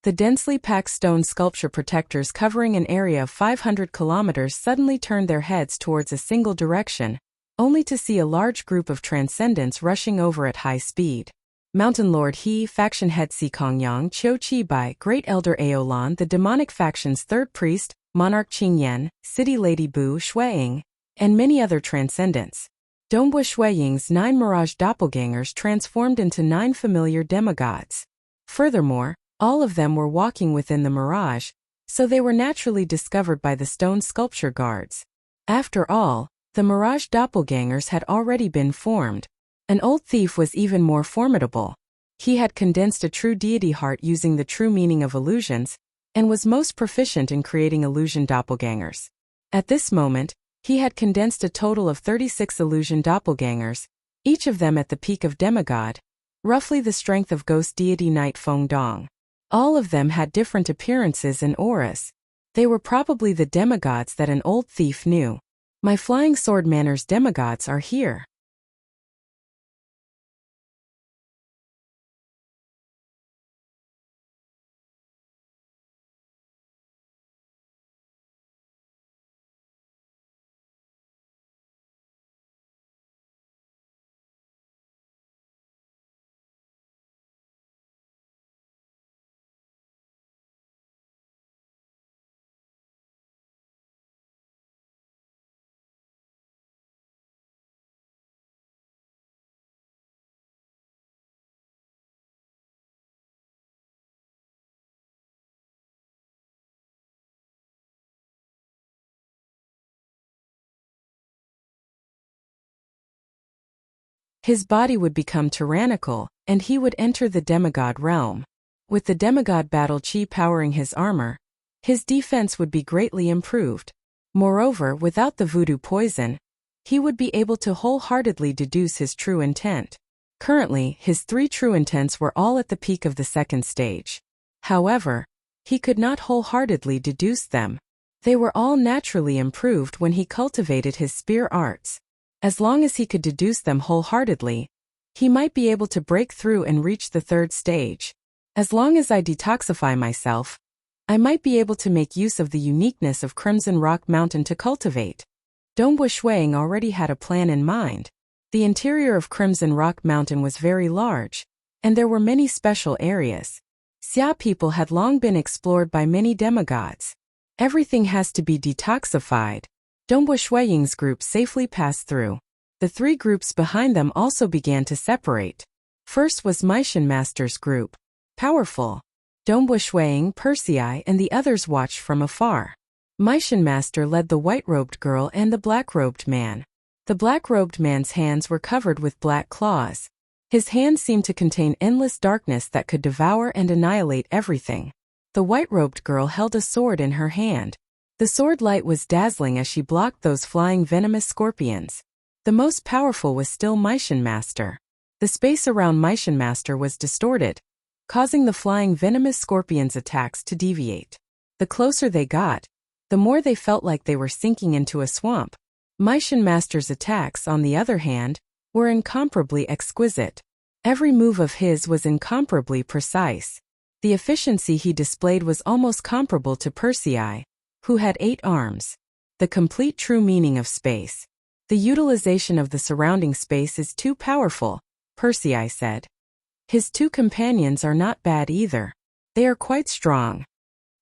The densely packed stone sculpture protectors covering an area of 500 kilometers suddenly turned their heads towards a single direction, only to see a large group of transcendents rushing over at high speed. Mountain Lord He, faction head Si Kongyang, Qiu Qibai, Great Elder Aolan, the demonic faction's third priest, Monarch Qingyan, City Lady Bu Shuiying, and many other transcendents. Dongbu Shuiying's 9 mirage doppelgangers transformed into 9 familiar demigods. Furthermore, all of them were walking within the mirage, so they were naturally discovered by the stone sculpture guards. After all, the mirage doppelgangers had already been formed. An old thief was even more formidable. He had condensed a true deity heart using the true meaning of illusions, and was most proficient in creating illusion doppelgangers. At this moment, he had condensed a total of 36 illusion doppelgangers, each of them at the peak of demigod, roughly the strength of ghost deity Knight Feng Dong. All of them had different appearances and auras. They were probably the demigods that an old thief knew. My flying sword manners demigods are here. His body would become tyrannical, and he would enter the demigod realm. With the demigod battle chi powering his armor, his defense would be greatly improved. Moreover, without the voodoo poison, he would be able to wholeheartedly deduce his true intent. Currently, his 3 true intents were all at the peak of the second stage. However, he could not wholeheartedly deduce them. They were all naturally improved when he cultivated his spear arts. As long as he could deduce them wholeheartedly, he might be able to break through and reach the 3rd stage. As long as I detoxify myself, I might be able to make use of the uniqueness of Crimson Rock Mountain to cultivate. Dongbu Shuiying already had a plan in mind. The interior of Crimson Rock Mountain was very large, and there were many special areas. Xia people had long been explored by many demigods. Everything has to be detoxified. Dongbu Shuiying's group safely passed through. The 3 groups behind them also began to separate. First was Meishan Master's group. Powerful. Dongbu Shuiying, Persei, and the others watched from afar. Meishan Master led the white-robed girl and the black-robed man. The black-robed man's hands were covered with black claws. His hands seemed to contain endless darkness that could devour and annihilate everything. The white-robed girl held a sword in her hand. The sword light was dazzling as she blocked those flying venomous scorpions. The most powerful was still Meishan Master. The space around Meishan Master was distorted, causing the flying venomous scorpions' attacks to deviate. The closer they got, the more they felt like they were sinking into a swamp. Meishan Master's attacks, on the other hand, were incomparably exquisite. Every move of his was incomparably precise. The efficiency he displayed was almost comparable to Persei, who had 8 arms. The complete true meaning of space. The utilization of the surrounding space is too powerful, Persei said. His 2 companions are not bad either. They are quite strong.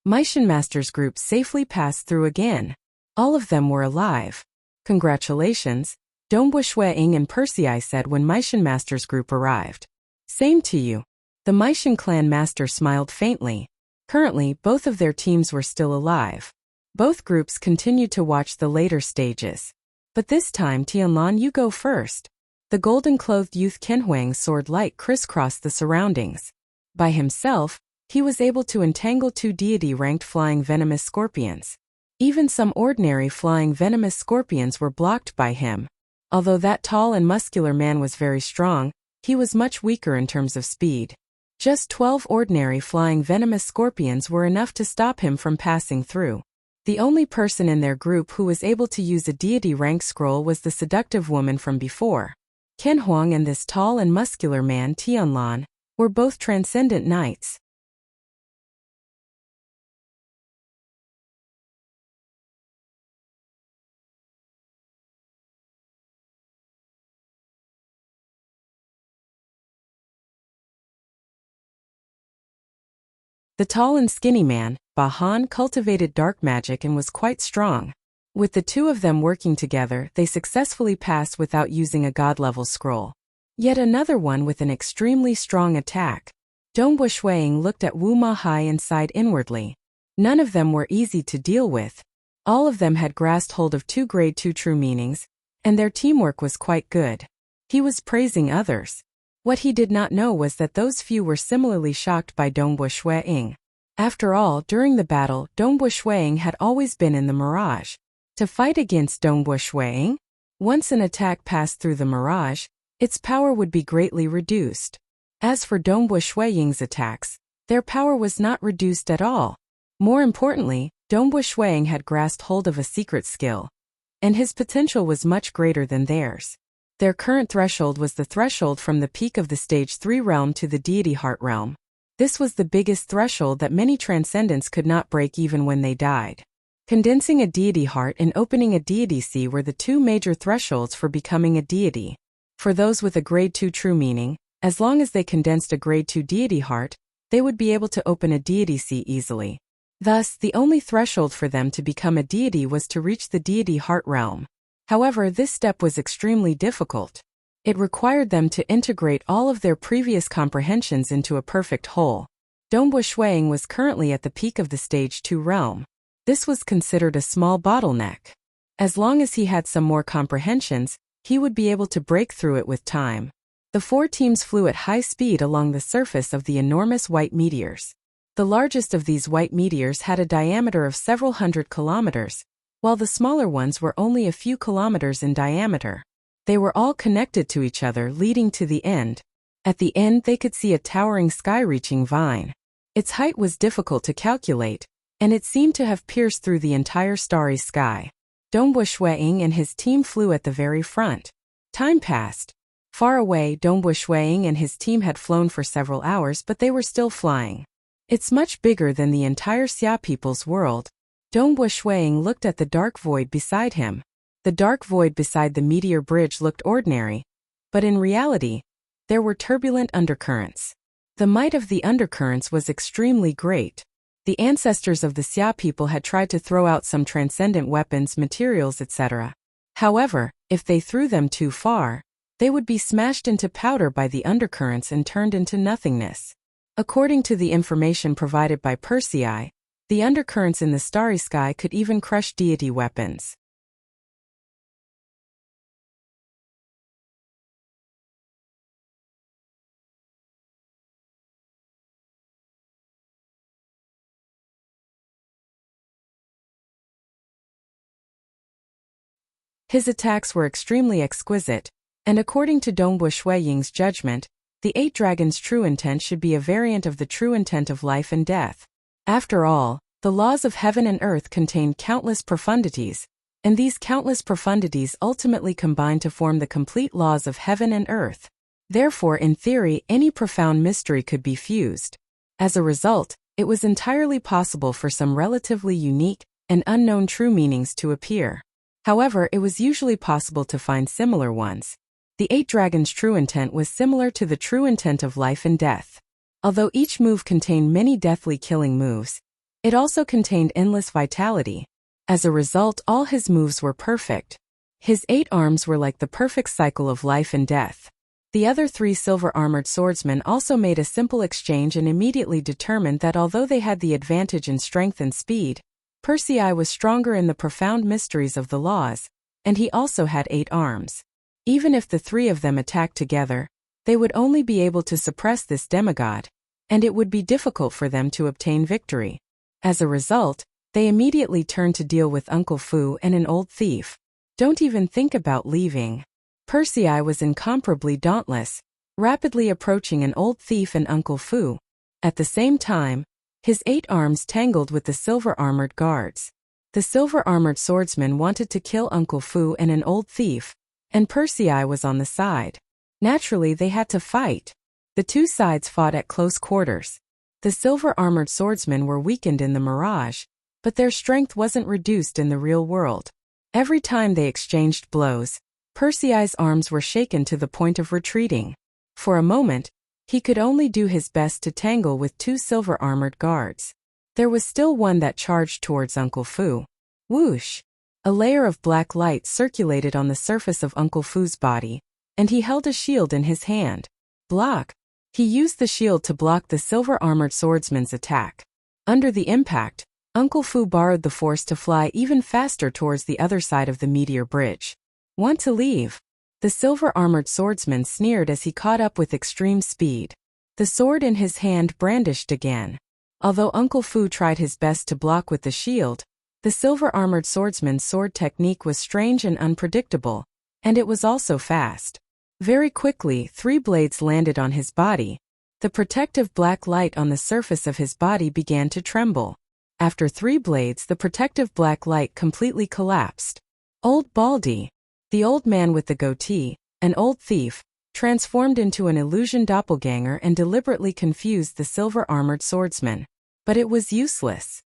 Meishan Master's group safely passed through again. All of them were alive. Congratulations, Dongbu Shuiying and Persei said when Meishan Master's group arrived. Same to you. The Meishan clan master smiled faintly. Currently, both of their teams were still alive. Both groups continued to watch the later stages. But this time, Tianlan, you go first. The golden-clothed youth Kenhuang's sword light crisscrossed the surroundings. By himself, he was able to entangle 2 deity-ranked flying venomous scorpions. Even some ordinary flying venomous scorpions were blocked by him. Although that tall and muscular man was very strong, he was much weaker in terms of speed. Just 12 ordinary flying venomous scorpions were enough to stop him from passing through. The only person in their group who was able to use a deity rank scroll was the seductive woman from before. Ken Huang and this tall and muscular man Tianlan were both transcendent knights. The tall and skinny man, Ba Han, cultivated dark magic and was quite strong. With the two of them working together, they successfully passed without using a god-level scroll. Yet another one with an extremely strong attack. Dongbo Shuiying looked at Wu Ma Hai and sighed inwardly. None of them were easy to deal with. All of them had grasped hold of 2 grade 2 true meanings, and their teamwork was quite good. He was praising others. What he did not know was that those few were similarly shocked by Dongbo Shuiying. After all, during the battle, Dongbo Shuiying had always been in the mirage. To fight against Dongbo Shuiying, once an attack passed through the mirage, its power would be greatly reduced. As for Dongbo Shuiying's attacks, their power was not reduced at all. More importantly, Dongbo Shuiying had grasped hold of a secret skill, and his potential was much greater than theirs. Their current threshold was the threshold from the peak of the Stage 3 realm to the Deity Heart realm. This was the biggest threshold that many transcendents could not break even when they died. Condensing a deity heart and opening a deity sea were the 2 major thresholds for becoming a deity. For those with a grade 2 true meaning, as long as they condensed a grade 2 deity heart, they would be able to open a deity sea easily. Thus, the only threshold for them to become a deity was to reach the deity heart realm. However, this step was extremely difficult. It required them to integrate all of their previous comprehensions into a perfect whole. Dongbo Shuiying was currently at the peak of the Stage 2 realm. This was considered a small bottleneck. As long as he had some more comprehensions, he would be able to break through it with time. The 4 teams flew at high speed along the surface of the enormous white meteors. The largest of these white meteors had a diameter of several hundred kilometers, while the smaller ones were only a few kilometers in diameter. They were all connected to each other, leading to the end. At the end, they could see a towering sky-reaching vine. Its height was difficult to calculate, and it seemed to have pierced through the entire starry sky. Dongbo Shuiying and his team flew at the very front. Time passed. Far away, Dongbo Shuiying and his team had flown for several hours, but they were still flying. It's much bigger than the entire Xia people's world. Dongbo Shuiying looked at the dark void beside him. The dark void beside the meteor bridge looked ordinary, but in reality, there were turbulent undercurrents. The might of the undercurrents was extremely great. The ancestors of the Xia people had tried to throw out some transcendent weapons, materials, etc. However, if they threw them too far, they would be smashed into powder by the undercurrents and turned into nothingness. According to the information provided by Persei, the undercurrents in the starry sky could even crush deity weapons. His attacks were extremely exquisite, and according to Dongbo Shuiying's judgment, the 8 dragons' true intent should be a variant of the true intent of life and death. After all, the laws of heaven and earth contain countless profundities, and these countless profundities ultimately combine to form the complete laws of heaven and earth. Therefore, in theory, any profound mystery could be fused. As a result, it was entirely possible for some relatively unique and unknown true meanings to appear. However, it was usually possible to find similar ones. The 8 dragons' true intent was similar to the true intent of life and death. Although each move contained many deathly killing moves, it also contained endless vitality. As a result, all his moves were perfect. His 8 arms were like the perfect cycle of life and death. The other 3 silver-armored swordsmen also made a simple exchange and immediately determined that although they had the advantage in strength and speed, Persei was stronger in the profound mysteries of the laws, and he also had 8 arms. Even if the 3 of them attacked together, they would only be able to suppress this demigod, and it would be difficult for them to obtain victory. As a result, they immediately turned to deal with Uncle Fu and an old thief. Don't even think about leaving. Persei was incomparably dauntless, rapidly approaching an old thief and Uncle Fu. At the same time, his 8 arms tangled with the silver-armored guards. The silver-armored swordsman wanted to kill Uncle Fu and an old thief, and Persei was on the side. Naturally, they had to fight. The two sides fought at close quarters. The silver-armored swordsmen were weakened in the mirage, but their strength wasn't reduced in the real world. Every time they exchanged blows, Persei's arms were shaken to the point of retreating. For a moment, he could only do his best to tangle with 2 silver-armored guards. There was still one that charged towards Uncle Fu. Whoosh! A layer of black light circulated on the surface of Uncle Fu's body, and he held a shield in his hand. Block! He used the shield to block the silver-armored swordsman's attack. Under the impact, Uncle Fu borrowed the force to fly even faster towards the other side of the meteor bridge. Want to leave? The silver-armored swordsman sneered as he caught up with extreme speed. The sword in his hand brandished again. Although Uncle Fu tried his best to block with the shield, the silver-armored swordsman's sword technique was strange and unpredictable, and it was also fast. Very quickly, 3 blades landed on his body. The protective black light on the surface of his body began to tremble. After 3 blades, the protective black light completely collapsed. Old Baldy, the old man with the goatee, an old thief, transformed into an illusion doppelganger and deliberately confused the silver-armored swordsman. But it was useless.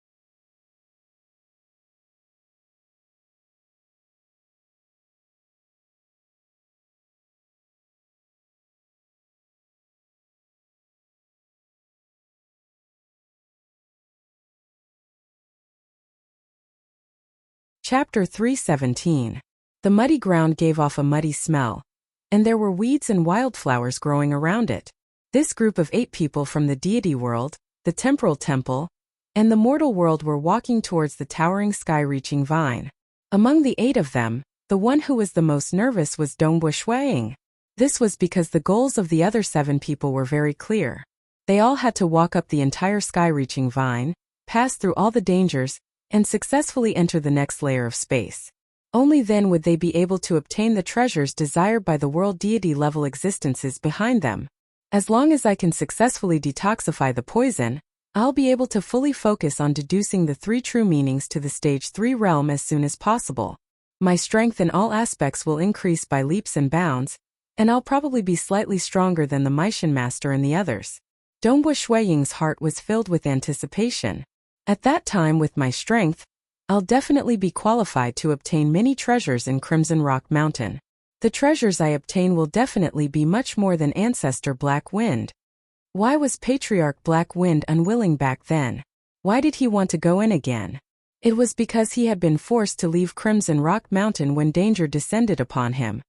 Chapter 317. The muddy ground gave off a muddy smell, and there were weeds and wildflowers growing around it. This group of 8 people from the deity world, the temporal temple, and the mortal world were walking towards the towering sky-reaching vine. Among the 8 of them, the one who was the most nervous was Ying. This was because the goals of the other 7 people were very clear. They all had to walk up the entire sky-reaching vine, pass through all the dangers, and successfully enter the next layer of space. Only then would they be able to obtain the treasures desired by the world deity-level existences behind them. As long as I can successfully detoxify the poison, I'll be able to fully focus on deducing the 3 true meanings to the Stage 3 realm as soon as possible. My strength in all aspects will increase by leaps and bounds, and I'll probably be slightly stronger than the Meishan Master and the others. Ying's heart was filled with anticipation. At that time, with my strength, I'll definitely be qualified to obtain many treasures in Crimson Rock Mountain. The treasures I obtain will definitely be much more than Ancestor Black Wind. Why was Patriarch Black Wind unwilling back then? Why did he want to go in again? It was because he had been forced to leave Crimson Rock Mountain when danger descended upon him.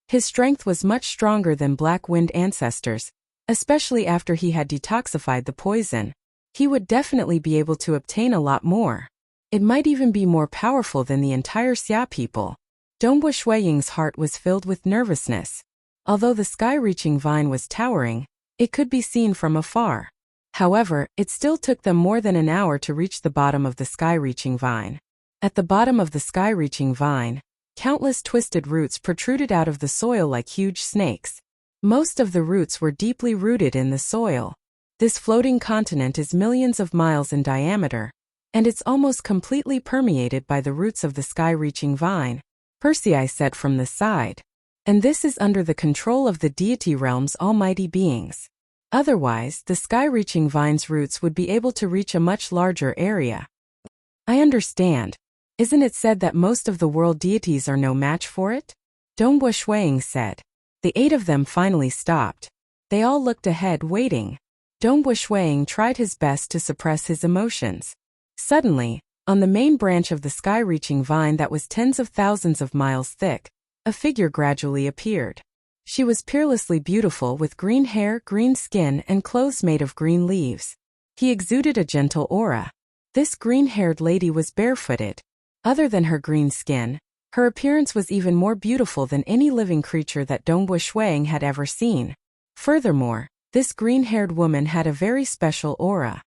His strength was much stronger than Black Wind ancestors, especially after he had detoxified the poison. He would definitely be able to obtain a lot more. It might even be more powerful than the entire Xia people. Ying's heart was filled with nervousness. Although the sky-reaching vine was towering, it could be seen from afar. However, it still took them more than an hour to reach the bottom of the sky-reaching vine. At the bottom of the sky-reaching vine, countless twisted roots protruded out of the soil like huge snakes. Most of the roots were deeply rooted in the soil. This floating continent is millions of miles in diameter, and it's almost completely permeated by the roots of the sky-reaching vine, Persei said from the side. And this is under the control of the deity realm's almighty beings. Otherwise, the sky-reaching vine's roots would be able to reach a much larger area. I understand. Isn't it said that most of the world deities are no match for it? Ying said. The 8 of them finally stopped. They all looked ahead, waiting. Ying tried his best to suppress his emotions. Suddenly, on the main branch of the sky-reaching vine that was tens of thousands of miles thick, a figure gradually appeared. She was peerlessly beautiful with green hair, green skin, and clothes made of green leaves. He exuded a gentle aura. This green-haired lady was barefooted. Other than her green skin, her appearance was even more beautiful than any living creature that Ying had ever seen. Furthermore, This green-haired woman had a very special aura.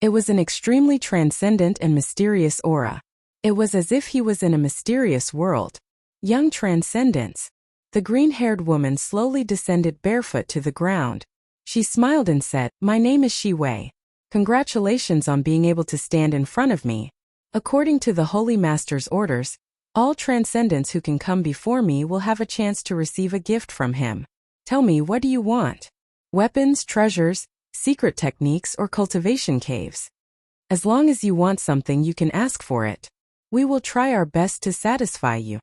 It was an extremely transcendent and mysterious aura. It was as if he was in a mysterious world. Young transcendence. The green-haired woman slowly descended barefoot to the ground. She smiled and said, "My name is Shi Wei. Congratulations on being able to stand in front of me. According to the Holy Master's orders, all transcendents who can come before me will have a chance to receive a gift from him. Tell me, what do you want? Weapons, treasures, secret techniques, or cultivation caves? As long as you want something, you can ask for it. We will try our best to satisfy you."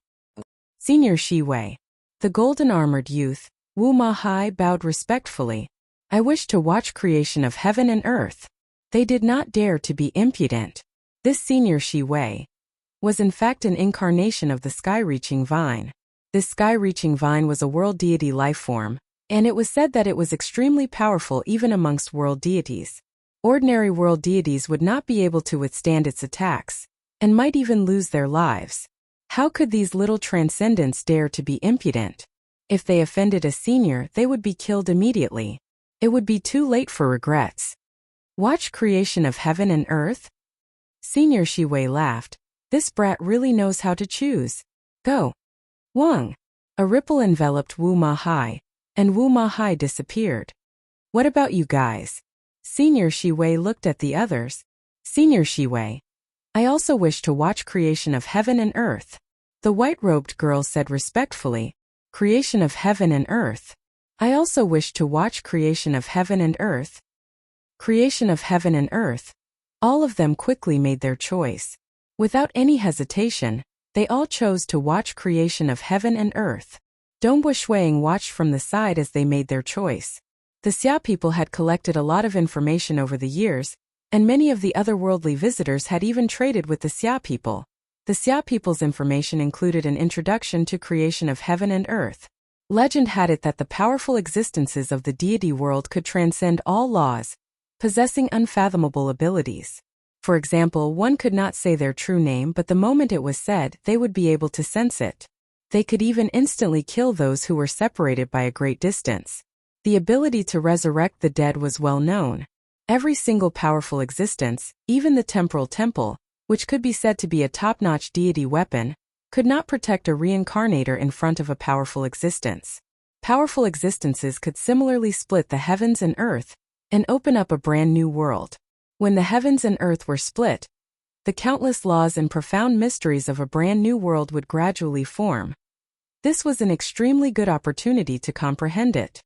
Senior Shi Wei. The golden-armored youth, Wu Ma Hai, bowed respectfully. "I wish to watch creation of heaven and earth." They did not dare to be impudent. This senior Shi Wei was in fact an incarnation of the sky-reaching vine. This sky-reaching vine was a world deity life form, and it was said that it was extremely powerful even amongst world deities. Ordinary world deities would not be able to withstand its attacks, and might even lose their lives. How could these little transcendents dare to be impudent? If they offended a senior, they would be killed immediately. It would be too late for regrets. Watch creation of heaven and earth? Senior Shi Wei laughed. This brat really knows how to choose. Go. Wang. A ripple enveloped Wu Ma Hai, and Wu Ma Hai disappeared. What about you guys? Senior Shi Wei looked at the others. Senior Shi Wei. I also wish to watch creation of heaven and earth. The white-robed girl said respectfully, creation of heaven and earth. I also wish to watch creation of heaven and earth. Creation of heaven and earth. All of them quickly made their choice. Without any hesitation, they all chose to watch creation of heaven and earth. Dongbu Shuang watched from the side as they made their choice. The Xia people had collected a lot of information over the years, and many of the otherworldly visitors had even traded with the Xia people. The Xia people's information included an introduction to creation of heaven and earth. Legend had it that the powerful existences of the deity world could transcend all laws, possessing unfathomable abilities. For example, one could not say their true name, but the moment it was said, they would be able to sense it. They could even instantly kill those who were separated by a great distance. The ability to resurrect the dead was well known. Every single powerful existence, even the temporal temple, which could be said to be a top-notch deity weapon, could not protect a reincarnator in front of a powerful existence. Powerful existences could similarly split the heavens and earth and open up a brand new world. When the heavens and earth were split, the countless laws and profound mysteries of a brand new world would gradually form. This was an extremely good opportunity to comprehend it.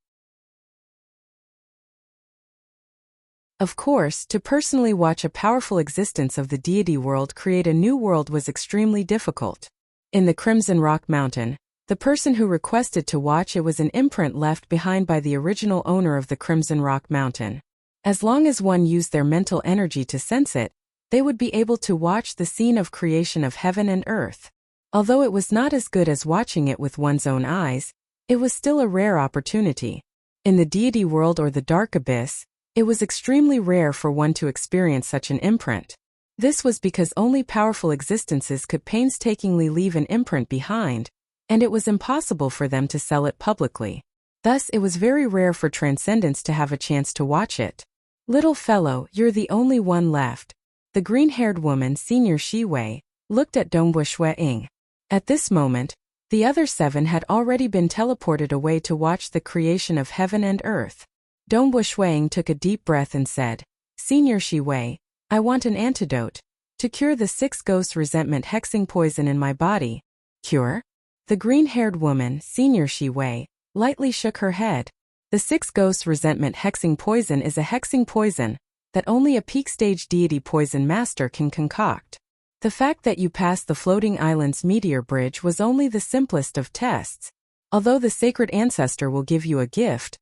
Of course, to personally watch a powerful existence of the deity world create a new world was extremely difficult. In the Crimson Rock Mountain, the person who requested to watch it was an imprint left behind by the original owner of the Crimson Rock Mountain. As long as one used their mental energy to sense it, they would be able to watch the scene of creation of heaven and earth. Although it was not as good as watching it with one's own eyes, it was still a rare opportunity. In the deity world or the dark abyss, it was extremely rare for one to experience such an imprint. This was because only powerful existences could painstakingly leave an imprint behind, and it was impossible for them to sell it publicly. Thus, it was very rare for transcendents to have a chance to watch it. Little fellow, you're the only one left. The green-haired woman, Senior Shi Wei, looked at Dongbu Shuang. At this moment, the other 7 had already been teleported away to watch the creation of heaven and earth. Dongbu Shuang took a deep breath and said, Senior Shi Wei, I want an antidote to cure the 6 ghost resentment hexing poison in my body. Cure? The green-haired woman, Senior Shi Wei, lightly shook her head. The 6 ghost resentment hexing poison is a hexing poison that only a peak-stage deity poison master can concoct. The fact that you passed the floating island's meteor bridge was only the simplest of tests. Although the sacred ancestor will give you a gift,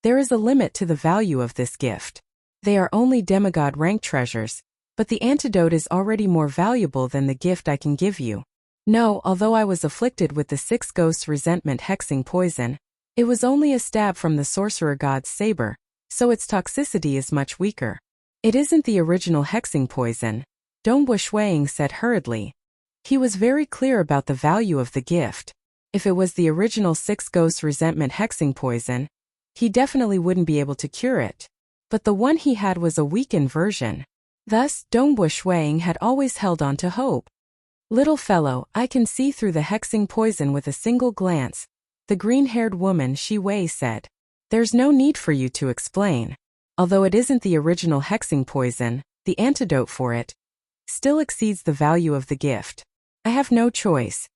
there is a limit to the value of this gift. They are only demigod rank treasures, but the antidote is already more valuable than the gift I can give you. No, although I was afflicted with the 6 ghosts resentment hexing poison, it was only a stab from the sorcerer god's saber, so its toxicity is much weaker. It isn't the original hexing poison, Dongbu Shuang said hurriedly. He was very clear about the value of the gift. If it was the original Six Ghosts resentment hexing poison, he definitely wouldn't be able to cure it. But the one he had was a weakened version. Thus, Dongbu Shuang had always held on to hope. Little fellow, I can see through the hexing poison with a single glance, the green-haired woman Shi Wei said. There's no need for you to explain. Although it isn't the original hexing poison, the antidote for it still exceeds the value of the gift. I have no choice.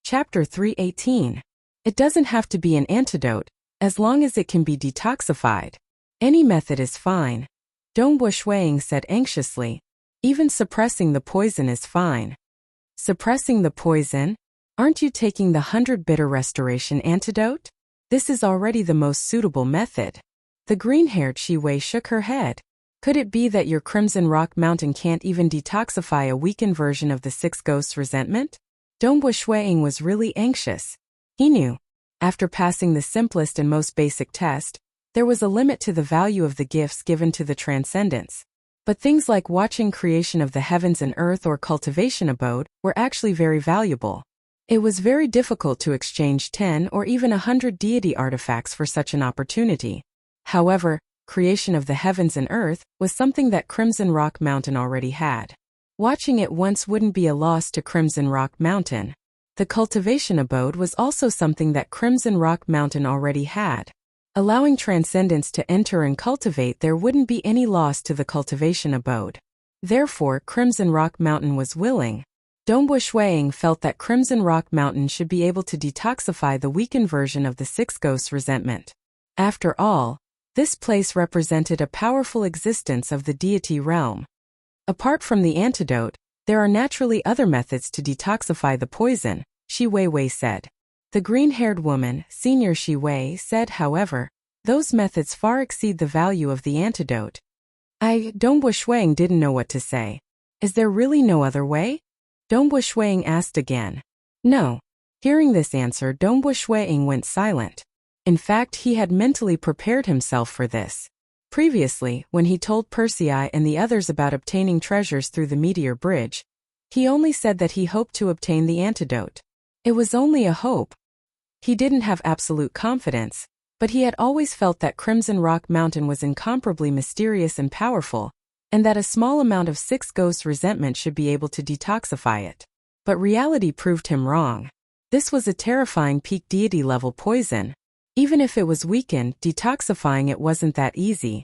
Chapter 318. It doesn't have to be an antidote, as long as it can be detoxified. Any method is fine. Dongbu Shuang said anxiously. Even suppressing the poison is fine. Suppressing the poison? Aren't you taking the 100 bitter restoration antidote? This is already the most suitable method. The green-haired Shi Wei shook her head. Could it be that your Crimson Rock Mountain can't even detoxify a weakened version of the Six Ghosts resentment? Dongbu Shuang was really anxious. He knew, after passing the simplest and most basic test, there was a limit to the value of the gifts given to the Transcendents. But things like watching creation of the heavens and earth or cultivation abode were actually very valuable. It was very difficult to exchange 10 or even 100 deity artifacts for such an opportunity. However, creation of the heavens and earth was something that Crimson Rock Mountain already had. Watching it once wouldn't be a loss to Crimson Rock Mountain. The cultivation abode was also something that Crimson Rock Mountain already had. Allowing Transcendents to enter and cultivate there wouldn't be any loss to the cultivation abode. Therefore, Crimson Rock Mountain was willing. Dongbu Shuang felt that Crimson Rock Mountain should be able to detoxify the weakened version of the Six Ghosts resentment. After all, this place represented a powerful existence of the deity realm. Apart from the antidote, there are naturally other methods to detoxify the poison, Shi Wei said. The green-haired woman, Senior Shi Wei, said however, those methods far exceed the value of the antidote. Dongbu Shuang didn't know what to say. Is there really no other way? Dongbu Shuang asked again. No. Hearing this answer, Dongbu Shuang went silent. In fact, he had mentally prepared himself for this. Previously, when he told Persei and the others about obtaining treasures through the Meteor Bridge, he only said that he hoped to obtain the antidote. It was only a hope. He didn't have absolute confidence, but he had always felt that Crimson Rock Mountain was incomparably mysterious and powerful, and that a small amount of Six Ghosts resentment should be able to detoxify it. But reality proved him wrong. This was a terrifying peak deity level poison. Even if it was weakened, detoxifying it wasn't that easy.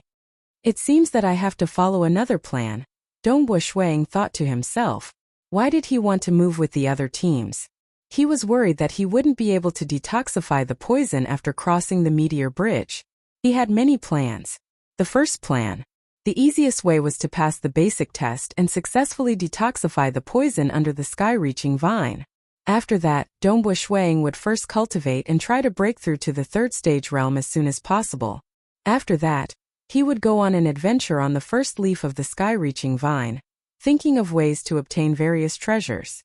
It seems that I have to follow another plan, Dongbu Shuang thought to himself. Why did he want to move with the other teams? He was worried that he wouldn't be able to detoxify the poison after crossing the Meteor Bridge. He had many plans. The first plan. The easiest way was to pass the basic test and successfully detoxify the poison under the sky-reaching vine. After that, Dongbu Shuang would first cultivate and try to break through to the third stage realm as soon as possible. After that, he would go on an adventure on the first leaf of the sky-reaching vine, thinking of ways to obtain various treasures.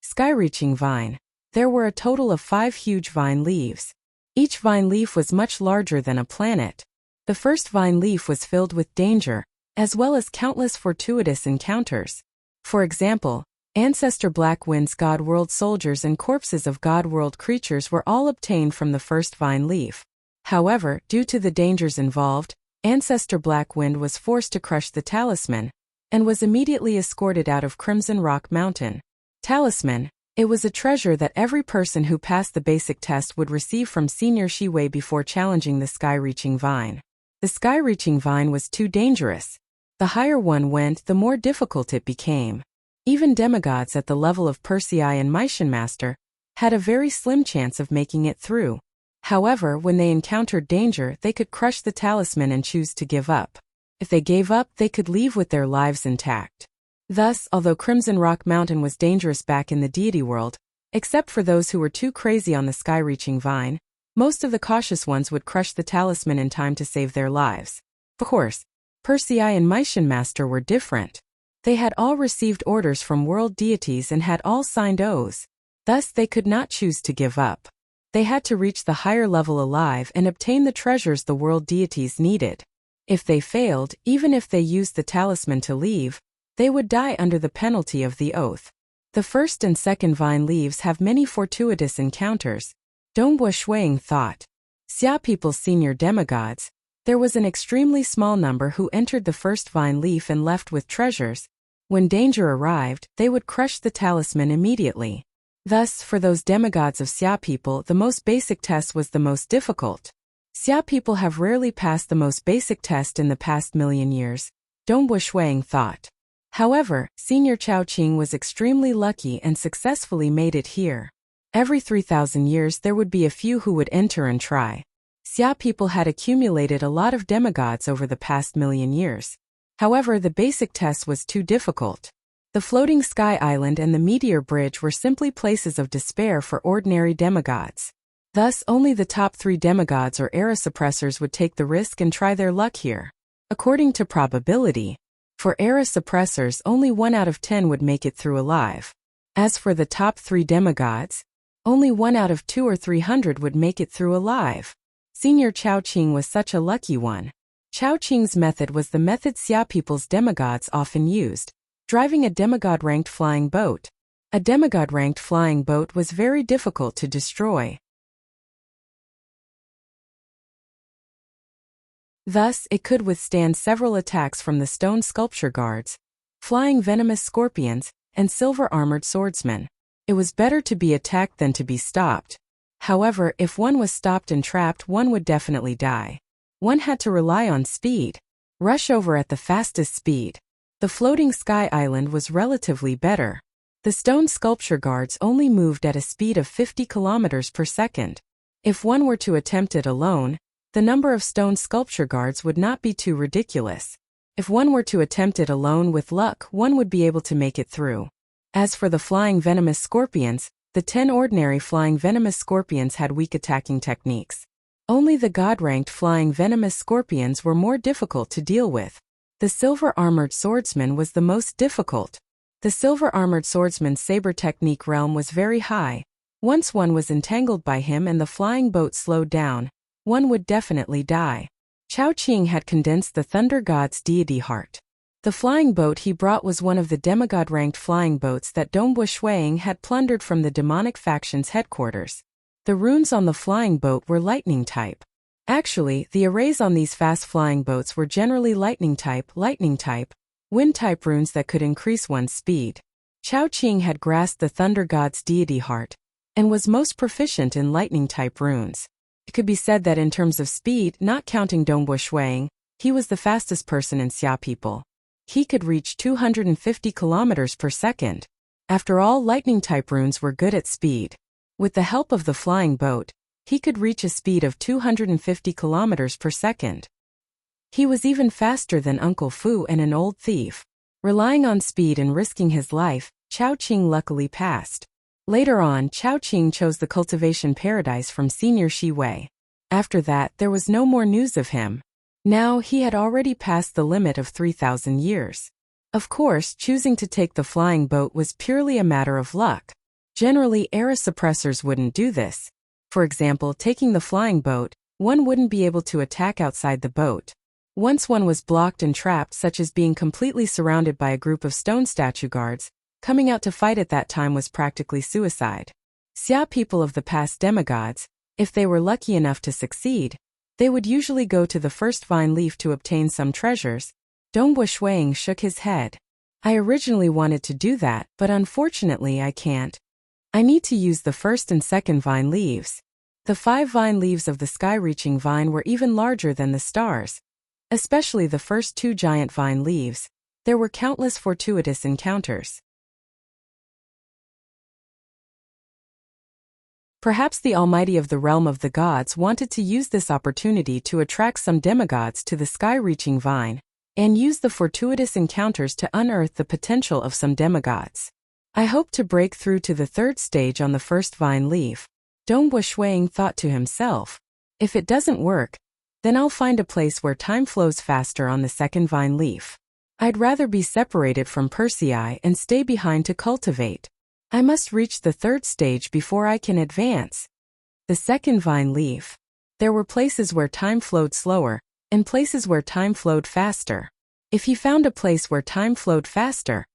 Sky-reaching vine. There were a total of 5 huge vine leaves. Each vine leaf was much larger than a planet. The first vine leaf was filled with danger, as well as countless fortuitous encounters. For example, Ancestor Black Wind's God World soldiers and corpses of God World creatures were all obtained from the first vine leaf. However, due to the dangers involved, Ancestor Black Wind was forced to crush the talisman, and was immediately escorted out of Crimson Rock Mountain. Talisman. It was a treasure that every person who passed the basic test would receive from Senior Shi Wei before challenging the sky-reaching vine. The sky-reaching vine was too dangerous. The higher one went, the more difficult it became. Even demigods at the level of Persei and Meishan Master had a very slim chance of making it through. However, when they encountered danger, they could crush the talisman and choose to give up. If they gave up, they could leave with their lives intact. Thus, although Crimson Rock Mountain was dangerous back in the deity world, except for those who were too crazy on the sky-reaching vine, most of the cautious ones would crush the talisman in time to save their lives. Of course, Persei and Meishan Master were different. They had all received orders from world deities and had all signed oaths. Thus they could not choose to give up. They had to reach the higher level alive and obtain the treasures the world deities needed. If they failed, even if they used the talisman to leave, they would die under the penalty of the oath. The first and second vine leaves have many fortuitous encounters, Dongbo Shuiying thought. Xia people's senior demigods, there was an extremely small number who entered the first vine leaf and left with treasures. When danger arrived, they would crush the talisman immediately. Thus, for those demigods of Xia people, the most basic test was the most difficult. Xia people have rarely passed the most basic test in the past million years, Dongbo Shuiying thought. However, Senior Chao Qing was extremely lucky and successfully made it here. Every 3,000 years there would be a few who would enter and try. Xia people had accumulated a lot of demigods over the past million years. However, the basic test was too difficult. The floating sky island and the meteor bridge were simply places of despair for ordinary demigods. Thus, only the top 3 demigods or era suppressors would take the risk and try their luck here. According to probability, for era suppressors, only 1 out of 10 would make it through alive. As for the top 3 demigods, only 1 out of 2 or 300 would make it through alive. Senior Chao Qing was such a lucky one. Chao Qing's method was the method Xia people's demigods often used, driving a demigod-ranked flying boat. A demigod-ranked flying boat was very difficult to destroy. Thus, it could withstand several attacks from the stone sculpture guards, flying venomous scorpions, and silver-armored swordsmen. It was better to be attacked than to be stopped. However, if one was stopped and trapped, one would definitely die. One had to rely on speed. Rush over at the fastest speed. The floating sky island was relatively better. The stone sculpture guards only moved at a speed of 50 kilometers per second. If one were to attempt it alone, the number of stone sculpture guards would not be too ridiculous. If one were to attempt it alone with luck, one would be able to make it through. As for the flying venomous scorpions, the 10 ordinary flying venomous scorpions had weak attacking techniques. Only the god-ranked flying venomous scorpions were more difficult to deal with. The silver-armored swordsman was the most difficult. The silver-armored swordsman's saber technique realm was very high. Once one was entangled by him and the flying boat slowed down, one would definitely die. Chao Qing had condensed the thunder god's deity heart. The flying boat he brought was one of the demigod-ranked flying boats that Dongbo Shuiying had plundered from the demonic faction's headquarters. The runes on the flying boat were lightning type. Actually, the arrays on these fast-flying boats were generally lightning type, wind type runes that could increase one's speed. Chao Qing had grasped the thunder god's deity heart, and was most proficient in lightning type runes. It could be said that in terms of speed, not counting Dongbo Shuiying, he was the fastest person in Xia people. He could reach 250 kilometers per second. After all, lightning type runes were good at speed. With the help of the flying boat, he could reach a speed of 250 kilometers per second. He was even faster than Uncle Fu and an old thief. Relying on speed and risking his life, Chao Qing luckily passed. Later on, Chao Qing chose the cultivation paradise from Senior Shi Wei. After that, there was no more news of him. Now, he had already passed the limit of 3,000 years. Of course, choosing to take the flying boat was purely a matter of luck. Generally, era suppressors wouldn't do this. For example, taking the flying boat, one wouldn't be able to attack outside the boat. Once one was blocked and trapped, such as being completely surrounded by a group of stone statue guards, coming out to fight at that time was practically suicide. Xia people of the past demigods, if they were lucky enough to succeed, they would usually go to the first vine leaf to obtain some treasures. Dongbo Shuiying shook his head. I originally wanted to do that, but unfortunately I can't. I need to use the first and second vine leaves. The 5 vine leaves of the sky-reaching vine were even larger than the stars. Especially the first 2 giant vine leaves. There were countless fortuitous encounters. Perhaps the Almighty of the realm of the gods wanted to use this opportunity to attract some demigods to the sky-reaching vine, and use the fortuitous encounters to unearth the potential of some demigods. I hope to break through to the 3rd stage on the first vine leaf, Dongbo Shuiying thought to himself. If it doesn't work, then I'll find a place where time flows faster on the 2nd vine leaf. I'd rather be separated from Persei and stay behind to cultivate. I must reach the 3rd stage before I can advance. The second vine leaf. There were places where time flowed slower, and places where time flowed faster. If he found a place where time flowed faster,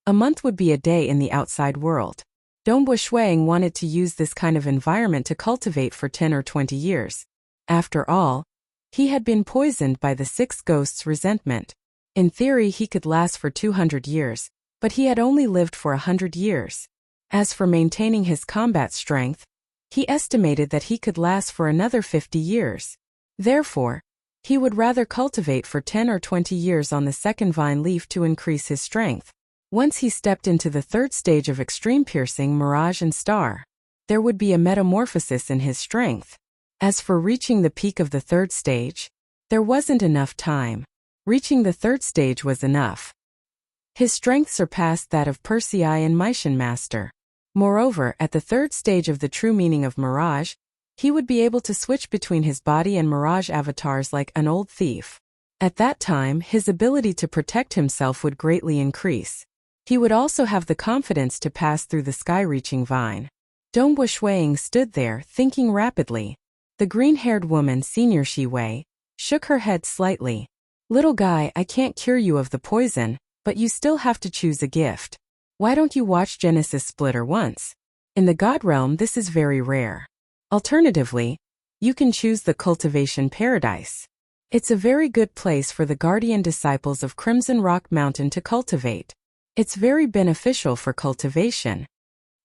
a month would be a day in the outside world. Dongbu Shuang wanted to use this kind of environment to cultivate for 10 or 20 years. After all, he had been poisoned by the six ghosts' resentment. In theory, he could last for 200 years, but he had only lived for 100 years. As for maintaining his combat strength, he estimated that he could last for another 50 years. Therefore, he would rather cultivate for 10 or 20 years on the second vine leaf to increase his strength. Once he stepped into the third stage of extreme piercing, mirage and star, there would be a metamorphosis in his strength. As for reaching the peak of the third stage, there wasn't enough time. Reaching the third stage was enough. His strength surpassed that of Persei and Meishan Master. Moreover, at the third stage of the true meaning of mirage, he would be able to switch between his body and mirage avatars like an old thief. At that time, his ability to protect himself would greatly increase. He would also have the confidence to pass through the sky-reaching vine. Dongbu Shuang stood there, thinking rapidly. The green-haired woman, Senior Shi Wei, shook her head slightly. Little guy, I can't cure you of the poison, but you still have to choose a gift. Why don't you watch Genesis Splitter once? In the God realm, this is very rare. Alternatively, you can choose the Cultivation Paradise. It's a very good place for the guardian disciples of Crimson Rock Mountain to cultivate. It's very beneficial for cultivation.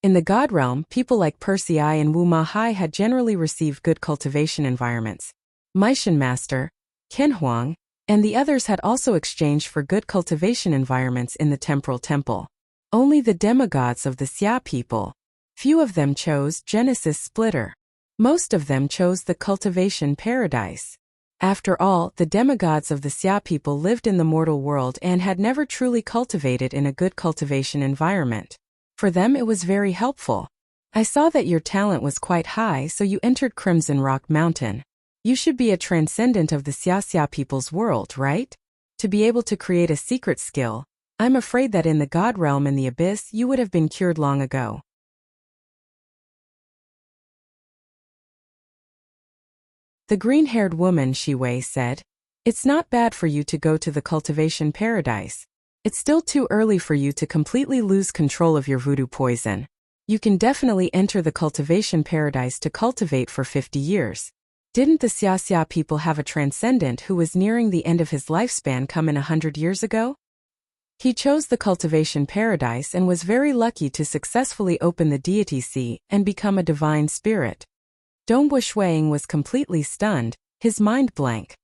In the God realm, people like Persei and Wu Ma Hai had generally received good cultivation environments. Meishan Master, Ken Huang, and the others had also exchanged for good cultivation environments in the temporal temple. Only the demigods of the Xia people. Few of them chose Genesis Splitter. Most of them chose the Cultivation Paradise. After all, the demigods of the Xia people lived in the mortal world and had never truly cultivated in a good cultivation environment. For them it was very helpful. I saw that your talent was quite high, so you entered Crimson Rock Mountain. You should be a transcendent of the Xia people's world, right? To be able to create a secret skill, I'm afraid that in the God realm and the abyss you would have been cured long ago. The green-haired woman, Shi Wei said. It's not bad for you to go to the Cultivation Paradise. It's still too early for you to completely lose control of your voodoo poison. You can definitely enter the Cultivation Paradise to cultivate for 50 years. Didn't the Xia people have a transcendent who was nearing the end of his lifespan come in 100 years ago? He chose the Cultivation Paradise and was very lucky to successfully open the deity sea and become a divine spirit. Dongbu Shuang was completely stunned, his mind blank.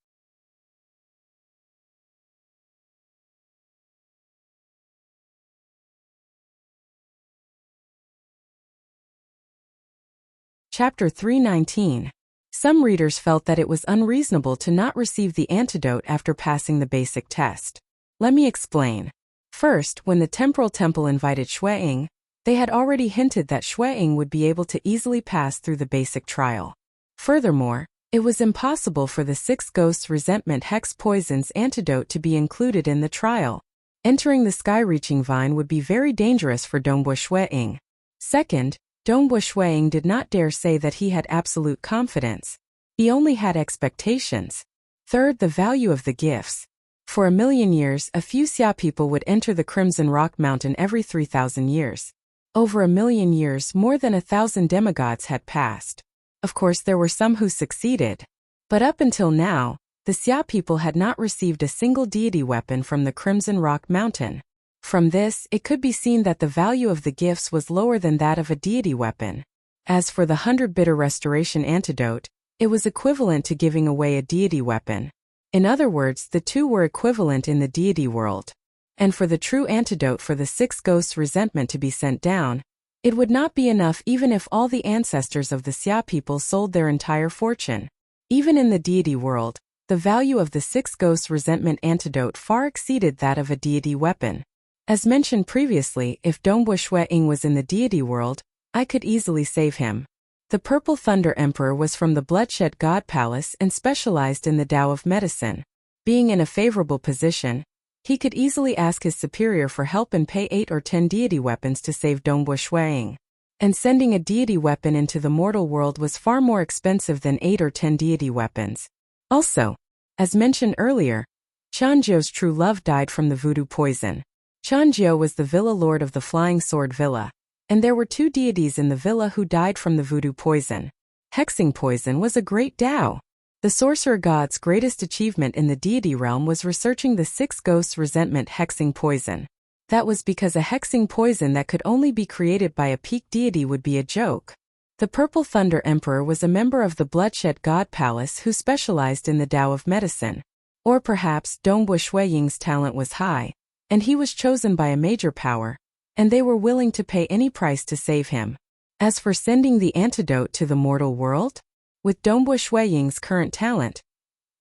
Chapter 319. Some readers felt that it was unreasonable to not receive the antidote after passing the basic test. Let me explain. First, when the temporal temple invited Shuang, they had already hinted that Shuang would be able to easily pass through the basic trial. Furthermore, it was impossible for the six ghosts' resentment hex poison's antidote to be included in the trial. Entering the sky-reaching vine would be very dangerous for Dongbu Shuang. Second, Dongbu Shuang did not dare say that he had absolute confidence. He only had expectations. Third, the value of the gifts. For 1,000,000 years, a few Xia people would enter the Crimson Rock Mountain every 3,000 years. Over 1,000,000 years, more than 1,000 demigods had passed. Of course, there were some who succeeded. But up until now, the Xia people had not received a single deity weapon from the Crimson Rock Mountain. From this, it could be seen that the value of the gifts was lower than that of a deity weapon. As for the 100 bitter restoration antidote, it was equivalent to giving away a deity weapon. In other words, the two were equivalent in the deity world. And for the true antidote for the six ghosts' resentment to be sent down, it would not be enough even if all the ancestors of the Xia people sold their entire fortune. Even in the deity world, the value of the six ghosts' resentment antidote far exceeded that of a deity weapon. As mentioned previously, if Dongbu Shuang was in the deity world, I could easily save him. The Purple Thunder Emperor was from the Bloodshed God Palace and specialized in the Tao of medicine. Being in a favorable position, he could easily ask his superior for help and pay 8 or 10 deity weapons to save Dongbu Shuang. And sending a deity weapon into the mortal world was far more expensive than 8 or 10 deity weapons. Also, as mentioned earlier, Chanjiu's true love died from the voodoo poison. Chanjiu was the villa lord of the Flying Sword Villa, and there were 2 deities in the villa who died from the voodoo poison. Hexing poison was a great Tao. The sorcerer god's greatest achievement in the deity realm was researching the 6 ghosts' resentment hexing poison. That was because a hexing poison that could only be created by a peak deity would be a joke. The Purple Thunder Emperor was a member of the Bloodshed God Palace who specialized in the Tao of medicine. Or perhaps Dongbu Shuiying's talent was high, and he was chosen by a major power, and they were willing to pay any price to save him. As for sending the antidote to the mortal world, with Dongbu Shuiying's current talent,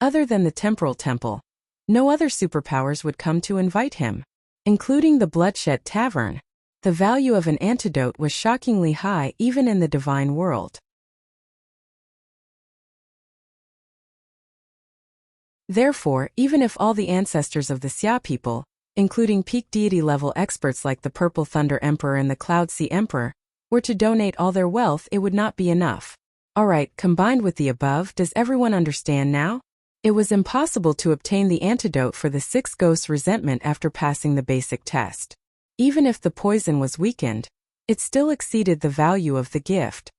other than the Temporal Temple, no other superpowers would come to invite him. Including the Bloodshed Tavern, the value of an antidote was shockingly high even in the divine world. Therefore, even if all the ancestors of the Xia people, including peak deity-level experts like the Purple Thunder Emperor and the Cloud Sea Emperor, were to donate all their wealth, it would not be enough. Alright, combined with the above, does everyone understand now? It was impossible to obtain the antidote for the 6 ghosts' resentment after passing the basic test. Even if the poison was weakened, it still exceeded the value of the gift.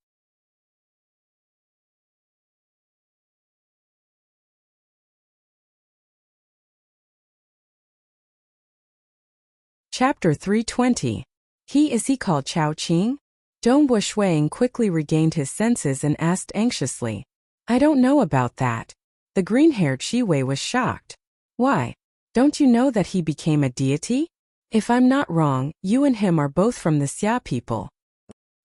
Chapter 320. Is he called Chao Qing? Dongbu Shuiying quickly regained his senses and asked anxiously. I don't know about that. The green-haired Shiwei was shocked. Why? Don't you know that he became a deity? If I'm not wrong, you and him are both from the Xia people.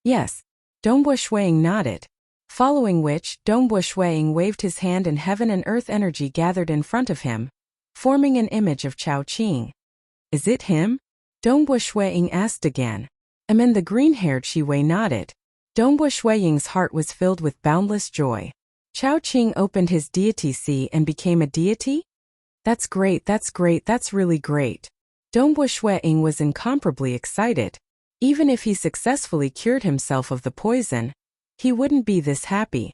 Yes. Dongbu Shuiying nodded. Following which, Dongbu Shuiying waved his hand and heaven and earth energy gathered in front of him, forming an image of Chao Qing. Is it him? Dongbu Shuiying asked again. And the green-haired Shiwei nodded. Dongbu Shuiying's heart was filled with boundless joy. Chao Qing opened his deity sea and became a deity? That's great, that's really great. Dongbu Shuiying was incomparably excited. Even if he successfully cured himself of the poison, he wouldn't be this happy.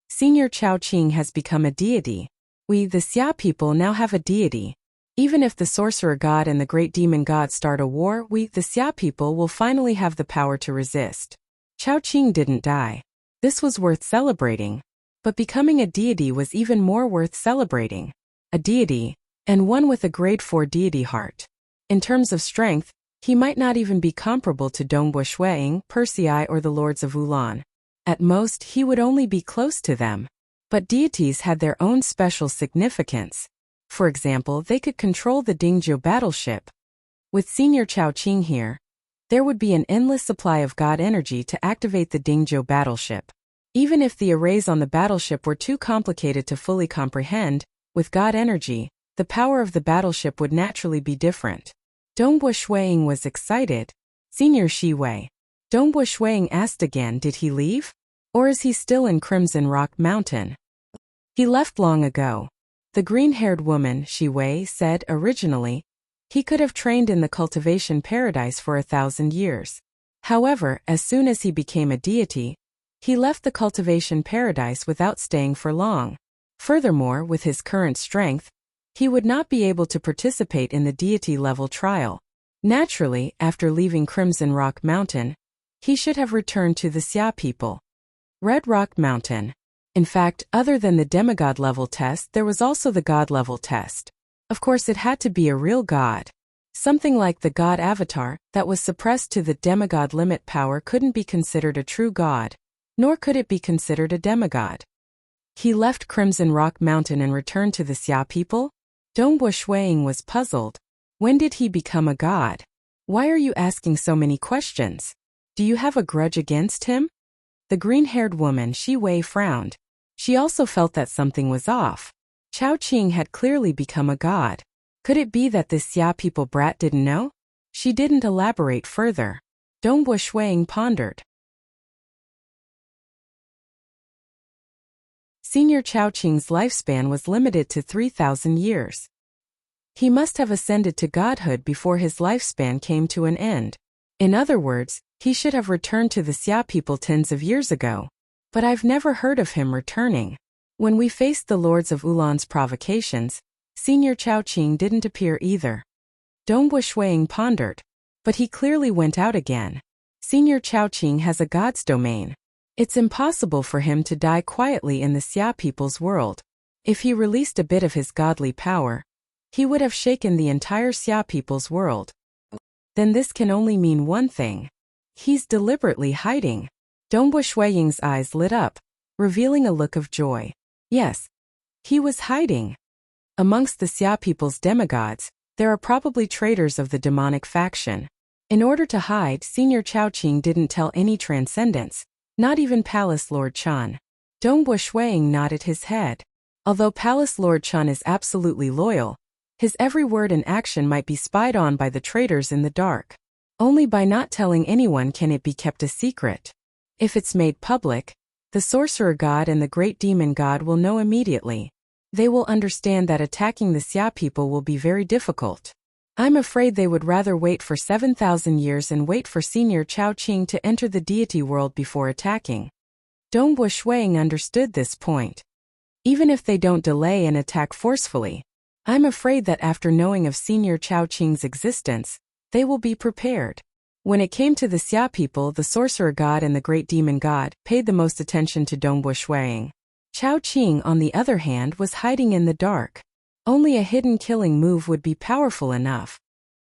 Senior Chao Qing has become a deity. We, the Xia people, now have a deity. Even if the sorcerer god and the great demon god start a war, we, the Xia people, will finally have the power to resist. Chao Qing didn't die. This was worth celebrating. But becoming a deity was even more worth celebrating. A deity, and one with a grade 4 deity heart. In terms of strength, he might not even be comparable to Dongbu Shuiying, Persei, or the lords of Wulan. At most, he would only be close to them. But deities had their own special significance. For example, they could control the Dingzhou battleship. With Senior Chao Qing here, there would be an endless supply of god energy to activate the Dingzhou battleship. Even if the arrays on the battleship were too complicated to fully comprehend, with god energy, the power of the battleship would naturally be different. Dongbu Shuiying was excited. Senior Shiwei. Dongbu Shuiying asked again, did he leave? Or is he still in Crimson Rock Mountain? He left long ago. The green-haired woman, Shiwei, said originally, he could have trained in the cultivation paradise for 1,000 years. However, as soon as he became a deity, he left the cultivation paradise without staying for long. Furthermore, with his current strength, he would not be able to participate in the deity-level trial. Naturally, after leaving Crimson Rock Mountain, he should have returned to the Xia people. Red Rock Mountain. In fact, other than the demigod-level test, there was also the god-level test. Of course, it had to be a real god. Something like the god avatar that was suppressed to the demigod limit power couldn't be considered a true god. Nor could it be considered a demigod. He left Crimson Rock Mountain and returned to the Xia people? Dongbu Shuiying was puzzled. When did he become a god? Why are you asking so many questions? Do you have a grudge against him? The green-haired woman, Shiwei, frowned. She also felt that something was off. Chao Qing had clearly become a god. Could it be that this Xia people brat didn't know? She didn't elaborate further. Dongbu Shuiying pondered. Senior Chao Qing's lifespan was limited to 3,000 years. He must have ascended to godhood before his lifespan came to an end. In other words, He should have returned to the Xia people tens of years ago. But I've never heard of him returning. When we faced the lords of Ulan's provocations, Senior Chao Qing didn't appear either. Dongbu Shuiying pondered. But he clearly went out again. Senior Chao Qing has a god's domain. It's impossible for him to die quietly in the Xia people's world. If he released a bit of his godly power, he would have shaken the entire Xia people's world. Then this can only mean one thing. He's deliberately hiding. Dongbu Shuiying's eyes lit up, revealing a look of joy. Yes, he was hiding. Amongst the Xia people's demigods, there are probably traitors of the demonic faction. In order to hide, Senior Chao Qing didn't tell any transcendents, not even Palace Lord Chan. Dongbu Shuiying nodded his head. Although Palace Lord Chan is absolutely loyal, his every word and action might be spied on by the traitors in the dark. Only by not telling anyone can it be kept a secret. If it's made public, the sorcerer god and the great demon god will know immediately. They will understand that attacking the Xia people will be very difficult. I'm afraid they would rather wait for 7,000 years and wait for Senior Chao Qing to enter the deity world before attacking. Dongbu Shuiying understood this point. Even if they don't delay and attack forcefully, I'm afraid that after knowing of Senior Chao Qing's existence, they will be prepared. When it came to the Xia people, the sorcerer god and the great demon god paid the most attention to Dongbu Shuiying. Chao Qing, on the other hand, was hiding in the dark. Only a hidden killing move would be powerful enough.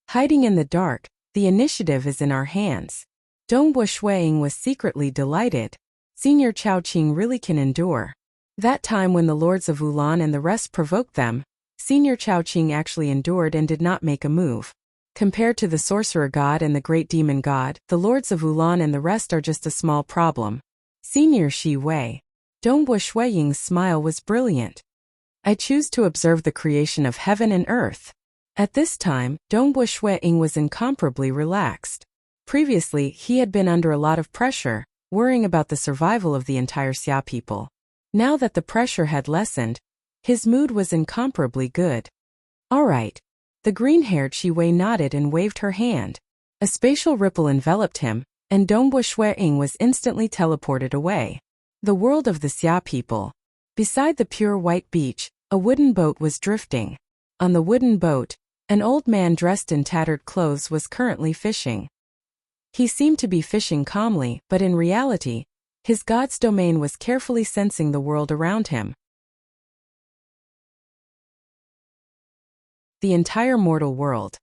Hiding in the dark, the initiative is in our hands. Dongbu Shuiying was secretly delighted. Senior Chao Qing really can endure. That time when the lords of Ulan and the rest provoked them, Senior Chao Qing actually endured and did not make a move. Compared to the sorcerer god and the great demon god, the lords of Ulan and the rest are just a small problem. Senior Shi Wei. Dongbu Shuiying's smile was brilliant. I choose to observe the creation of heaven and earth. At this time, Dongbu Shuiying was incomparably relaxed. Previously, he had been under a lot of pressure, worrying about the survival of the entire Xia people. Now that the pressure had lessened, his mood was incomparably good. All right. The green-haired Shi Wei nodded and waved her hand. A spatial ripple enveloped him, and Dongbu Shuiying was instantly teleported away. The world of the Xia people. Beside the pure white beach, a wooden boat was drifting. On the wooden boat, an old man dressed in tattered clothes was currently fishing. He seemed to be fishing calmly, but in reality, his god's domain was carefully sensing the world around him. The entire mortal world.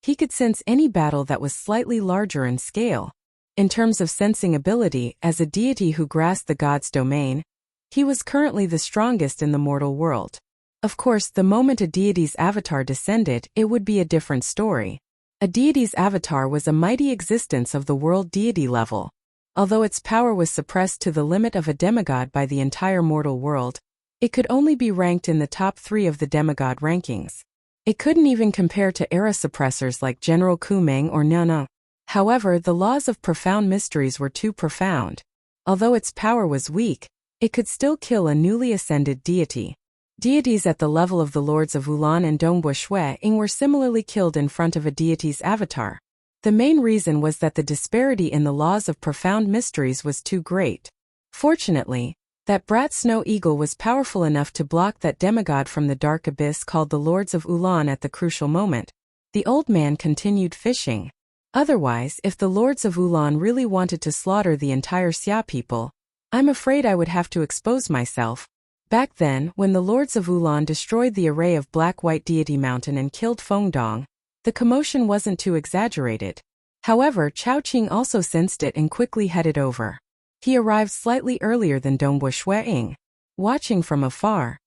He could sense any battle that was slightly larger in scale. In terms of sensing ability, as a deity who grasped the god's domain, he was currently the strongest in the mortal world. Of course, the moment a deity's avatar descended, it would be a different story. A deity's avatar was a mighty existence of the world deity level. Although its power was suppressed to the limit of a demigod by the entire mortal world, it could only be ranked in the top 3 of the demigod rankings. It couldn't even compare to era suppressors like General Ku Meng or Nana. However, the laws of profound mysteries were too profound. Although its power was weak, it could still kill a newly ascended deity. Deities at the level of the lords of Ulan and Dongbu Shuiying were similarly killed in front of a deity's avatar. The main reason was that the disparity in the laws of profound mysteries was too great. Fortunately, that brat Snow Eagle was powerful enough to block that demigod from the dark abyss called the Lords of Ulan at the crucial moment. The old man continued fishing. Otherwise, if the Lords of Ulan really wanted to slaughter the entire Xia people, I'm afraid I would have to expose myself. Back then, when the Lords of Ulan destroyed the array of Black-White Deity Mountain and killed Fengdong, the commotion wasn't too exaggerated. However, Chao Qing also sensed it and quickly headed over. He arrived slightly earlier than Dongbu Shuiying. Watching from afar,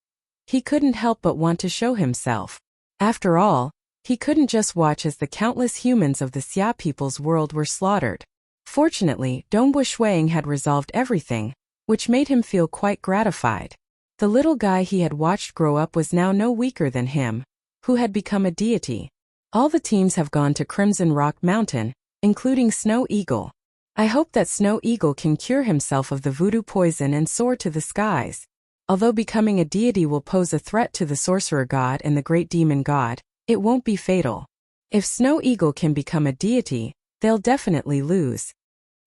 he couldn't help but want to show himself. After all, he couldn't just watch as the countless humans of the Xia people's world were slaughtered. Fortunately, Dongbu Shuiying had resolved everything, which made him feel quite gratified. The little guy he had watched grow up was now no weaker than him, who had become a deity. All the teams have gone to Crimson Rock Mountain, including Snow Eagle. I hope that Snow Eagle can cure himself of the voodoo poison and soar to the skies. Although becoming a deity will pose a threat to the sorcerer god and the great demon god, it won't be fatal. If Snow Eagle can become a deity, they'll definitely lose.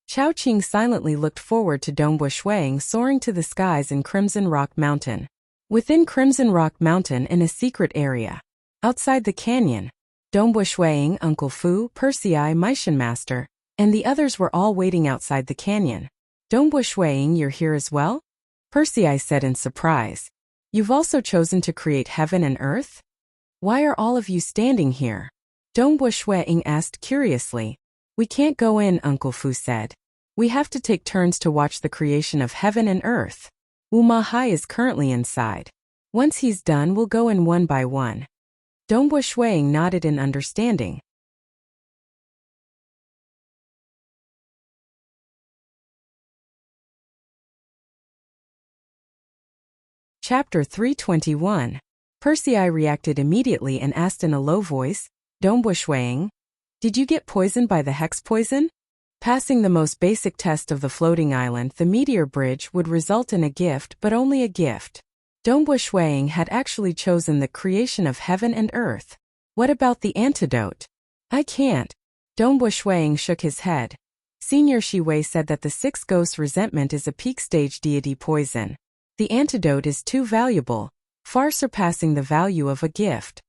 Chao Qing silently looked forward to Dongbu Shuang soaring to the skies in Crimson Rock Mountain. Within Crimson Rock Mountain in a secret area. Outside the canyon, Dongbu Shuang, Uncle Fu, Persei, Meishan Master, and the others were all waiting outside the canyon. Dongbu Shuang, you're here as well? Persei said in surprise. You've also chosen to create heaven and earth? Why are all of you standing here? Dongbu Shuang asked curiously. We can't go in, Uncle Fu said. We have to take turns to watch the creation of heaven and earth. Wu Ma Hai is currently inside. Once he's done, we'll go in one by one. Dongbu Shuang nodded in understanding. Chapter 321. Persei reacted immediately and asked in a low voice, Dongbu Shuang, did you get poisoned by the hex poison? Passing the most basic test of the floating island, the meteor bridge would result in a gift, but only a gift. Dongbu Shuang had actually chosen the creation of heaven and earth. What about the antidote? I can't. Dongbu Shuang shook his head. Senior Shi Wei said that the six ghosts' resentment is a peak stage deity poison. The antidote is too valuable, far surpassing the value of a gift.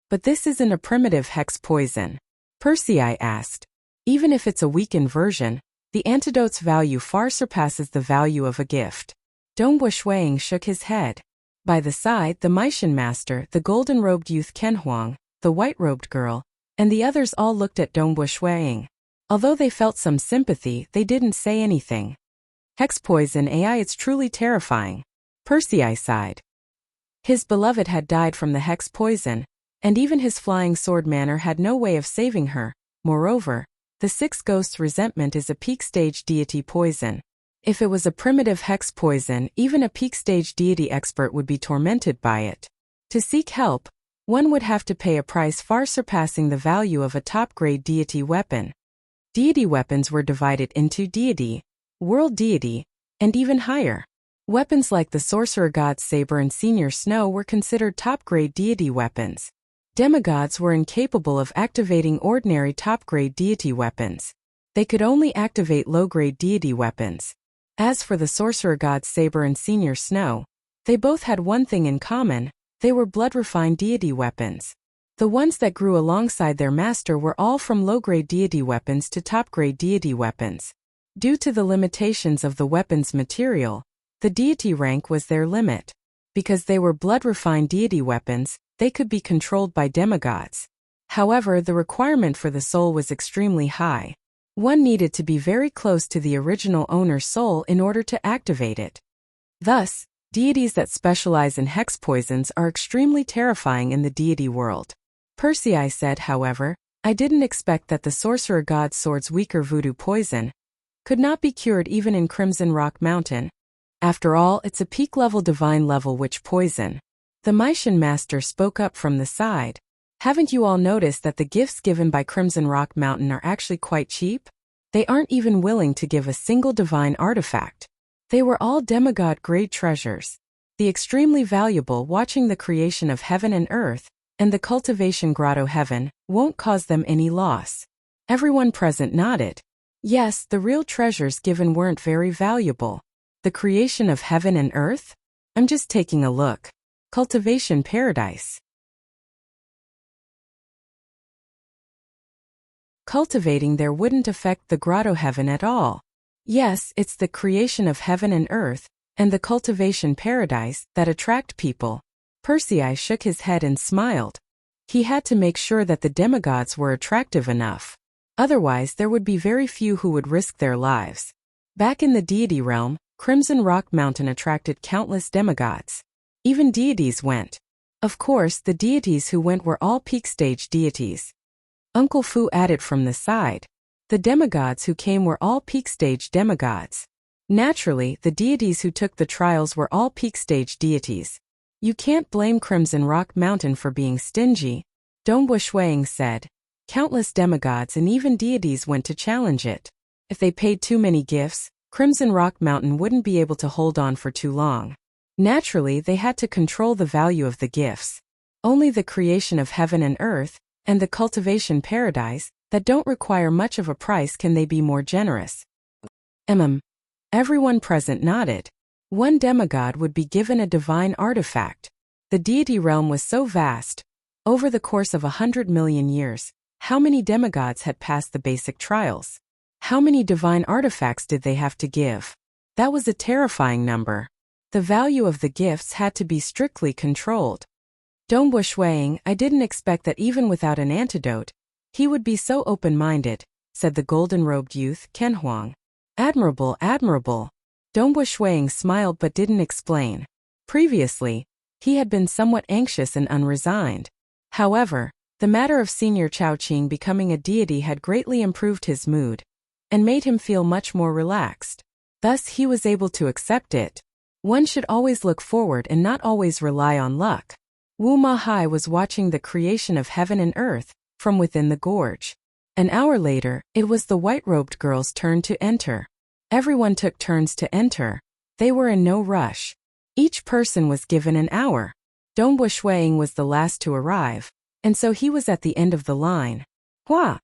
But this isn't a primitive hex poison. Persei asked. Even if it's a weakened version, the antidote's value far surpasses the value of a gift. Dongbu Shuang shook his head. By the side, the Meishan Master, the golden-robed youth Ken Huang, the white-robed girl, and the others all looked at Dongbu Shuang. Although they felt some sympathy, they didn't say anything. Hex poison AI, it's truly terrifying. Persei sighed. His beloved had died from the hex poison, and even his flying sword manor had no way of saving her. Moreover, the six ghosts' resentment is a peak stage deity poison. If it was a primitive hex poison, even a peak stage deity expert would be tormented by it. To seek help, one would have to pay a price far surpassing the value of a top-grade deity weapon. Deity weapons were divided into deity, world deity, and even higher. Weapons like the Sorcerer God's Saber and Senior Snow were considered top-grade deity weapons. Demigods were incapable of activating ordinary top-grade deity weapons. They could only activate low-grade deity weapons. As for the Sorcerer God's Saber and Senior Snow, they both had one thing in common: they were blood-refined deity weapons. The ones that grew alongside their master were all from low-grade deity weapons to top-grade deity weapons. Due to the limitations of the weapon's material, the deity rank was their limit. Because they were blood-refined deity weapons, they could be controlled by demigods. However, the requirement for the soul was extremely high. One needed to be very close to the original owner's soul in order to activate it. Thus, deities that specialize in hex poisons are extremely terrifying in the deity world. Persei said, however, I didn't expect that the Sorcerer God's sword's weaker voodoo poison could not be cured even in Crimson Rock Mountain. After all, it's a peak-level divine level witch poison. The Meishan Master spoke up from the side. Haven't you all noticed that the gifts given by Crimson Rock Mountain are actually quite cheap? They aren't even willing to give a single divine artifact. They were all demigod-grade treasures. The extremely valuable watching the creation of heaven and earth, and the cultivation grotto heaven, won't cause them any loss. Everyone present nodded. Yes, the real treasures given weren't very valuable. The creation of heaven and earth? I'm just taking a look. Cultivation paradise. Cultivating there wouldn't affect the grotto heaven at all. Yes, it's the creation of heaven and earth, and the cultivation paradise, that attract people. Persei shook his head and smiled. He had to make sure that the demigods were attractive enough. Otherwise, there would be very few who would risk their lives. Back in the deity realm, Crimson Rock Mountain attracted countless demigods. Even deities went. Of course, the deities who went were all peak stage deities. Uncle Fu added from the side. The demigods who came were all peak stage demigods. Naturally, the deities who took the trials were all peak stage deities. You can't blame Crimson Rock Mountain for being stingy. Dongbu Shuang said. Countless demigods and even deities went to challenge it. If they paid too many gifts, Crimson Rock Mountain wouldn't be able to hold on for too long. Naturally, they had to control the value of the gifts. Only the creation of heaven and earth, and the cultivation paradise, that don't require much of a price can they be more generous. Everyone present nodded. One demigod would be given a divine artifact. The deity realm was so vast. Over the course of 100 million years, how many demigods had passed the basic trials? How many divine artifacts did they have to give? That was a terrifying number. The value of the gifts had to be strictly controlled. Dongbu Shuiying, I didn't expect that even without an antidote, he would be so open-minded, said the golden-robed youth, Ken Huang. Admirable, admirable. Dongbu Shuiying smiled but didn't explain. Previously, he had been somewhat anxious and unresigned. However, the matter of Senior Chaoqing becoming a deity had greatly improved his mood and made him feel much more relaxed. Thus he was able to accept it. One should always look forward and not always rely on luck. Wu Mahai was watching the creation of heaven and earth from within the gorge. An hour later, it was the white-robed girl's turn to enter. Everyone took turns to enter. They were in no rush. Each person was given an hour. Dongbu Shuiying was the last to arrive, and so he was at the end of the line. Hua!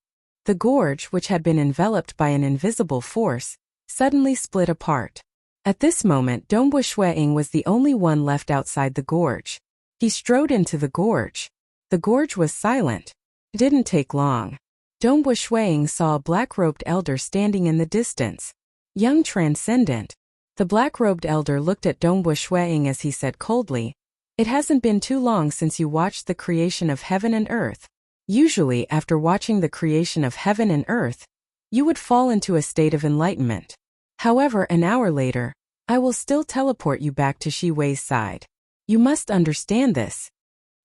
The gorge, which had been enveloped by an invisible force, suddenly split apart. At this moment, Dongbu Shuiying was the only one left outside the gorge. He strode into the gorge. The gorge was silent. It didn't take long. Dongbu Shuiying saw a black-robed elder standing in the distance. Young Transcendent. The black-robed elder looked at Dongbu Shuiying as he said coldly, "It hasn't been too long since you watched the creation of heaven and earth. Usually, after watching the creation of heaven and earth, you would fall into a state of enlightenment. However, an hour later, I will still teleport you back to Shi Wei's side. You must understand this."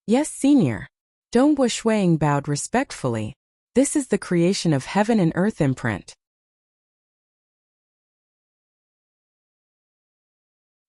"Yes, senior." Dongbu Shuiying bowed respectfully. "This is the creation of heaven and earth imprint."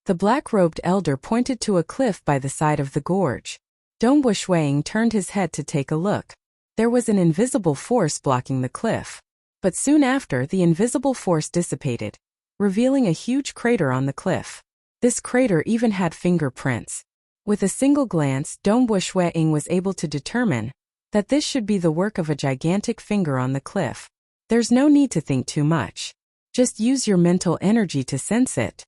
The black-robed elder pointed to a cliff by the side of the gorge. Dongbu Shuiying turned his head to take a look. There was an invisible force blocking the cliff. But soon after, the invisible force dissipated, revealing a huge crater on the cliff. This crater even had fingerprints. With a single glance, Dongbu Shuiying was able to determine that this should be the work of a gigantic finger on the cliff. There's no need to think too much. Just use your mental energy to sense it.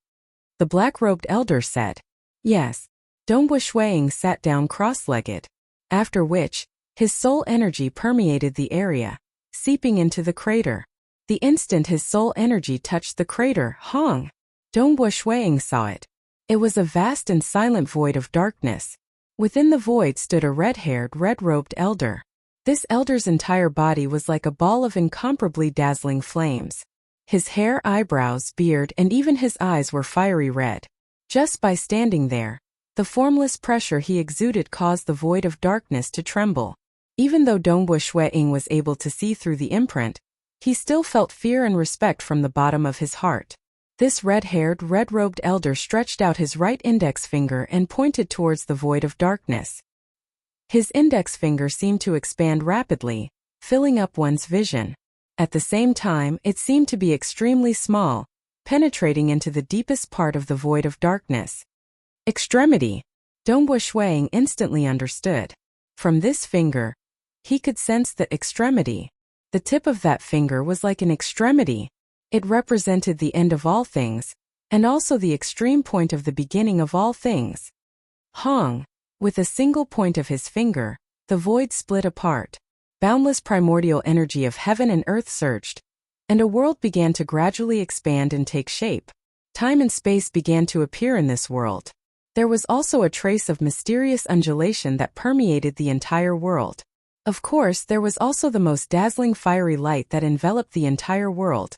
The black-robed elder said. Yes. Dongbu Shuiying sat down cross-legged. After which, his soul energy permeated the area, seeping into the crater. The instant his soul energy touched the crater, Hong! Dongbu Shuiying saw it. It was a vast and silent void of darkness. Within the void stood a red-haired, red-robed elder. This elder's entire body was like a ball of incomparably dazzling flames. His hair, eyebrows, beard, and even his eyes were fiery red. Just by standing there, the formless pressure he exuded caused the void of darkness to tremble. Even though Dongbu Shuiying was able to see through the imprint, he still felt fear and respect from the bottom of his heart. This red-haired, red-robed elder stretched out his right index finger and pointed towards the void of darkness. His index finger seemed to expand rapidly, filling up one's vision. At the same time, it seemed to be extremely small, penetrating into the deepest part of the void of darkness. Extremity! Dongbu Shuiying instantly understood. From this finger, he could sense the extremity. The tip of that finger was like an extremity. It represented the end of all things, and also the extreme point of the beginning of all things. Hong! With a single point of his finger, the void split apart. Boundless primordial energy of heaven and earth surged, and a world began to gradually expand and take shape. Time and space began to appear in this world. There was also a trace of mysterious undulation that permeated the entire world. Of course, there was also the most dazzling fiery light that enveloped the entire world.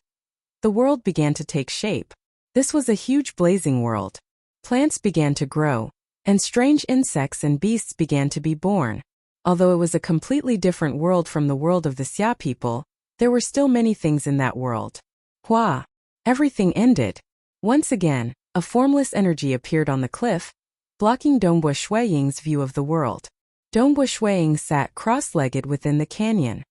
The world began to take shape. This was a huge blazing world. Plants began to grow, and strange insects and beasts began to be born. Although it was a completely different world from the world of the Xia people, there were still many things in that world. Hua! Everything ended. Once again, a formless energy appeared on the cliff, blocking Dongbu Shuiying's view of the world. Dongbu Shuiying sat cross-legged within the canyon.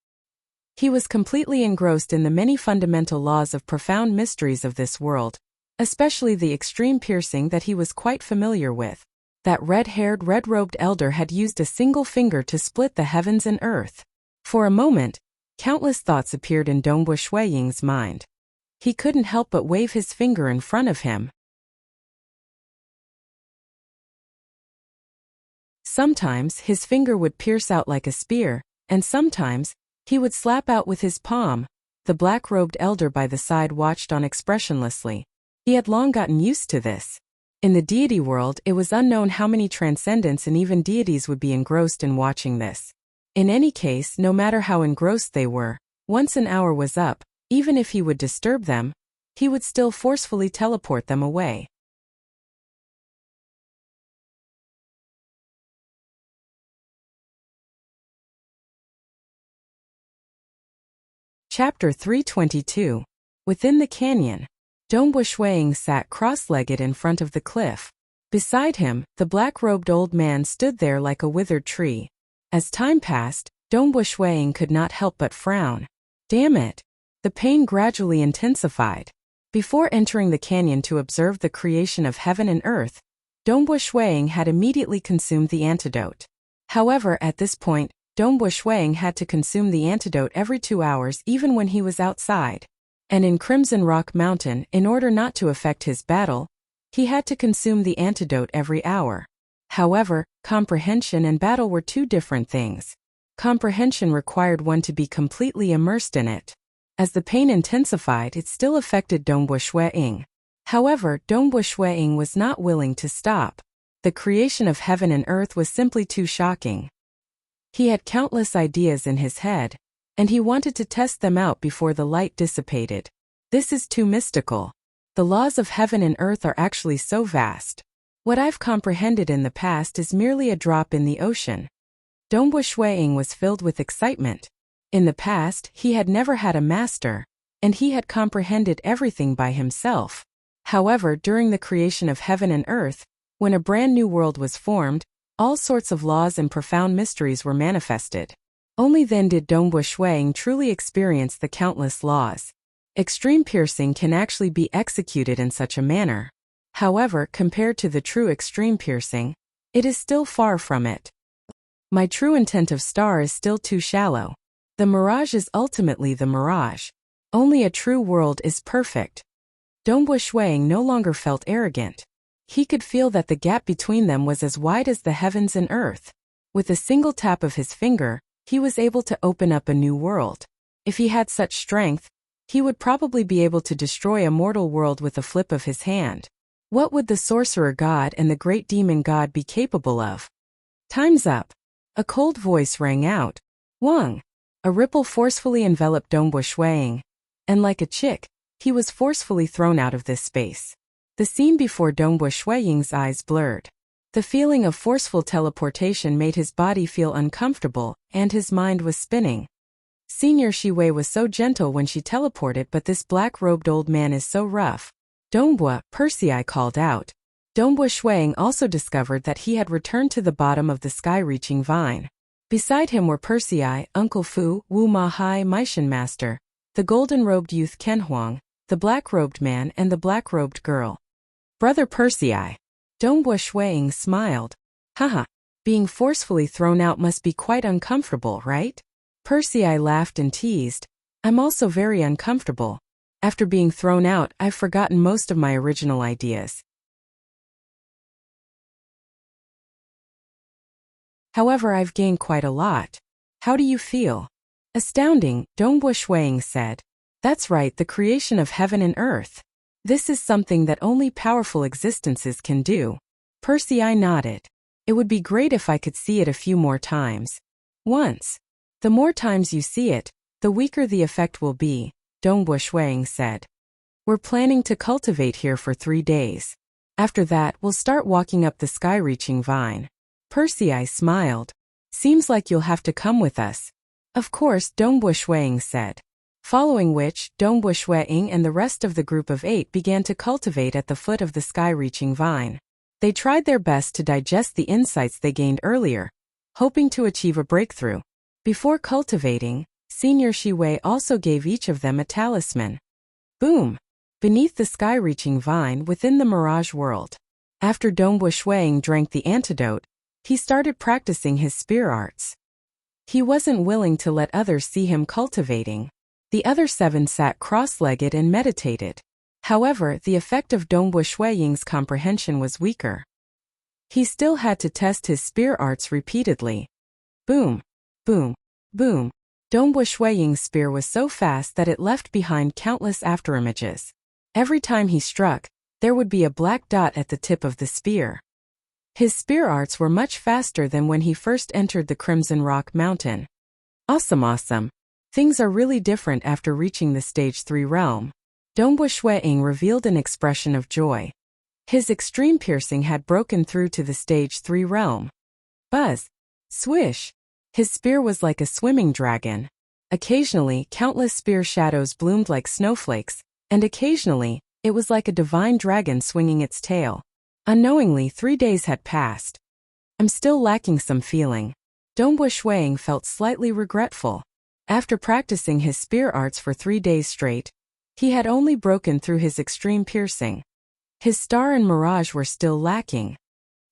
He was completely engrossed in the many fundamental laws of profound mysteries of this world, especially the extreme piercing that he was quite familiar with. That red-haired, red-robed elder had used a single finger to split the heavens and earth. For a moment, countless thoughts appeared in Dongbu Shuiying's mind. He couldn't help but wave his finger in front of him. Sometimes his finger would pierce out like a spear, and sometimes he would slap out with his palm. The black-robed elder by the side watched on expressionlessly. He had long gotten used to this. In the deity world, it was unknown how many transcendents and even deities would be engrossed in watching this. In any case, no matter how engrossed they were, once an hour was up, even if he would disturb them, he would still forcefully teleport them away. Chapter 322. Within the canyon, Dongbu Shuiying sat cross-legged in front of the cliff. Beside him, the black-robed old man stood there like a withered tree. As time passed, Dongbu Shuiying could not help but frown. Damn it! The pain gradually intensified. Before entering the canyon to observe the creation of heaven and earth, Dongbu Shuiying had immediately consumed the antidote. However, at this point, Dongbu Shuiying had to consume the antidote every 2 hours even when he was outside. And in Crimson Rock Mountain, in order not to affect his battle, he had to consume the antidote every hour. However, comprehension and battle were two different things. Comprehension required one to be completely immersed in it. As the pain intensified, it still affected Dongbu Shuiying. However, Dongbu Shuiying was not willing to stop. The creation of heaven and earth was simply too shocking. He had countless ideas in his head, and he wanted to test them out before the light dissipated. This is too mystical. The laws of heaven and earth are actually so vast. What I've comprehended in the past is merely a drop in the ocean. Dongbu Shuiying was filled with excitement. In the past, he had never had a master, and he had comprehended everything by himself. However, during the creation of heaven and earth, when a brand new world was formed, all sorts of laws and profound mysteries were manifested. Only then did Dongbu Shuiying truly experience the countless laws. Extreme piercing can actually be executed in such a manner. However, compared to the true extreme piercing, it is still far from it. My true intent of star is still too shallow. The mirage is ultimately the mirage. Only a true world is perfect. Dongbu Shuiying no longer felt arrogant. He could feel that the gap between them was as wide as the heavens and earth. With a single tap of his finger, he was able to open up a new world. If he had such strength, he would probably be able to destroy a mortal world with a flip of his hand. What would the sorcerer god and the great demon god be capable of? Time's up. A cold voice rang out. Wang. A ripple forcefully enveloped Dongbu Shuiying, and like a chick, he was forcefully thrown out of this space. The scene before Dongbu Shuiying's eyes blurred. The feeling of forceful teleportation made his body feel uncomfortable, and his mind was spinning. Senior Shiwei was so gentle when she teleported, but this black-robed old man is so rough. Dongbu, Persei called out. Dongbu Shuiying also discovered that he had returned to the bottom of the sky-reaching vine. Beside him were Persei, Uncle Fu, Wu Ma Hai Meishan Master, the golden-robed youth Ken Huang, the black-robed man and the black-robed girl. Brother Persei. Dongbu Shuiying smiled. Haha, being forcefully thrown out must be quite uncomfortable, right? Persei laughed and teased. I'm also very uncomfortable. After being thrown out, I've forgotten most of my original ideas. However, I've gained quite a lot. How do you feel? Astounding, Dongbu Shuiying said. That's right, the creation of heaven and earth. This is something that only powerful existences can do. Persei nodded. It would be great if I could see it a few more times. Once. The more times you see it, the weaker the effect will be, Dongbu Shuiying said. We're planning to cultivate here for 3 days. After that, we'll start walking up the sky-reaching vine. Persei smiled. Seems like you'll have to come with us. Of course, Dongbu Shuiying said. Following which, Dongbu Shuiying and the rest of the group of 8 began to cultivate at the foot of the sky-reaching vine. They tried their best to digest the insights they gained earlier, hoping to achieve a breakthrough. Before cultivating, Senior Shiwei also gave each of them a talisman. Boom! Beneath the sky-reaching vine within the mirage world. After Dongbu Shuiying drank the antidote, he started practicing his spear arts. He wasn't willing to let others see him cultivating. The other 7 sat cross-legged and meditated. However, the effect of Dongbu Shuiying's comprehension was weaker. He still had to test his spear arts repeatedly. Boom, boom, boom. Dongbu Shuiying's spear was so fast that it left behind countless afterimages. Every time he struck, there would be a black dot at the tip of the spear. His spear arts were much faster than when he first entered the Crimson Rock Mountain. Awesome. Things are really different after reaching the Stage 3 realm. Dongbu Shuiying revealed an expression of joy. His extreme piercing had broken through to the Stage 3 realm. Buzz. Swish. His spear was like a swimming dragon. Occasionally, countless spear shadows bloomed like snowflakes, and occasionally, it was like a divine dragon swinging its tail. Unknowingly, 3 days had passed. I'm still lacking some feeling. Dongbu Shuiying felt slightly regretful. After practicing his spear arts for 3 days straight, he had only broken through his extreme piercing. His star and mirage were still lacking.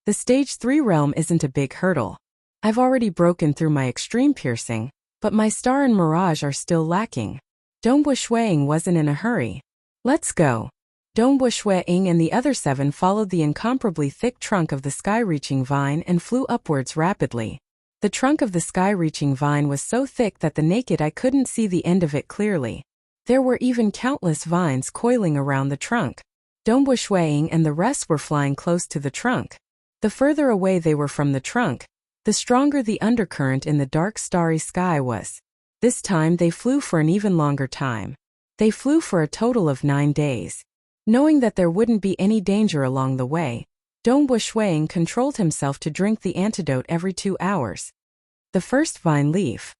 The Stage 3 realm isn't a big hurdle. I've already broken through my extreme piercing, but my star and mirage are still lacking. Dongbu Shuiying wasn't in a hurry. Let's go. Dongbu Shuiying and the other 7 followed the incomparably thick trunk of the sky-reaching vine and flew upwards rapidly. The trunk of the sky-reaching vine was so thick that the naked eye couldn't see the end of it clearly. There were even countless vines coiling around the trunk. Dongbu Shuiying and the rest were flying close to the trunk. The further away they were from the trunk, the stronger the undercurrent in the dark starry sky was. This time they flew for an even longer time. They flew for a total of 9 days. Knowing that there wouldn't be any danger along the way, Dongbu Shuiying controlled himself to drink the antidote every 2 hours. The first vine leaf.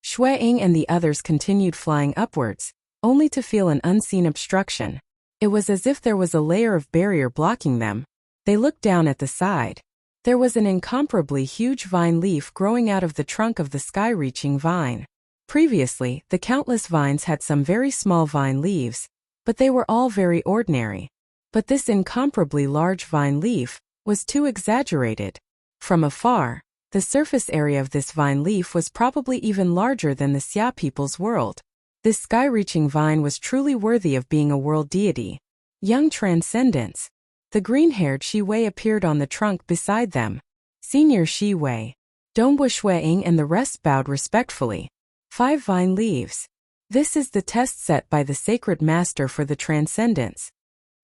Shuiying and the others continued flying upwards, only to feel an unseen obstruction. It was as if there was a layer of barrier blocking them. They looked down at the side. There was an incomparably huge vine leaf growing out of the trunk of the sky-reaching vine. Previously, the countless vines had some very small vine leaves, but they were all very ordinary. But this incomparably large vine leaf was too exaggerated. From afar, the surface area of this vine leaf was probably even larger than the Xia people's world. This sky-reaching vine was truly worthy of being a world deity. Young Transcendence. The green-haired Shi Wei appeared on the trunk beside them. Senior Shi Wei. Dongbu Shuiying and the rest bowed respectfully. 5 vine leaves. This is the test set by the sacred master for the Transcendence.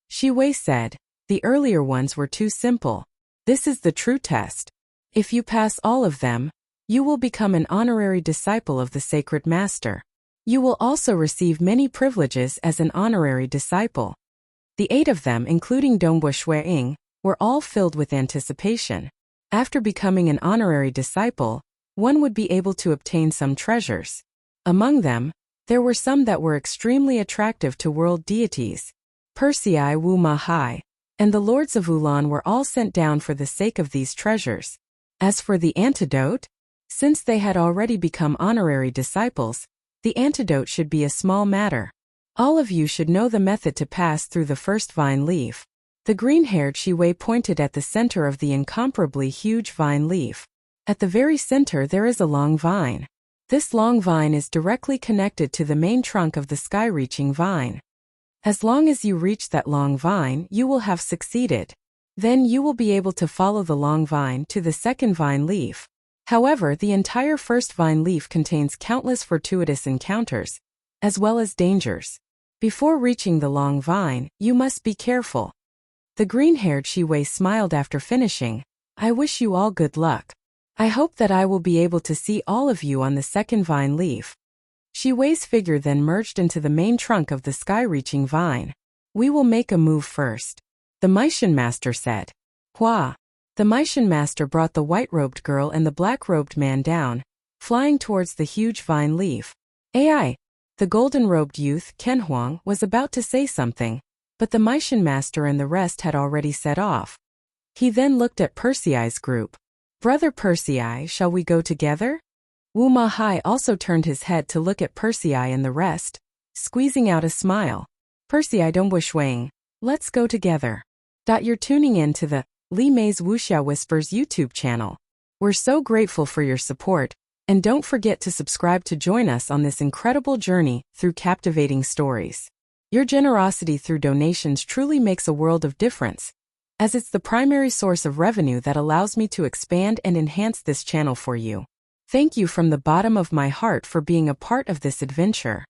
Shi Wei said, the earlier ones were too simple. This is the true test. If you pass all of them, you will become an honorary disciple of the sacred master. You will also receive many privileges as an honorary disciple. The 8 of them, including Dongbu Shuiying, were all filled with anticipation. After becoming an honorary disciple, one would be able to obtain some treasures. Among them, there were some that were extremely attractive to world deities. Persei Wu Ma Hai, and the lords of Ulan were all sent down for the sake of these treasures. As for the antidote, since they had already become honorary disciples, the antidote should be a small matter. All of you should know the method to pass through the first vine leaf. The green-haired Shi Wei pointed at the center of the incomparably huge vine leaf. At the very center there is a long vine. This long vine is directly connected to the main trunk of the sky-reaching vine. As long as you reach that long vine, you will have succeeded. Then you will be able to follow the long vine to the second vine leaf. However, the entire first vine leaf contains countless fortuitous encounters, as well as dangers. Before reaching the long vine, you must be careful. The green-haired Shi Wei smiled after finishing. I wish you all good luck. I hope that I will be able to see all of you on the second vine leaf. Shi Wei's figure then merged into the main trunk of the sky-reaching vine. We will make a move first. The Meishan Master said. Hua. The Meishan Master brought the white-robed girl and the black-robed man down, flying towards the huge vine leaf. AI. The golden-robed youth, Ken Huang, was about to say something, but the Meishan Master and the rest had already set off. He then looked at Persei's group. Brother Persei, shall we go together? Wu Ma Hai also turned his head to look at Persei and the rest, squeezing out a smile. Persei Dongbu Shuiying, let's go together. You're tuning in to the Li Mei's Wuxia Whispers YouTube channel. We're so grateful for your support, and don't forget to subscribe to join us on this incredible journey through captivating stories. Your generosity through donations truly makes a world of difference, as it's the primary source of revenue that allows me to expand and enhance this channel for you. Thank you from the bottom of my heart for being a part of this adventure.